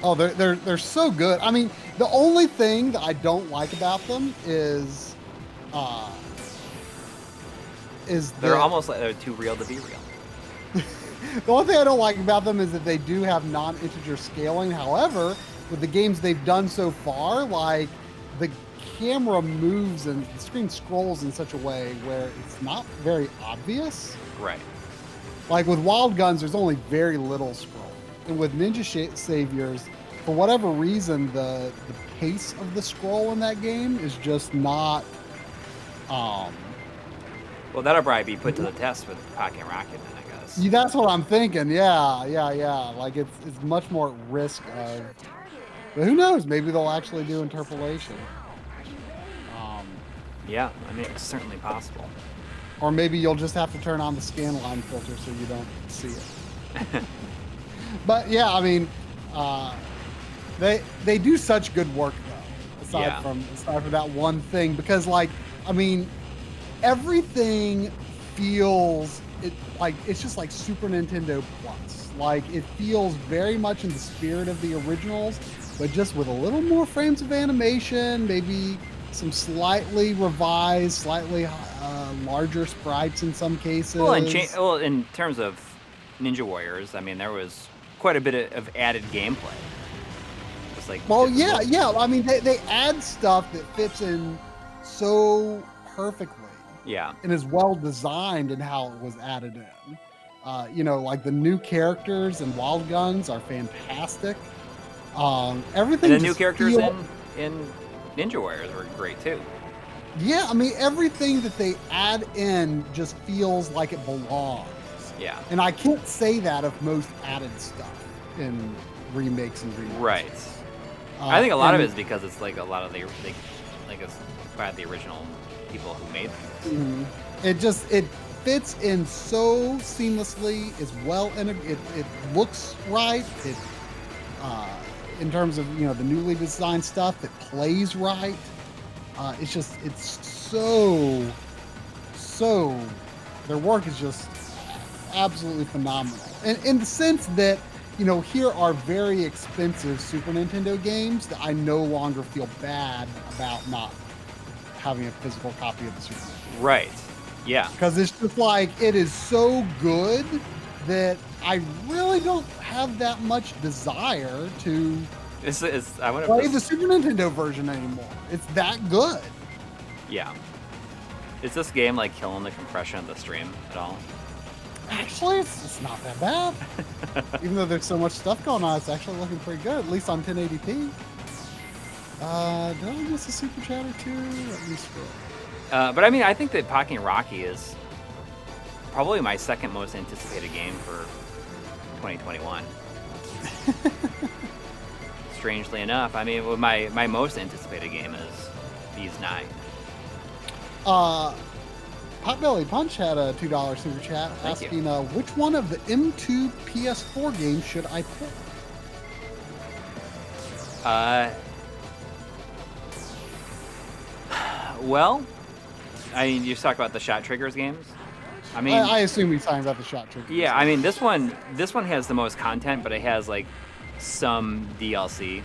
Oh, they're so good. I mean, the only thing that I don't like about them is they're almost like they're too real to be real. The only thing I don't like about them is that they do have non-integer scaling. However, with the games they've done so far, like the camera moves and the screen scrolls in such a way where it's not very obvious. Right. Like with Wild Guns, there's only very little scroll. And with Ninja Saviors, for whatever reason, the pace of the scroll in that game is just not. Well, that'll probably be put to the test with Pocky and Rocket, then, I guess. Yeah, that's what I'm thinking. Yeah. Like it's much more at risk of. But who knows? Maybe they'll actually do interpolation. Yeah, I mean it's certainly possible. Or maybe you'll just have to turn on the scanline filter so you don't see it. But yeah, I mean, they do such good work though. Aside from that one thing, because like I mean, everything feels it's just like Super Nintendo Plus. Like it feels very much in the spirit of the originals, but just with a little more frames of animation, maybe some slightly revised, slightly larger sprites in some cases. Well, in terms of Ninja Warriors, I mean, there was quite a bit of added gameplay. It's like, well, yeah. I mean, they add stuff that fits in so perfectly. Yeah. And is well designed in how it was added in. Like the new characters in Wild Guns are fantastic. Everything. And the new characters in Ninja Warriors were great too. Yeah, I mean everything that they add in just feels like it belongs. Yeah. And I can't say that of most added stuff in remakes and remasters. Right. I think a lot of it and- is because it's like a lot of like it's by the original people who made things. It fits in so seamlessly, is well, and it looks right. It in terms of the newly designed stuff, it plays right. It's so their work is just absolutely phenomenal, and in the sense that here are very expensive Super Nintendo games that I no longer feel bad about not having a physical copy of the Super Nintendo. Right. Yeah. Because it's just like, it is so good that I really don't have that much desire to I wonder play if the Super Nintendo version anymore. It's that good. Yeah. Is this game like killing the compression of the stream at all? Actually, it's not that bad. Even though there's so much stuff going on, it's actually looking pretty good, at least on 1080p. Did I miss a super chat or two? Let me scroll. But I mean, I think that Pocket Rocky is probably my second most anticipated game for 2021. Strangely enough, I mean, my most anticipated game is Bees 9. Potbelly Punch had a $2 super chat asking, which one of the M2 PS4 games should I play? Well, I mean, you talk about the Shot Triggers games. I mean, I assume he's talking about the Shot Triggers. yeah. I mean, this one has the most content, but it has like some DLC,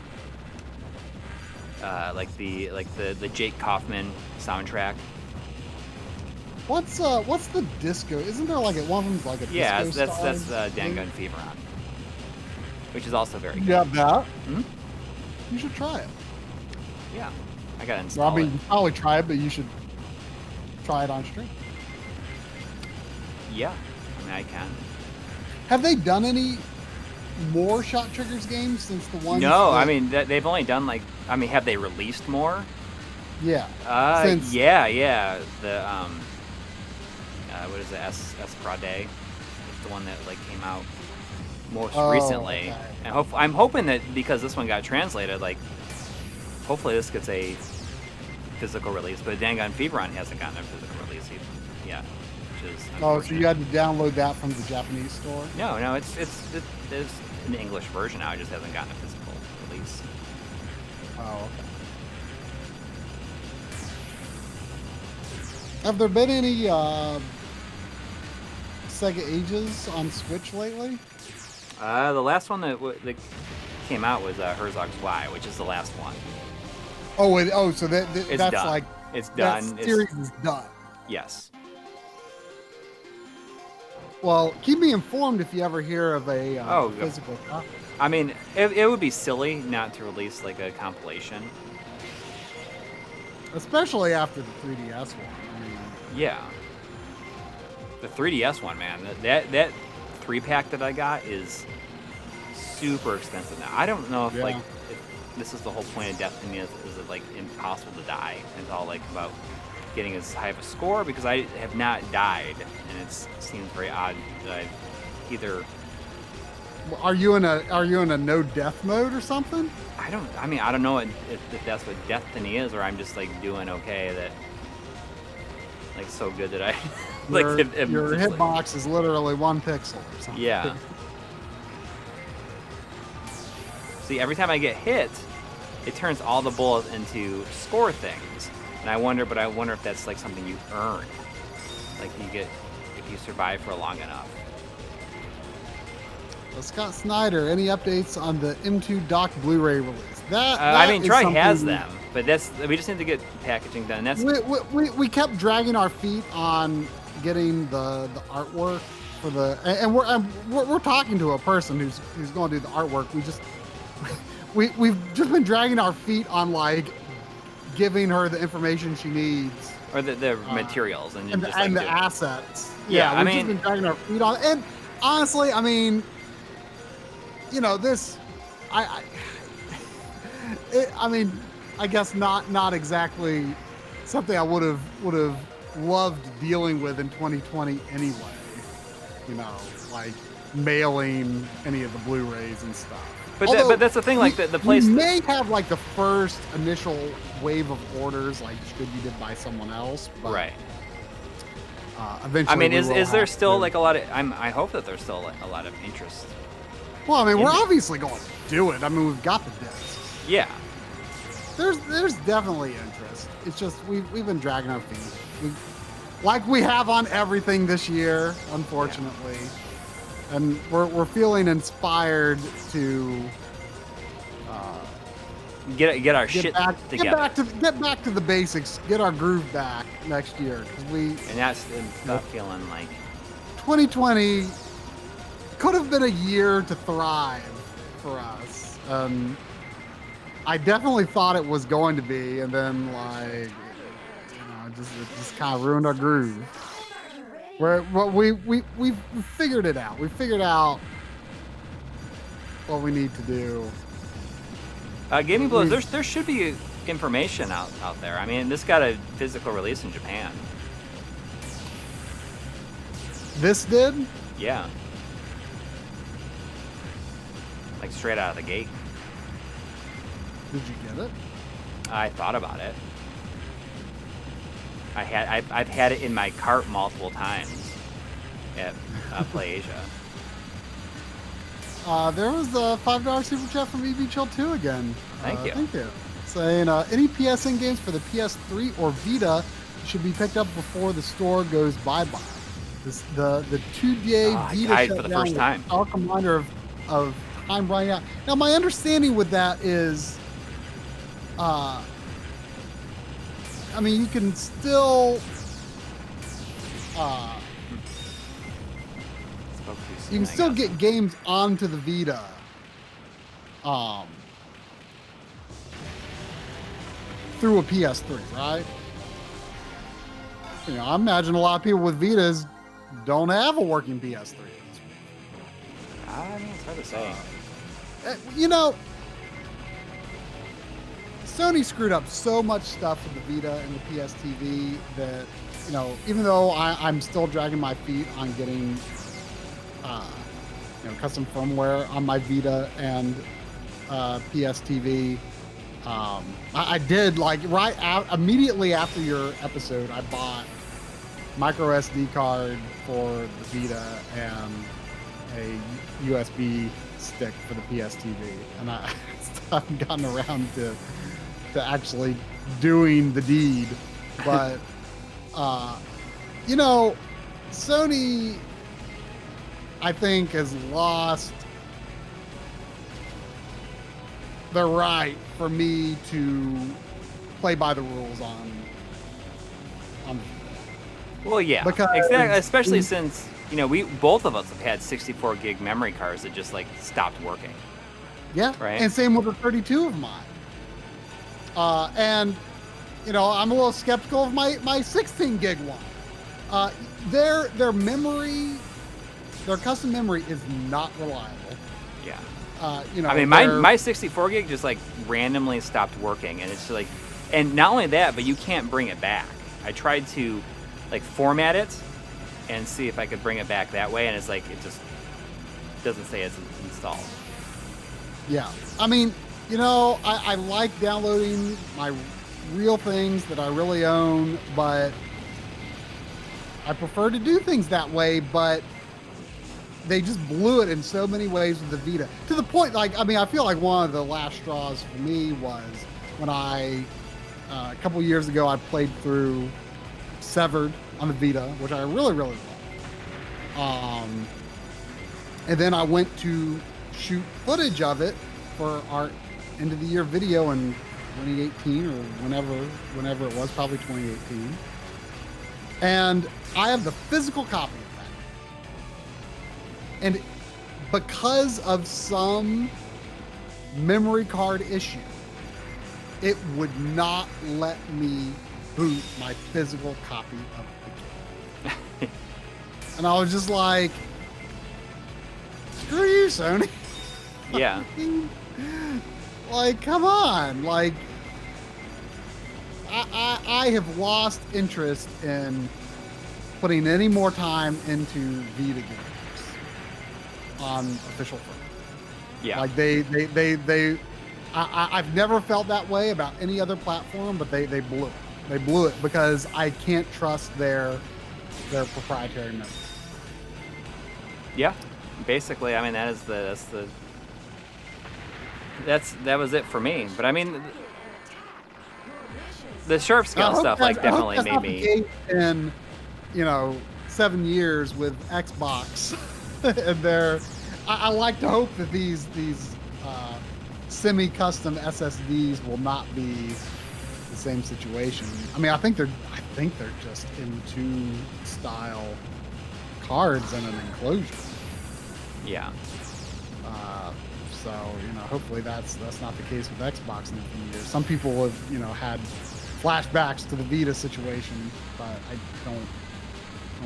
like the Jake Kaufman soundtrack. What's the disco? Isn't there like one of them's like a Yeah, disco that's style Dangun thing? Feveron, which is also very good. You have that? Hmm? You should try it. Yeah, I gotta Well, install I mean, it. you probably try it, but you should try it on stream. Yeah, I mean, I can. Have they done any more Shot Triggers games since the one? No, I mean they've only done like. I mean, have they released more? Yeah. Yeah. The what is it? SCART? It's the one that like came out most recently. Okay. And I'm hoping that because this one got translated, like hopefully this gets a physical release. But Dangun Feveron hasn't gotten a physical release yet, which is Oh, so you had to download that from the Japanese store? no, it's an English version now. It just hasn't gotten a physical release. Oh, okay. Have there been any Sega Ages on Switch lately? The last one that came out was Herzog's Y, which is the last one. So that's done. like It's done. That series is done. Yes. Well, keep me informed if you ever hear of a Oh, physical copy. I mean, it would be silly not to release like a compilation. Especially after the 3DS one. I mean, Yeah. The 3DS one, man. That 3-pack that I got is super expensive now. I don't know if Yeah. if this is the whole point of Deathtiny is it like impossible to die. It's all like about getting as high of a score because I have not died, and it seems very odd that I've either. are you in a no death mode or something? I don't know if that's what Deathtiny is, or I'm just like doing okay that like so good that I like Your just, like- hitbox is literally 1 pixel or something. Yeah. See, every time I get hit, it turns all the bullets into score things, and I wonder if that's like something you earn, like you get if you survive for long enough. Well, Scott Snyder, any updates on the M2 dock Blu-ray release? I mean, is Troy has something- them, but we just need to get packaging done. That's We kept dragging our feet on getting the artwork for the, and we're talking to a person who's going to do the artwork. We've just been dragging our feet on like giving her the information she needs or the materials and just like the do- assets. Yeah, I we've mean- just been dragging our feet on, and honestly, I mean, this, I mean, I guess not exactly something I would have loved dealing with in 2020 anyway. like mailing any of the Blu-rays and stuff. But Although, but that's the thing, like the place. We may have like the first initial wave of orders like distributed by someone else, but Right. Eventually, I mean, we is will there have still to- like a lot of? I hope that there's still a lot of interest. Well, I mean, we're in- obviously going to do it. I mean, we've got the discs. Yeah. There's definitely interest. It's just we've been dragging our feet. Like we have on everything this year, unfortunately. And we're feeling inspired to Get our shit together. get back to the basics, get our groove back next year. 'Cause And that's stop feeling like 2020 could have been a year to thrive for us. I definitely thought it was going to be, and then like it just kind of ruined our groove. We figured it out. We figured out what we need to do. Gaming Blows. There should be information out there. I mean, this got a physical release in Japan. This did? Yeah. Like straight out of the gate. Did you get it? I thought about it. I've had it in my cart multiple times at Play Asia. There was a $5 super chat from EV Chill 2 again. Thank you. Thank you. Saying any PSN games for the PS3 or Vita should be picked up before the store goes bye-bye. The 2-day Vita died shutdown for the first time. Our reminder of time running out. Now, my understanding with that is, I mean, you can still, you can still get games onto the Vita. Through a PS3, right? You know, I imagine a lot of people with Vitas don't have a working PS3. I mean, it's hard to say. You know, Sony screwed up so much stuff with the Vita and the PS TV that, you know, even though I'm still dragging my feet on getting, custom firmware on my Vita and PS TV, I did like right out immediately after your episode. I bought micro SD card for the Vita and a USB stick for the PS TV, and I still haven't gotten around to actually doing the deed. But you know, Sony, I think, has lost the right for me to play by the rules on Well, yeah, Because- exactly. Especially since we both of us have had 64 gig memory cards that just like stopped working. yeah, Right. and same with the 32 of mine. And I'm a little skeptical of my 16 gig one. Their memory, their custom memory is not reliable. Yeah. I I mean, my 64 gig just like randomly stopped working, and it's like, and not only that, but you can't bring it back. I tried to like format it and see if I could bring it back that way, and it's like it just doesn't say it's installed. Yeah, I mean, I like downloading my real things that I really own, but I prefer to do things that way. But they just blew it in so many ways with the Vita, to the point, like, I mean, I feel like one of the last straws for me was when a couple years ago, I played through Severed on the Vita, which I really, really loved. And then I went to shoot footage of it for our end of the year video in 2018 or whenever it was, probably 2018. And I have the physical copy of that. And because of some memory card issue, it would not let me boot my physical copy of the game. And I was just like, screw you, Sony. Yeah. Like, come on. Like, I have lost interest in putting any more time into Vita games. on official firm. Yeah. Like I've never felt that way about any other platform, but they blew it. They blew it because I can't trust their proprietary memory. Yeah. Basically, I mean that was it for me. But I mean, the sharp scale stuff like definitely made me. In 7 years with Xbox, and I like to hope that these semi-custom SSDs will not be the same situation. I mean, I think they're just M2 style cards and an enclosure. Yeah. So hopefully that's not the case with Xbox in a few years. Some people have had flashbacks to the Vita situation, but I don't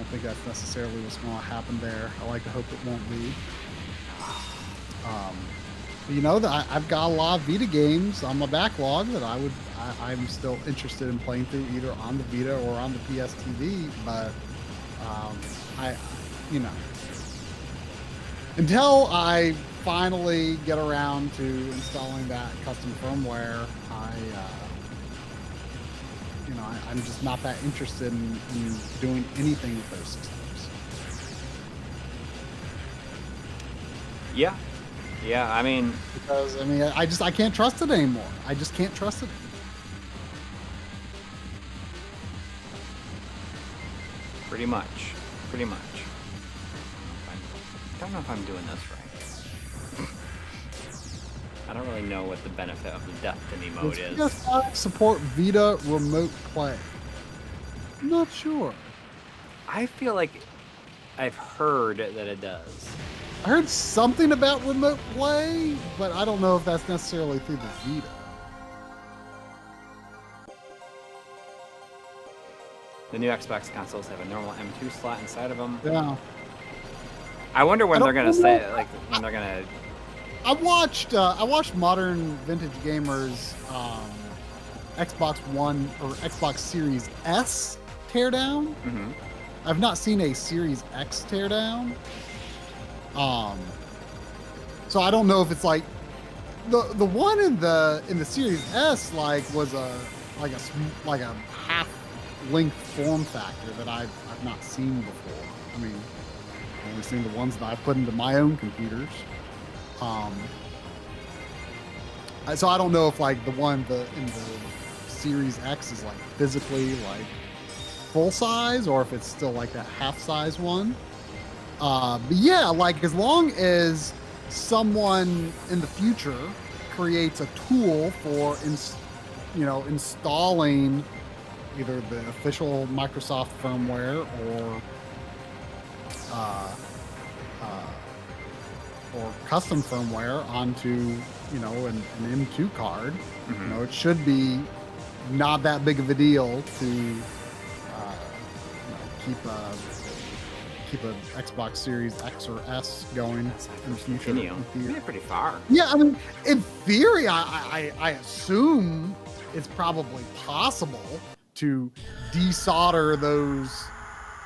think that's necessarily what's going to happen there. I like to hope it won't be. I've got a lot of Vita games on my backlog that I'm still interested in playing through either on the Vita or on the PS TV, but until I finally get around to installing that custom firmware, I'm just not that interested in doing anything with those systems. Yeah. Yeah, I mean... Because, I can't trust it anymore. I just can't trust it. Pretty much. I don't know if I'm doing this right. I don't really know what the benefit of the Deathtiny mode is. Does PS5 support Vita Remote Play? I'm not sure. I feel like I've heard that it does. I heard something about Remote Play, but I don't know if that's necessarily through the Vita. The new Xbox consoles have a normal M2 slot inside of them. Yeah. I wonder when they're gonna say when they're gonna. I watched Modern Vintage Gamers Xbox One or Xbox Series S teardown. Mm-hmm. I've not seen a Series X teardown. So I don't know if it's like the one in the Series S was a half length form factor that I've not seen before. I mean, I've only seen the ones that I put into my own computers. So I don't know if the one in the Series X is physically full size or if it's still that half size one. But yeah, as long as someone in the future creates a tool for installing either the official Microsoft firmware or custom firmware onto an M2 card, Mm-hmm. it should be not that big of a deal to keep a Xbox Series X or S going in the future. Yeah, pretty far. Yeah, I mean, in theory, I assume it's probably possible to desolder those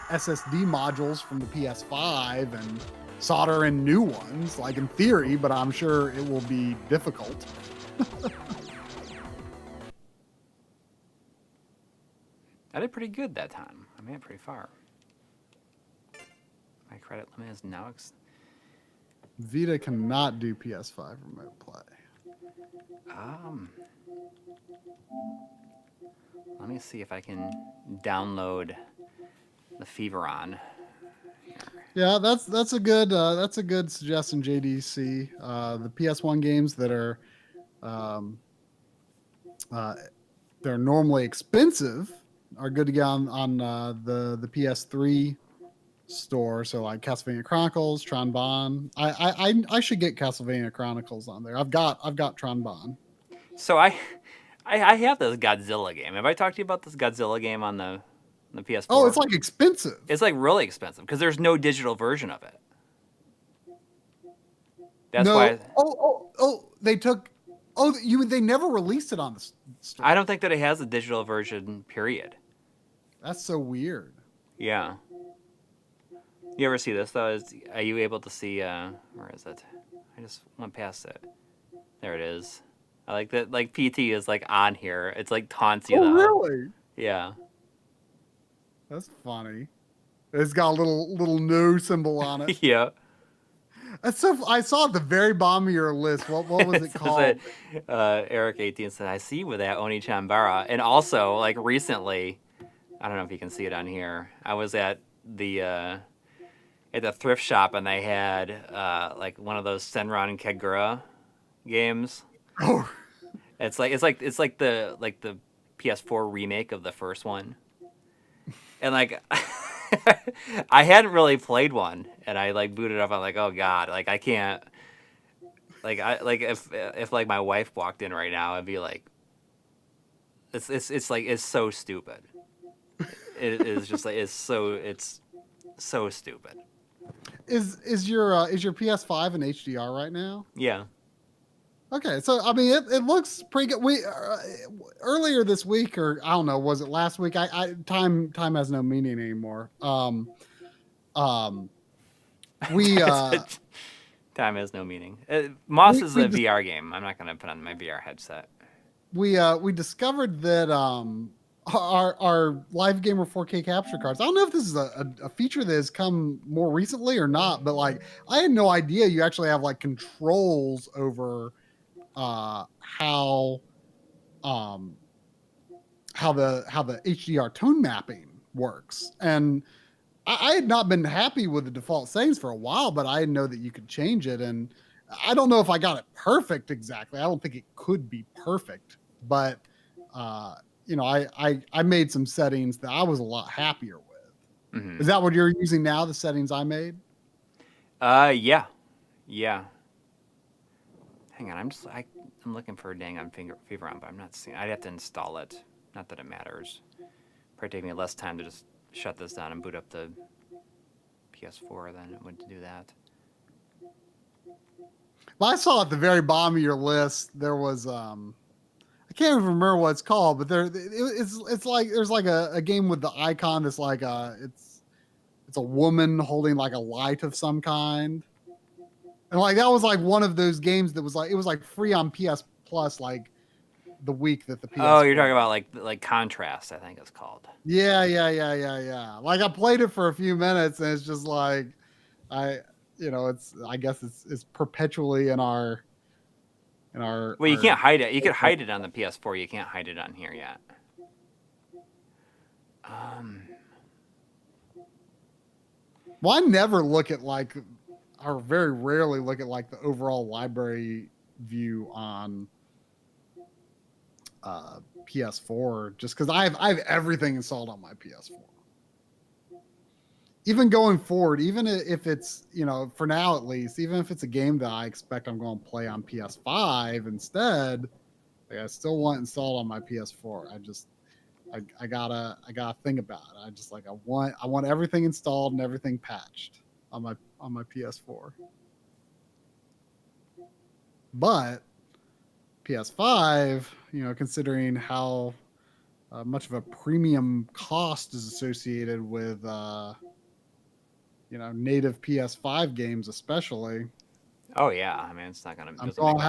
SSD modules from the PS5 and solder in new ones, in theory, but I'm sure it will be difficult. I did pretty good that time. I made it pretty far. My credit limit is now... Vita cannot do PS5 remote play. Let me see if I can download the Feveron. Yeah, that's a good suggestion, JDC. The PS1 games that are they're normally expensive are good to get on the PS3 store. So Castlevania Chronicles, Tron Bonne. I should get Castlevania Chronicles on there. I've got Tron Bonne. So I have this Godzilla game. Have I talked to you about this Godzilla game on the PS4? Oh, it's expensive. It's really expensive because there's no digital version of it. That's why. They took. Oh, they never released it on the store. I don't think that it has a digital version. Period. That's so weird. Yeah. You ever see this though? Are you able to see? Where is it? I just went past it. There it is. I like that. Like PT is like on here. It's like taunts you Oh, though. really? Yeah. That's funny. It's got a little no symbol on it. Yeah. That's so. I saw at the very bottom of your list. What was it called? Eric 18 said, "I see you with that Oni Chambara." And also, like recently, I don't know if you can see it on here. I was at the thrift shop and they had like one of those Senran Kagura games. Oh, It's like the PS4 remake of the first one. And like I hadn't really played one and I like booted up. I'm like, oh god, like I can't. Like if like my wife walked in right now, I'd be like, it's like it's so stupid. It is just like it's so stupid. is your PS5 in HDR right now? Yeah. Okay, so I mean, it looks pretty good. We earlier this week, or I don't know, was it last week? Time has no meaning anymore. We Time has no meaning. Moss is we a VR game. I'm not gonna put on my VR headset. we discovered that our Live Gamer 4K capture cards. I don't know if this is a feature that has come more recently or not, but like I had no idea you actually have like controls over how the HDR tone mapping works. And I had not been happy with the default settings for a while, but I didn't know that you could change it. And I don't know if I got it perfect exactly. I don't think it could be perfect, but you know, I made some settings that I was a lot happier with. Mm-hmm. Is that what you're using now? The settings I made? Yeah. Hang on, I'm looking for a dang on Feveron, but I'm not seeing. I'd have to install it. Not that it matters. Probably take me less time to just shut this down and boot up the PS4 than it would to do that. Well, I saw at the very bottom of your list there was I can't even remember what it's called, but it's like there's like a game with the icon that's like it's a woman holding like a light of some kind. And like that was like one of those games that was like it was like free on PS Plus like the week that the PS. Oh, you're talking about like Contrast, I think it's called. Yeah. Like I played it for a few minutes and it's just like I guess it's perpetually in our Well, you can't hide it. You could hide it on the PS4. You can't hide it on here yet. Well, I never look at like, or very rarely look at like the overall library view on PS4, just because I have everything installed on my PS4. Even going forward, even if it's, you know, for now at least, even if it's a game that I expect I'm going to play on PS5 instead, like I still want it installed on my PS4. I gotta think about it. I just like I want everything installed and everything patched on my PS4. But PS5, you know, considering how much of a premium cost is associated with you know, native PS5 games, especially. Oh yeah, I mean it's not gonna. I'm gonna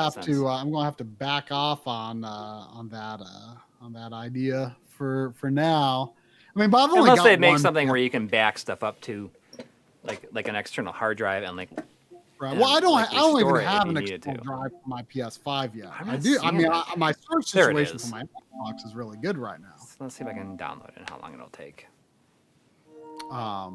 have to back off on that idea for now. I mean, but I've only unless got they make one something where you can back stuff up to, like an external hard drive and like. Right. Well, I don't even have an external external drive for my PS5 yet. I'm I not do. I mean, seeing it. my storage There it situation is. for my Xbox is really good right now. So let's see if I can download it and how long it'll take. I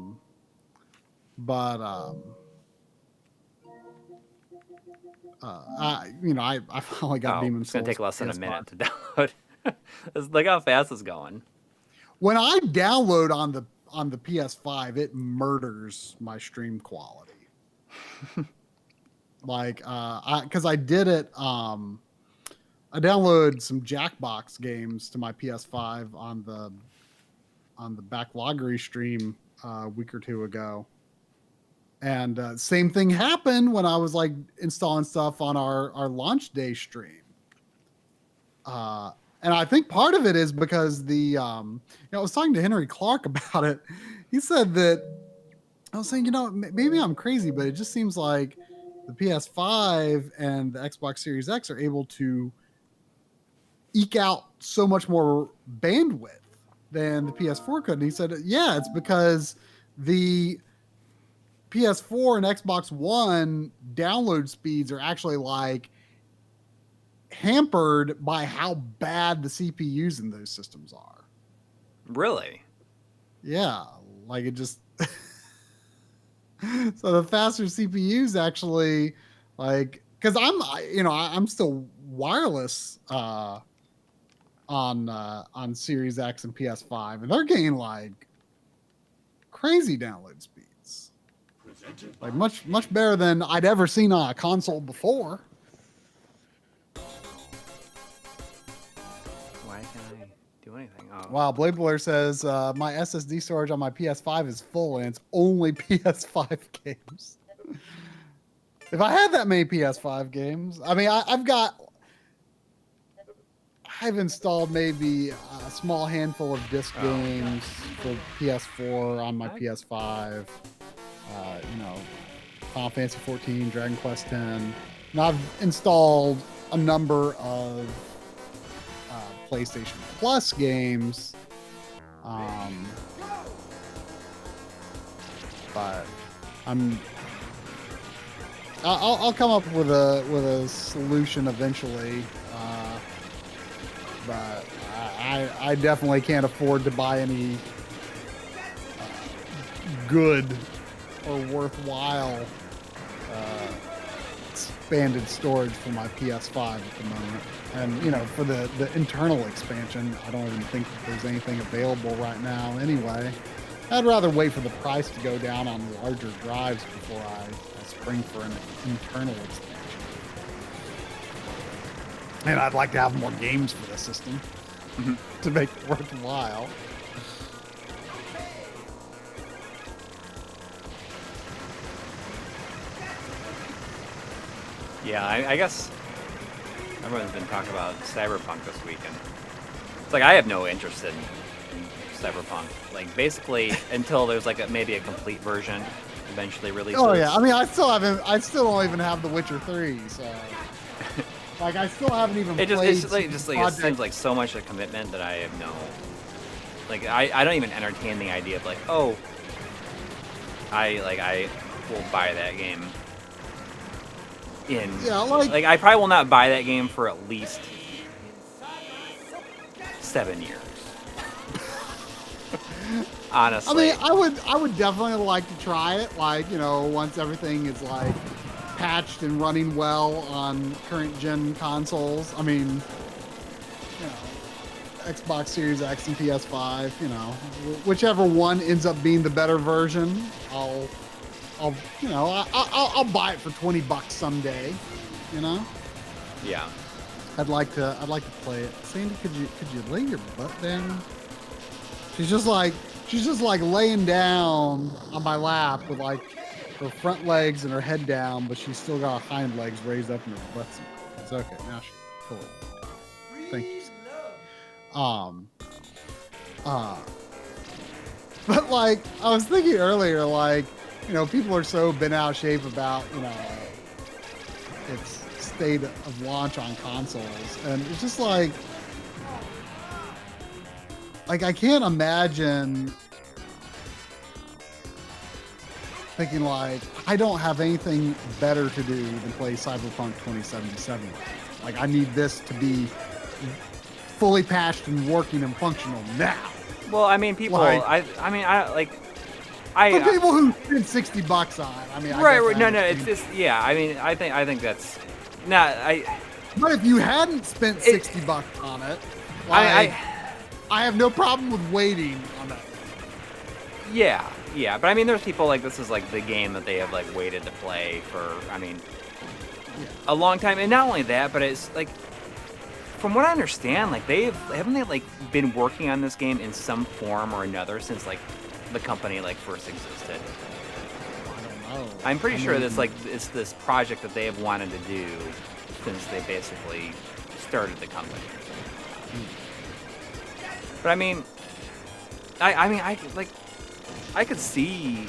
finally got Demon It's gonna Souls take less than a PS5. minute to download. Look how fast it's going. When I download on the PS5, it murders my stream quality. Like, because I did it. I downloaded some Jackbox games to my PS5 on the Backloggery stream a week or two ago, and same thing happened when I was like installing stuff on our launch day stream. And I think part of it is because I was talking to Henry Clark about it. He said that I was saying, maybe I'm crazy, but it just seems like the PS5 and the Xbox Series X are able to eke out so much more bandwidth than the PS4 could. And he said, yeah, it's because the PS4 and Xbox One download speeds are actually like hampered by how bad the CPUs in those systems are. Really? Yeah, like it just so the faster CPUs actually like because I'm still wireless on Series X and PS5, and they're getting like crazy download speeds, like much better than I'd ever seen on a console before. Why can't I do anything? Oh. Wow, Blade Boiler says my SSD storage on my PS5 is full, and it's only PS5 games. If I had that many PS5 games, I mean, I've installed maybe a small handful of disc games for PS4 on my PS5. Final Fantasy 14, Dragon Quest 10. And I've installed a number of PlayStation Plus games. But I'll come up with a solution eventually. But I definitely can't afford to buy any good or worthwhile expanded storage for my PS5 at the moment. And for the internal expansion, I don't even think that there's anything available right now anyway. I'd rather wait for the price to go down on larger drives before I spring for an internal expansion. And I'd like to have more games for the system to make it worthwhile. Yeah, I guess everyone's been talking about Cyberpunk this week, and it's like I have no interest in Cyberpunk. Like basically until there's like maybe a complete version eventually released. Oh yeah, I mean I still don't even have The Witcher 3, so like I still haven't even played. It seems like so much a commitment that I have no. Like I don't even entertain the idea of like, oh, I will buy that game. Like I probably will not buy that game for at least 7 years. Honestly. I mean, I would definitely like to try it. Like, once everything is like patched and running well on current gen consoles. I mean, Xbox Series X and PS5. Whichever one ends up being the better version, I'll buy it for $20 someday. Yeah. I'd like to play it. Sandy, could you lay your butt down? She's just like laying down on my lap with like her front legs and her head down, but she's still got her hind legs raised up and her butt's. It's okay. Now she's fully. Thank you. But like I was thinking earlier, like people are so bent out of shape about its state of launch on consoles, and it's just like I can't imagine thinking like I don't have anything better to do than play Cyberpunk 2077. Like I need this to be fully patched and working and functional now. Well, I mean, people. Like, for people who spend $60 on it. I mean, right. No, it's just yeah. I mean, I think that's not. But if you hadn't spent $60 on it, I have no problem with waiting on that. Yeah. But I mean, there's people like this is like the game that they have like waited to play for. I mean, a long time, and not only that, but it's like. From what I understand, like haven't they like been working on this game in some form or another since like the company like first existed? I don't know. I'm pretty sure that's like it's this project that they have wanted to do since they basically started the company. But I mean, I could see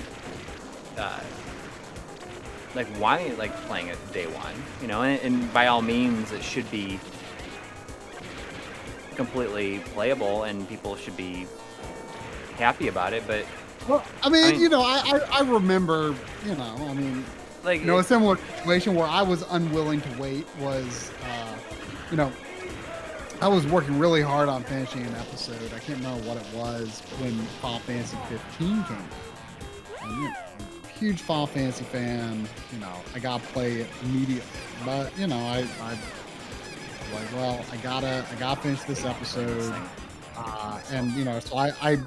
like wanting like playing it day one, you know, and by all means it should be completely playable and people should be happy about it, but well, I mean, you know, I remember, you know, I mean, like, you know, a similar situation where I was unwilling to wait was, you know, I was working really hard on finishing an episode. I can't remember what it was when Final Fantasy 15 came out. And, you know, I'm a huge Final Fantasy fan. You know, I got to play it immediately. But, you know, I like, well, I gotta finish this episode. And, you know, so I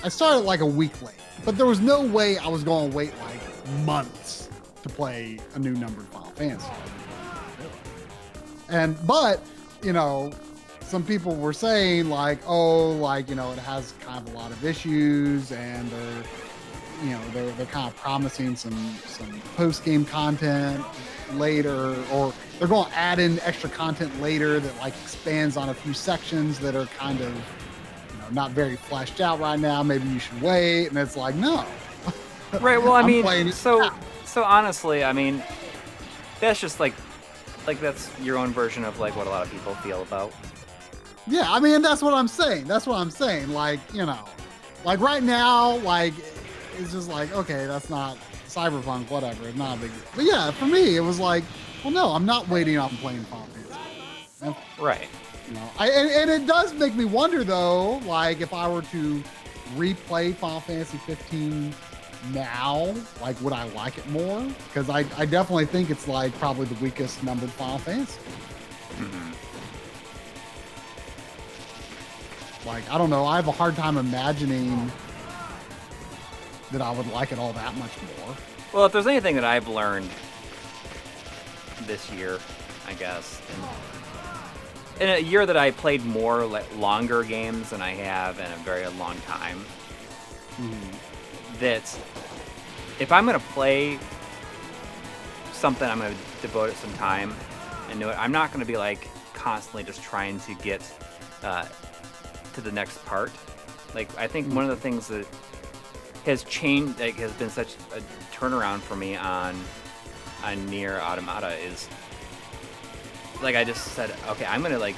started like a week late. But there was no way I was going to wait like months to play a new numbered Final Fantasy. But, you know, some people were saying like, oh, like, you know, it has kind of a lot of issues and they're, you know, they're kind of promising some post-game content later, or they're going to add in extra content later that like expands on a few sections that are kind of, you know, not very fleshed out right now. Maybe you should wait. And it's like, no. Right. Well, I mean, so honestly, I mean, that's just like that's your own version of like what a lot of people feel about. Yeah, I mean, that's what I'm saying. That's what I'm saying. Like, you know, like right now, like, it's just like, okay, that's not Cyberpunk, whatever. It's not a big deal. But yeah, for me, it was like, well, no, I'm not waiting on playing Final Fantasy. Right. You know, and it does make me wonder, though, like, if I were to replay Final Fantasy 15 now, like, would I like it more? Because I definitely think it's, like, probably the weakest numbered Final Fantasy. Mm-hmm. Like, I don't know. I have a hard time imagining that I would like it all that much more. Well, if there's anything that I've learned this year, I guess, in a year that I played more longer games than I have in a very long time, that if I'm going to play something, I'm going to devote it some time and do it. I'm not going to be like constantly just trying to get to the next part. Like, I think one of the things that has changed, like, has been such a turnaround for me on Nier Automata is, like, I just said, okay, I'm gonna like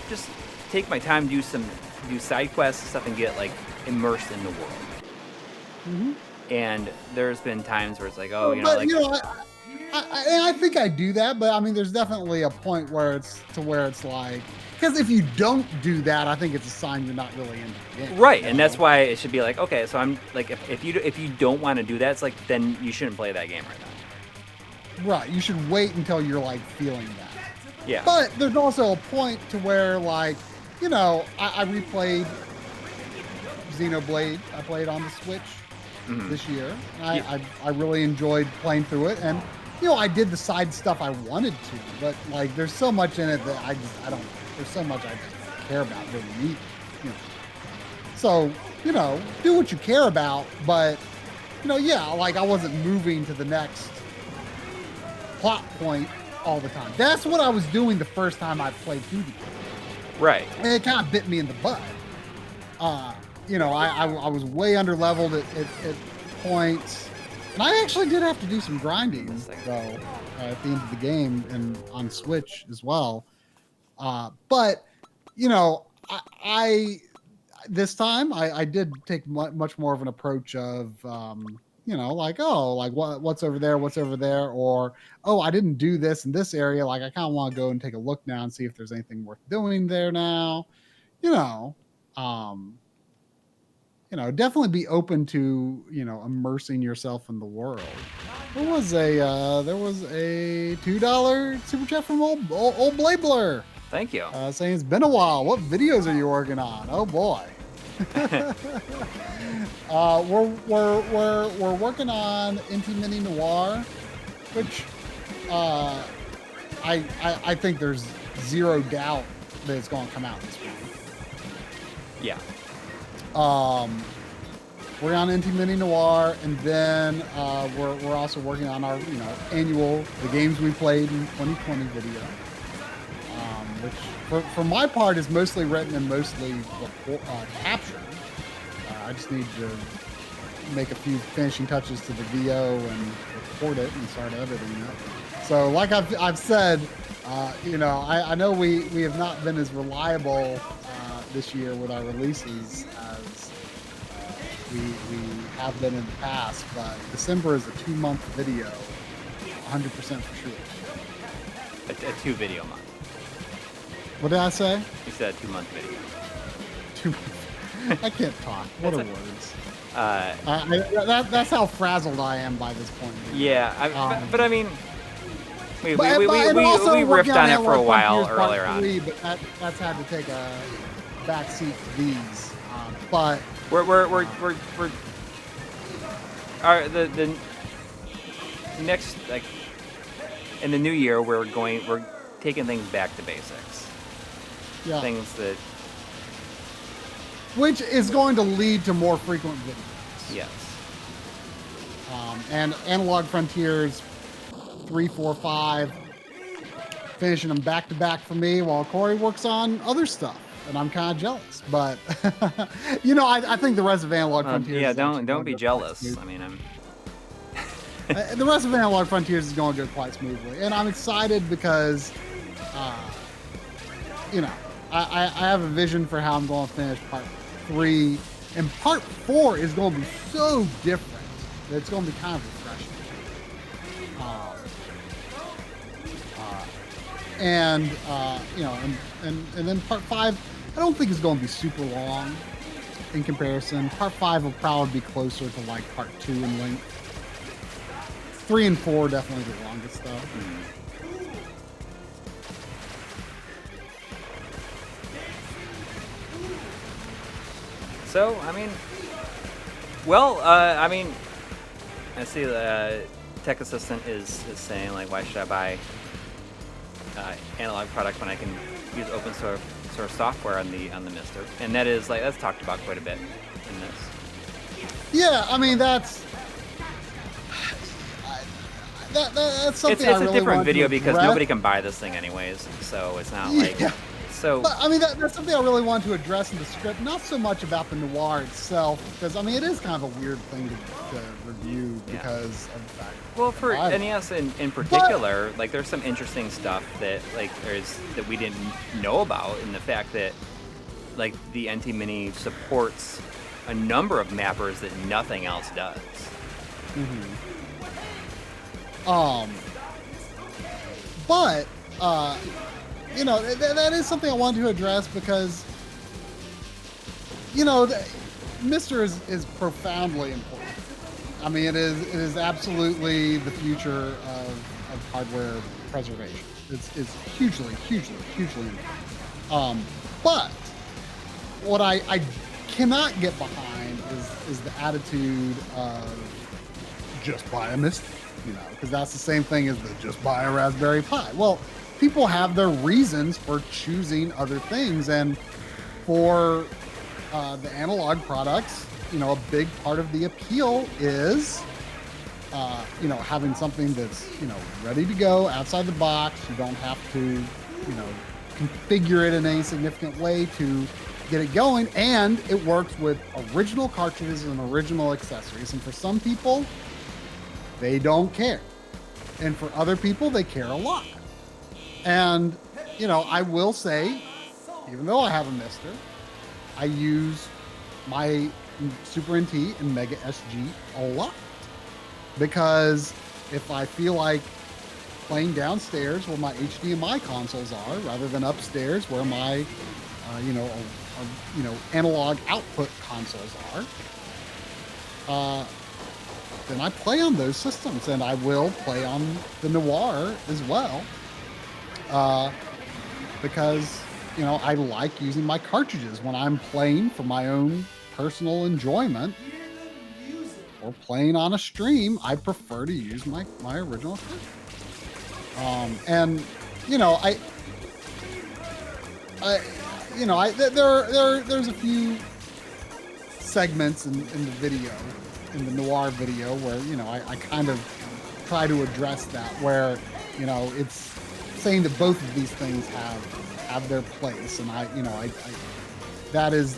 just take my time, do side quests and stuff, and get like immersed in the world. And there's been times where it's like, oh, you know, like, you know, I think I do that, but I mean, there's definitely a point where it's like, because if you don't do that, I think it's a sign you're not really into the game. Right, and that's why it should be like, okay, so I'm like, if you don't want to do that, it's like, then you shouldn't play that game right now. Right, you should wait until you're like feeling that. Yeah. But there's also a point to where, like, you know, I replayed Xenoblade. I played on the Switch this year. I really enjoyed playing through it, and you know, I did the side stuff I wanted to, but like, there's so much in it that I don't. There's so much I just don't care about. Really need, you know. So, you know, do what you care about, but you know, yeah, like, I wasn't moving to the next plot point all the time. That's what I was doing the first time I played through the game. Right. And it kind of bit me in the butt. You know, I was way under leveled at points. And I actually did have to do some grinding, though, at the end of the game and on Switch as well. But, you know, I this time I did take much more of an approach of, you know, like, oh, like what's over there, or, oh, I didn't do this in this area. Like, I kind of want to go and take a look now and see if there's anything worth doing there now. You know, definitely be open to, you know, immersing yourself in the world. There was a $2 super chat from old Blabler. Thank you. Saying it's been a while. What videos are you working on? Oh boy. We're working on Mini Noir, which I think there's zero doubt that it's going to come out this week. Yeah. We're on Mini Noir, and then we're also working on our, you know, annual the games we played in 2020 video, which for my part is mostly written and mostly captured. I just need to make a few finishing touches to the VO and record it and start editing it. So like I've said, I know we have not been as reliable this year with our releases as we have been in the past, but December is a 2-month video, 100% for sure. A 2-video month. What did I say? You said a 2-month video. 2 months. I can't talk. What are words? That's how frazzled I am by this point. Yeah, but I mean, we also riffed working on it for a Analog while Frontiers Part earlier on. 3, but that's had to take a backseat to these. But the next, like, in the new year, we're taking things back to basics. yeah, Things that, which is going to lead to more frequent videos. yes. And Analog Frontiers 3, 4, 5, finishing them back to back for me while Corey works on other stuff, and I'm kind of jealous. But I think the rest of Analog Frontiers. Yeah, don't be jealous. I mean, the rest of Analog Frontiers is going to go quite smoothly, and I'm excited because, I have a vision for how I'm going to finish Part 3, and Part 4 is going to be so different that it's going to be kind of refreshing. And then Part 5, I don't think is going to be super long in comparison. Part 5 will probably be closer to like Part 2 in length. 3 and 4 definitely the longest though. So, I mean, I see the tech assistant is saying, like, why should I buy analog product when I can use open source software on the Mister? And that is, like, that's talked about quite a bit in this. Yeah, I mean that's something. It's a different video because nobody can buy this thing anyways, so it's not like. Yeah. So, but I mean, that's something I really want to address in the script. Not so much about the noir itself, because I mean, it is kind of a weird thing to review because of the fact. Well, for NES in particular, like there's some interesting stuff that that we didn't know about, in the fact that like the NT Mini supports a number of mappers that nothing else does. But that is something I wanted to address because, Mister is profoundly important. I mean, it is absolutely the future of hardware preservation. It's hugely important. But what I cannot get behind is the attitude of just buy a Mister, because that's the same thing as the just buy a Raspberry Pi. Well, people have their reasons for choosing other things, and for the analog products, a big part of the appeal is having something that's ready to go outside the box. You don't have to configure it in any significant way to get it going, and it works with original cartridges and original accessories. And for some people, they don't care, and for other people, they care a lot. And, I will say, even though I have a Mister, I use my Super NT and Mega SG a lot. Because if I feel like playing downstairs where my HDMI consoles are, rather than upstairs where my, analog output consoles are, then I play on those systems, and I will play on the Noir as well. Because, I like using my cartridges when I'm playing for my own personal enjoyment or playing on a stream. I prefer to use my original cartridge. And, there's a few segments in the video, in the Noir video, where, I kind of try to address that, where, it's saying that both of these things have their place, and that is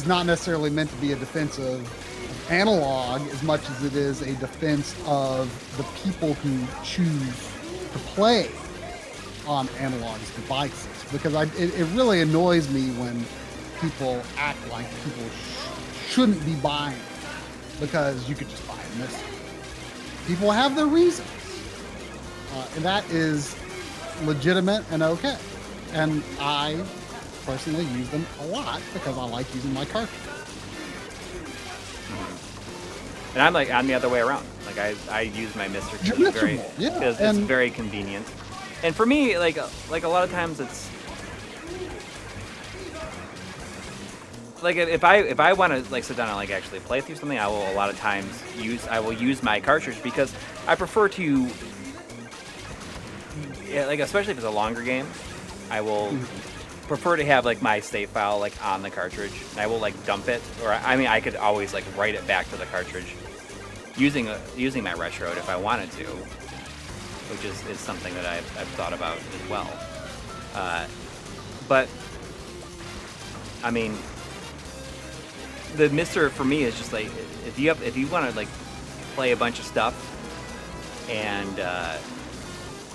not necessarily meant to be a defense of analog as much as it is a defense of the people who choose to play on analog devices, because it really annoys me when people act like people shouldn't be buying because you could just buy a Mister. People have their reasons, and that is legitimate and okay. And I personally use them a lot because I like using my cartridge. And I'm the other way around. Like I use my Mister because it's very convenient. And for me, like a lot of times it's like if I want to like sit down and like actually play through something, I will a lot of times use my cartridge because I prefer to, like especially if it's a longer game, I will prefer to have like my save file like on the cartridge. And I will like dump it, or I mean I could always like write it back to the cartridge using my Retrode if I wanted to, which is something that I've thought about as well. But I mean, the Mister for me is just like if you want to like play a bunch of stuff and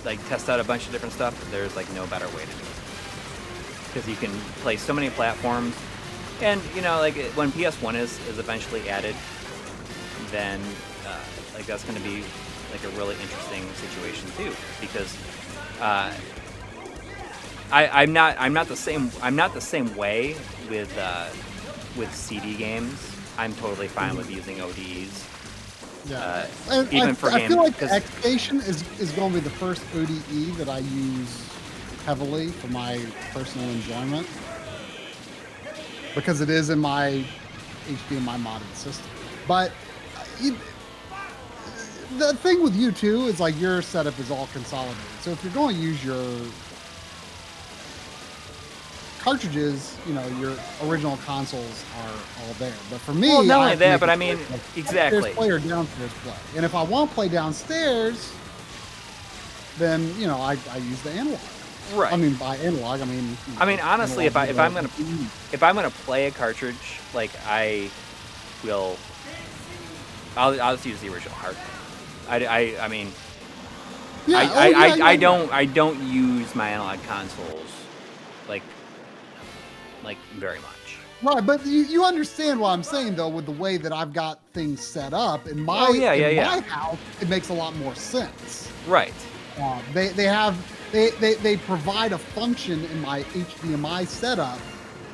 like test out a bunch of different stuff, there's like no better way to do it because you can play so many platforms. And you know, like when PS1 is eventually added, then like that's going to be like a really interesting situation too, because I'm not the same way with CD games. I'm totally fine with using ODs. Yeah, I feel like X-Station is going to be the first ODE that I use heavily for my personal enjoyment because it is in my HDMI modded system. But the thing with you too is like your setup is all consolidated. So if you're going to use your cartridges, you know, your original consoles are all there. But for me, well, not only that, but I mean, exactly. Upstairs play or downstairs play. And if I want to play downstairs, then you know I use the analog. Right. I mean, by analog, I mean. I mean, honestly, if I'm gonna play a cartridge, like I'll just use the original hardware. I mean, yeah, I don't use my analog consoles like very much. Right, but you understand what I'm saying though, with the way that I've got things set up in my my house, it makes a lot more sense. Right. They provide a function in my HDMI setup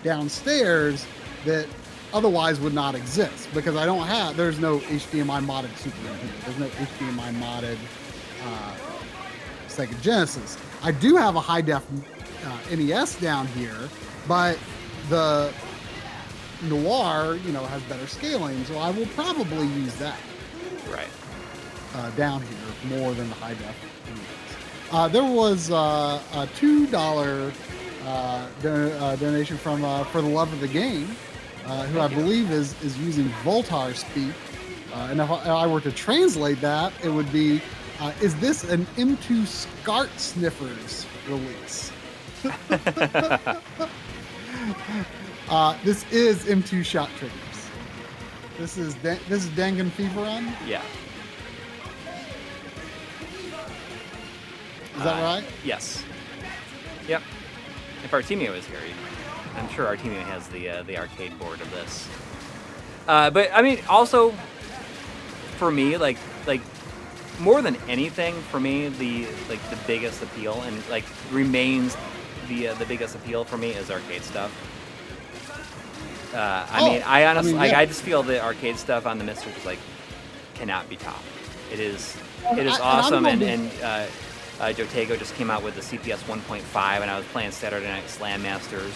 downstairs that otherwise would not exist because there's no HDMI modded Super Nintendo. There's no HDMI modded Sega Genesis. I do have a high def NES down here, but the Noir, you know, has better scaling, so I will probably use that. Right. Down here more than the high def NES. There was a $2 donation from For the Love of the Game, who I believe is using Voltar speak. And if I were to translate that, it would be, is this an M2 SCART Sniffers release? This is M2 shot triggers. This is Dangun Feveron? Yeah. Is that right? Yes. Yep. If Artemio is here, I'm sure Artemio has the arcade board of this. But I mean, also for me, like more than anything, for me, the biggest appeal and like remains the biggest appeal for me is arcade stuff. I mean, I honestly, like, I just feel the arcade stuff on the Mister just like cannot be topped. It is awesome, and Jotego just came out with the CPS 1.5, and I was playing Saturday Night Slam Masters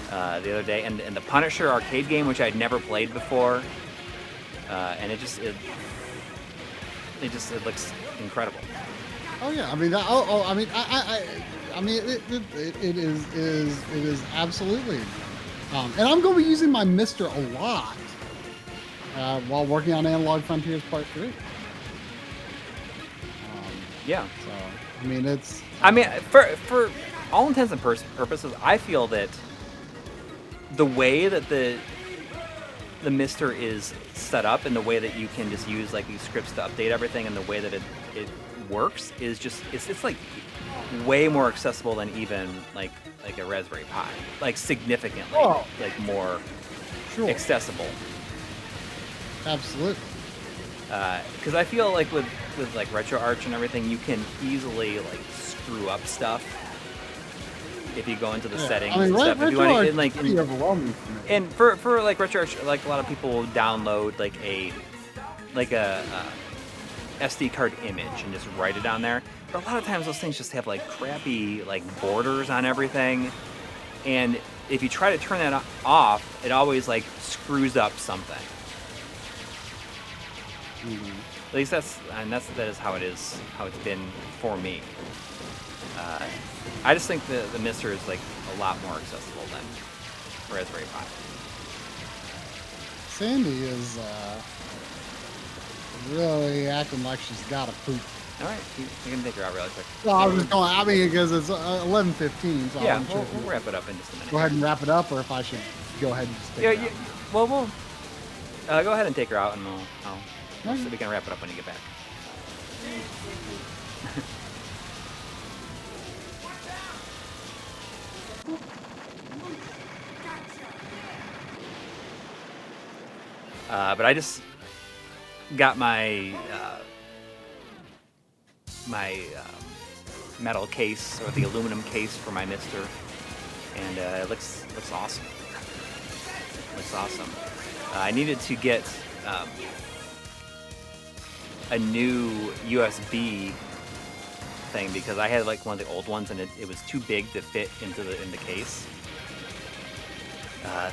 the other day, and the Punisher arcade game, which I'd never played before, and it looks incredible. Oh yeah, I mean, I mean, it is absolutely. And I'm going to be using my Mister a lot while working on Analog Frontiers Part 3. Yeah. So, I mean, it's... I mean, for all intents and purposes, I feel that the way that the Mister is set up and the way that you can just use like these scripts to update everything and the way that it works is just it's like way more accessible than even like a Raspberry Pi, like significantly like more accessible. Absolutely. Because I feel like with like RetroArch and everything, you can easily like screw up stuff if you go into the settings and stuff. If you want to, like, pretty overwhelming for me. and for like RetroArch, like a lot of people will download like a SD card image and just write it on there. But a lot of times those things just have like crappy like borders on everything, and if you try to turn that off, it always like screws up something. At least that is how it's been for me. I just think the Mister is like a lot more accessible than Raspberry Pi. Sandy is really acting like she's got to poop. All right, you can take her out really quick. Well, I was just going. I mean, because it's 11:15. So Yeah, we'll wrap it up in just a minute. Go ahead and wrap it up, or if I should go ahead and just take it out. Well, we'll go ahead and take her out, and so we can wrap it up when you get back. But I just got my metal case, or the aluminum case for my Mister, and it looks awesome. Looks awesome. I needed to get a new USB thing because I had like one of the old ones and it was too big to fit into the case. I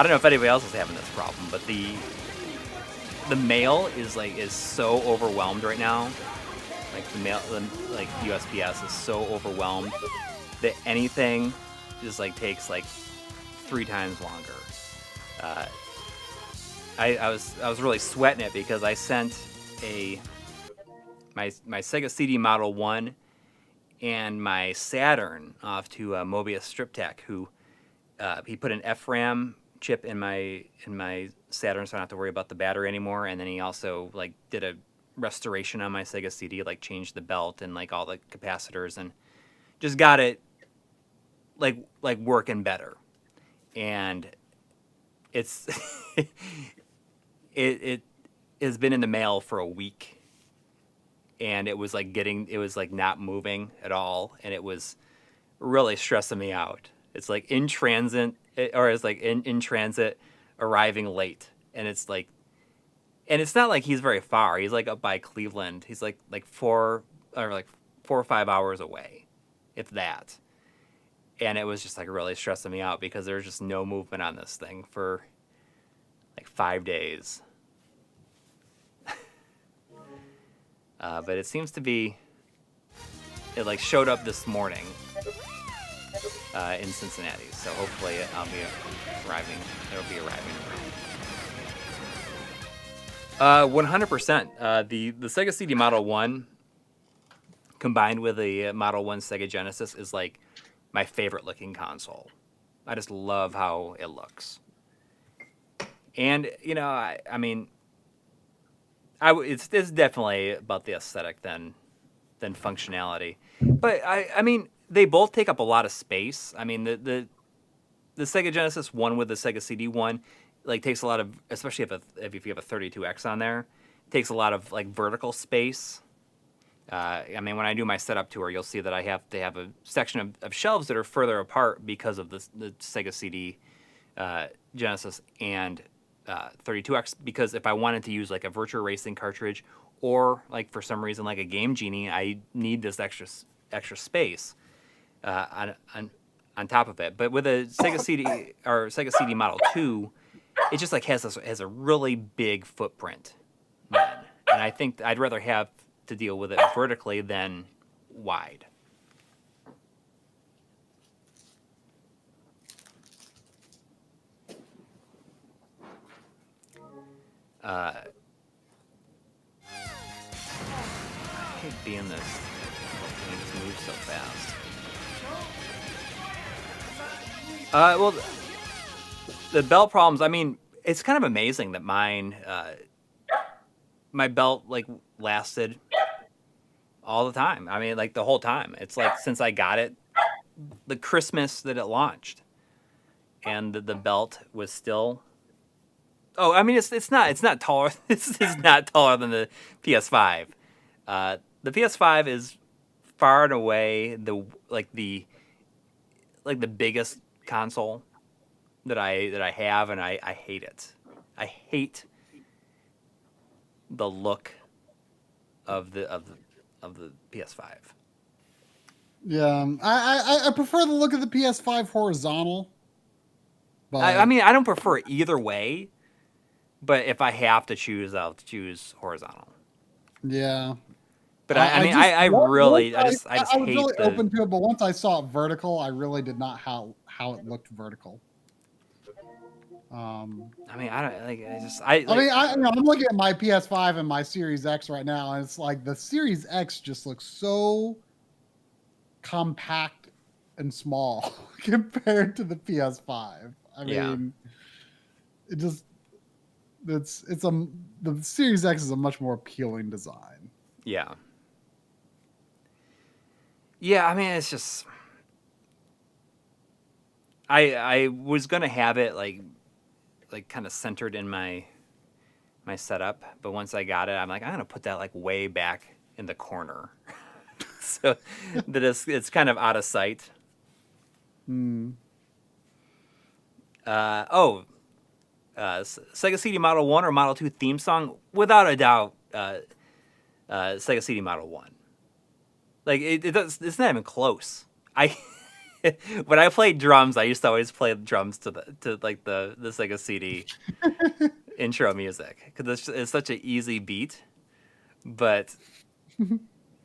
don't know if anybody else is having this problem, but the mail is so overwhelmed right now. Like like USPS is so overwhelmed that anything just like takes like 3 times longer. I was really sweating it because I sent my Sega CD Model 1 and my Saturn off to Mobius Strip Tech, who he put an FRAM chip in my Saturn, so I don't have to worry about the battery anymore. And then he also like did a restoration on my Sega CD, like changed the belt and like all the capacitors, and just got it like working better. And it's it has been in the mail for a week, and it was like not moving at all, and it was really stressing me out. It's like in transit, in transit, arriving late, and it's like, and it's not like he's very far. He's like up by Cleveland. He's like 4 or 5 hours away, if that. And it was just like really stressing me out because there's just no movement on this thing for like 5 days. But it seems to be, it like showed up this morning in Cincinnati. So hopefully it'll be arriving around. 100%. The Sega CD Model 1 combined with the Model 1 Sega Genesis is like my favorite looking console. I just love how it looks. And, you know, I mean, it's definitely about the aesthetic than functionality. But, I mean, they both take up a lot of space. I mean, the Sega Genesis one with the Sega CD one, like, takes a lot of, especially if you have a 32X on there, takes a lot of, like, vertical space. I mean, when I do my setup tour, you'll see that they have a section of shelves that are further apart because of the Sega CD Genesis and 32X, because if I wanted to use like a Virtua Racing cartridge or like for some reason like a Game Genie, I need this extra space on top of it. But with a Sega CD or Sega CD Model 2, it just like has a really big footprint, then. And I think I'd rather have to deal with it vertically than wide. I hate being this. It just moves so fast. Well, the belt problems. I mean, it's kind of amazing that mine, my belt like lasted all the time. I mean, like the whole time. It's like since I got it, the Christmas that it launched, and the belt was still. Oh, I mean, it's not taller. This is not taller than the PS5. The PS5 is far and away the biggest console that I have, and I hate it. I hate the look of the PS5. Yeah, I prefer the look of the PS5 horizontal. But I mean, I don't prefer it either way, but if I have to choose, I'll choose horizontal. yeah, But I really just I was hate really the. open to it. But once I saw it vertical, I really did not how it looked vertical. I mean, I don't like. I'm looking at my PS5 and my Series X right now, and it's like the Series X just looks so compact and small compared to the PS5. I mean, it just the Series X is a much more appealing design. Yeah. Yeah, I mean, it's just. I was gonna have it like kind of centered in my setup, but once I got it, I'm like, I'm gonna put that like way back in the corner, so that it's kind of out of sight. Sega CD Model 1 or Model 2 theme song, without a doubt, Sega CD Model 1. Like it's not even close. When I played drums, I used to always play the drums to the Sega CD intro music because it's such an easy beat. But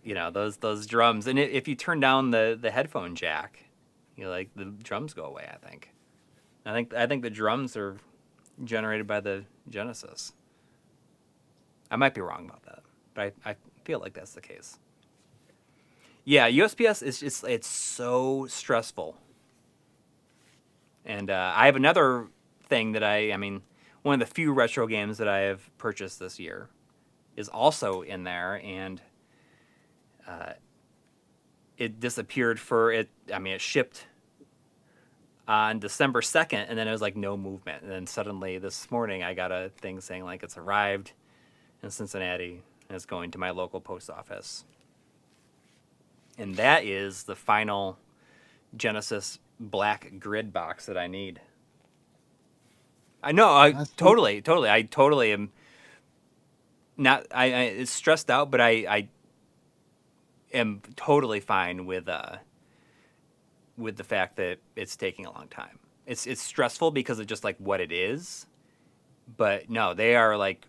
those drums, and if you turn down the headphone jack, like the drums go away. I think the drums are generated by the Genesis. I might be wrong about that, but I feel like that's the case. Yeah, USPS it's so stressful. And I have another thing that I mean, one of the few retro games that I have purchased this year is also in there, and it disappeared it shipped on December 2nd, and then it was like no movement. And then suddenly this morning I got a thing saying like it's arrived in Cincinnati and it's going to my local post office. And that is the final Genesis black grid box that I need. I know, I totally am not. It's stressed out, but I am totally fine with the fact that it's taking a long time. It's stressful because of just like what it is, but no, they are like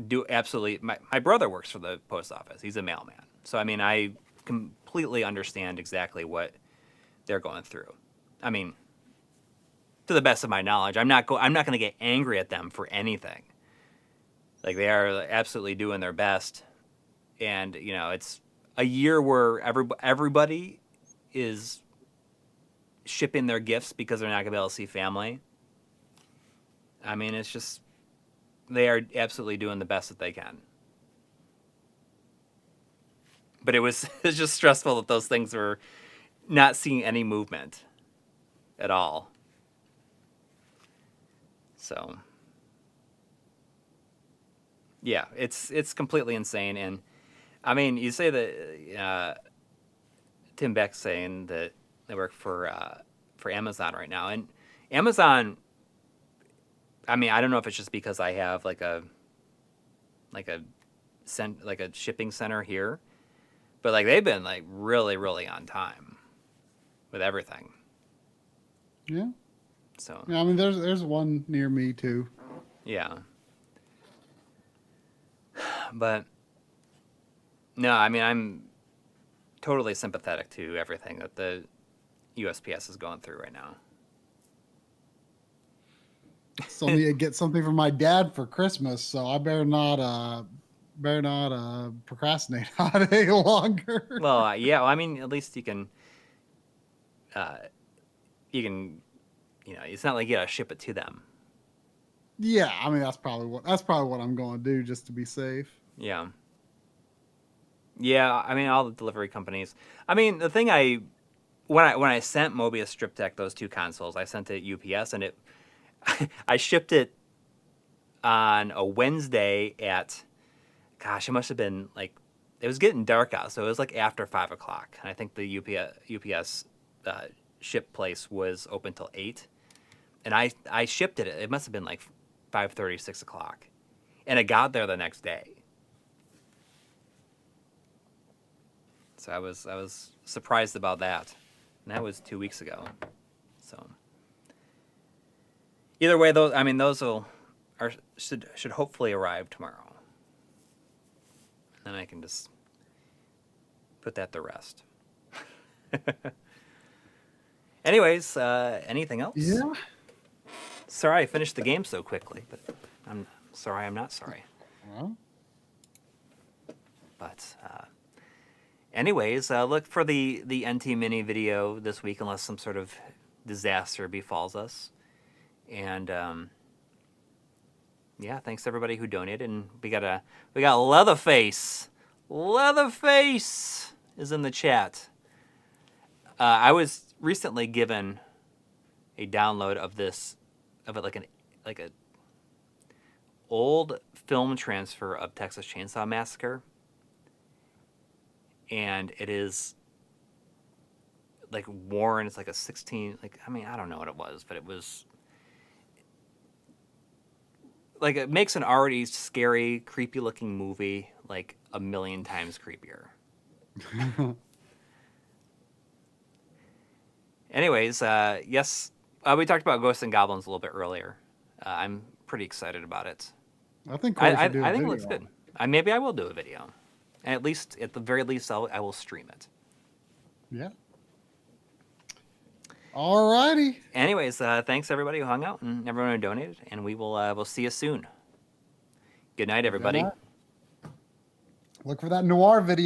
do absolutely. My brother works for the post office. He's a mailman, so I mean I completely understand exactly what they're going through. I mean, to the best of my knowledge, I'm not going to get angry at them for anything. Like they are absolutely doing their best, and it's a year where everybody is shipping their gifts because they're not going to be able to see family. I mean, it's just they are absolutely doing the best that they can. But it's just stressful that those things were not seeing any movement at all. So, yeah, it's completely insane. And I mean, you say that Tim Beck's saying that they work for Amazon right now, and Amazon. I mean, I don't know if it's just because I have like a shipping center here. But like they've been like really, really on time with everything. Yeah. So. Yeah, I mean, there's one near me too. Yeah. But no, I mean I'm totally sympathetic to everything that the USPS is going through right now. Still need to get something for my dad for Christmas, so I better not procrastinate on it any longer. Well, yeah. Well, I mean, at least you can, it's not like you gotta ship it to them. Yeah, I mean that's probably what I'm going to do just to be safe. Yeah. Yeah, I mean all the delivery companies. I mean the thing when I sent Mobius Strip Tech those 2 consoles, I sent it UPS and it I shipped it on a Wednesday at, gosh, it must have been like, it was getting dark out, so it was like after 5 o'clock. And I think the UPS ship place was open till 8. And I shipped it. It must have been like 5:30, 6 o'clock. And it got there the next day. So I was surprised about that. And that was 2 weeks ago. So either way, those should hopefully arrive tomorrow. And then I can just put that to rest. Anyways, anything else? Yeah. Sorry I finished the game so quickly, but I'm sorry I'm not sorry. Well, But anyways, look for the NT Mini video this week unless some sort of disaster befalls us. And yeah, thanks to everybody who donated. And we got Leatherface. Leatherface is in the chat. I was recently given a download of like a old film transfer of Texas Chainsaw Massacre, and it is like worn. It's like a 16. I don't know what it was, but it was like it makes an already scary, creepy looking movie like a million times creepier. Anyways, yes, we talked about Ghosts and Goblins a little bit earlier. I'm pretty excited about it. I think Corey should do a I think it video looks on good. Maybe I will do a video, and at the very least, I will stream it. Yeah. All righty. Anyways, thanks everybody who hung out and everyone who donated, and we'll see you soon. Good night, everybody. Look for that noir video.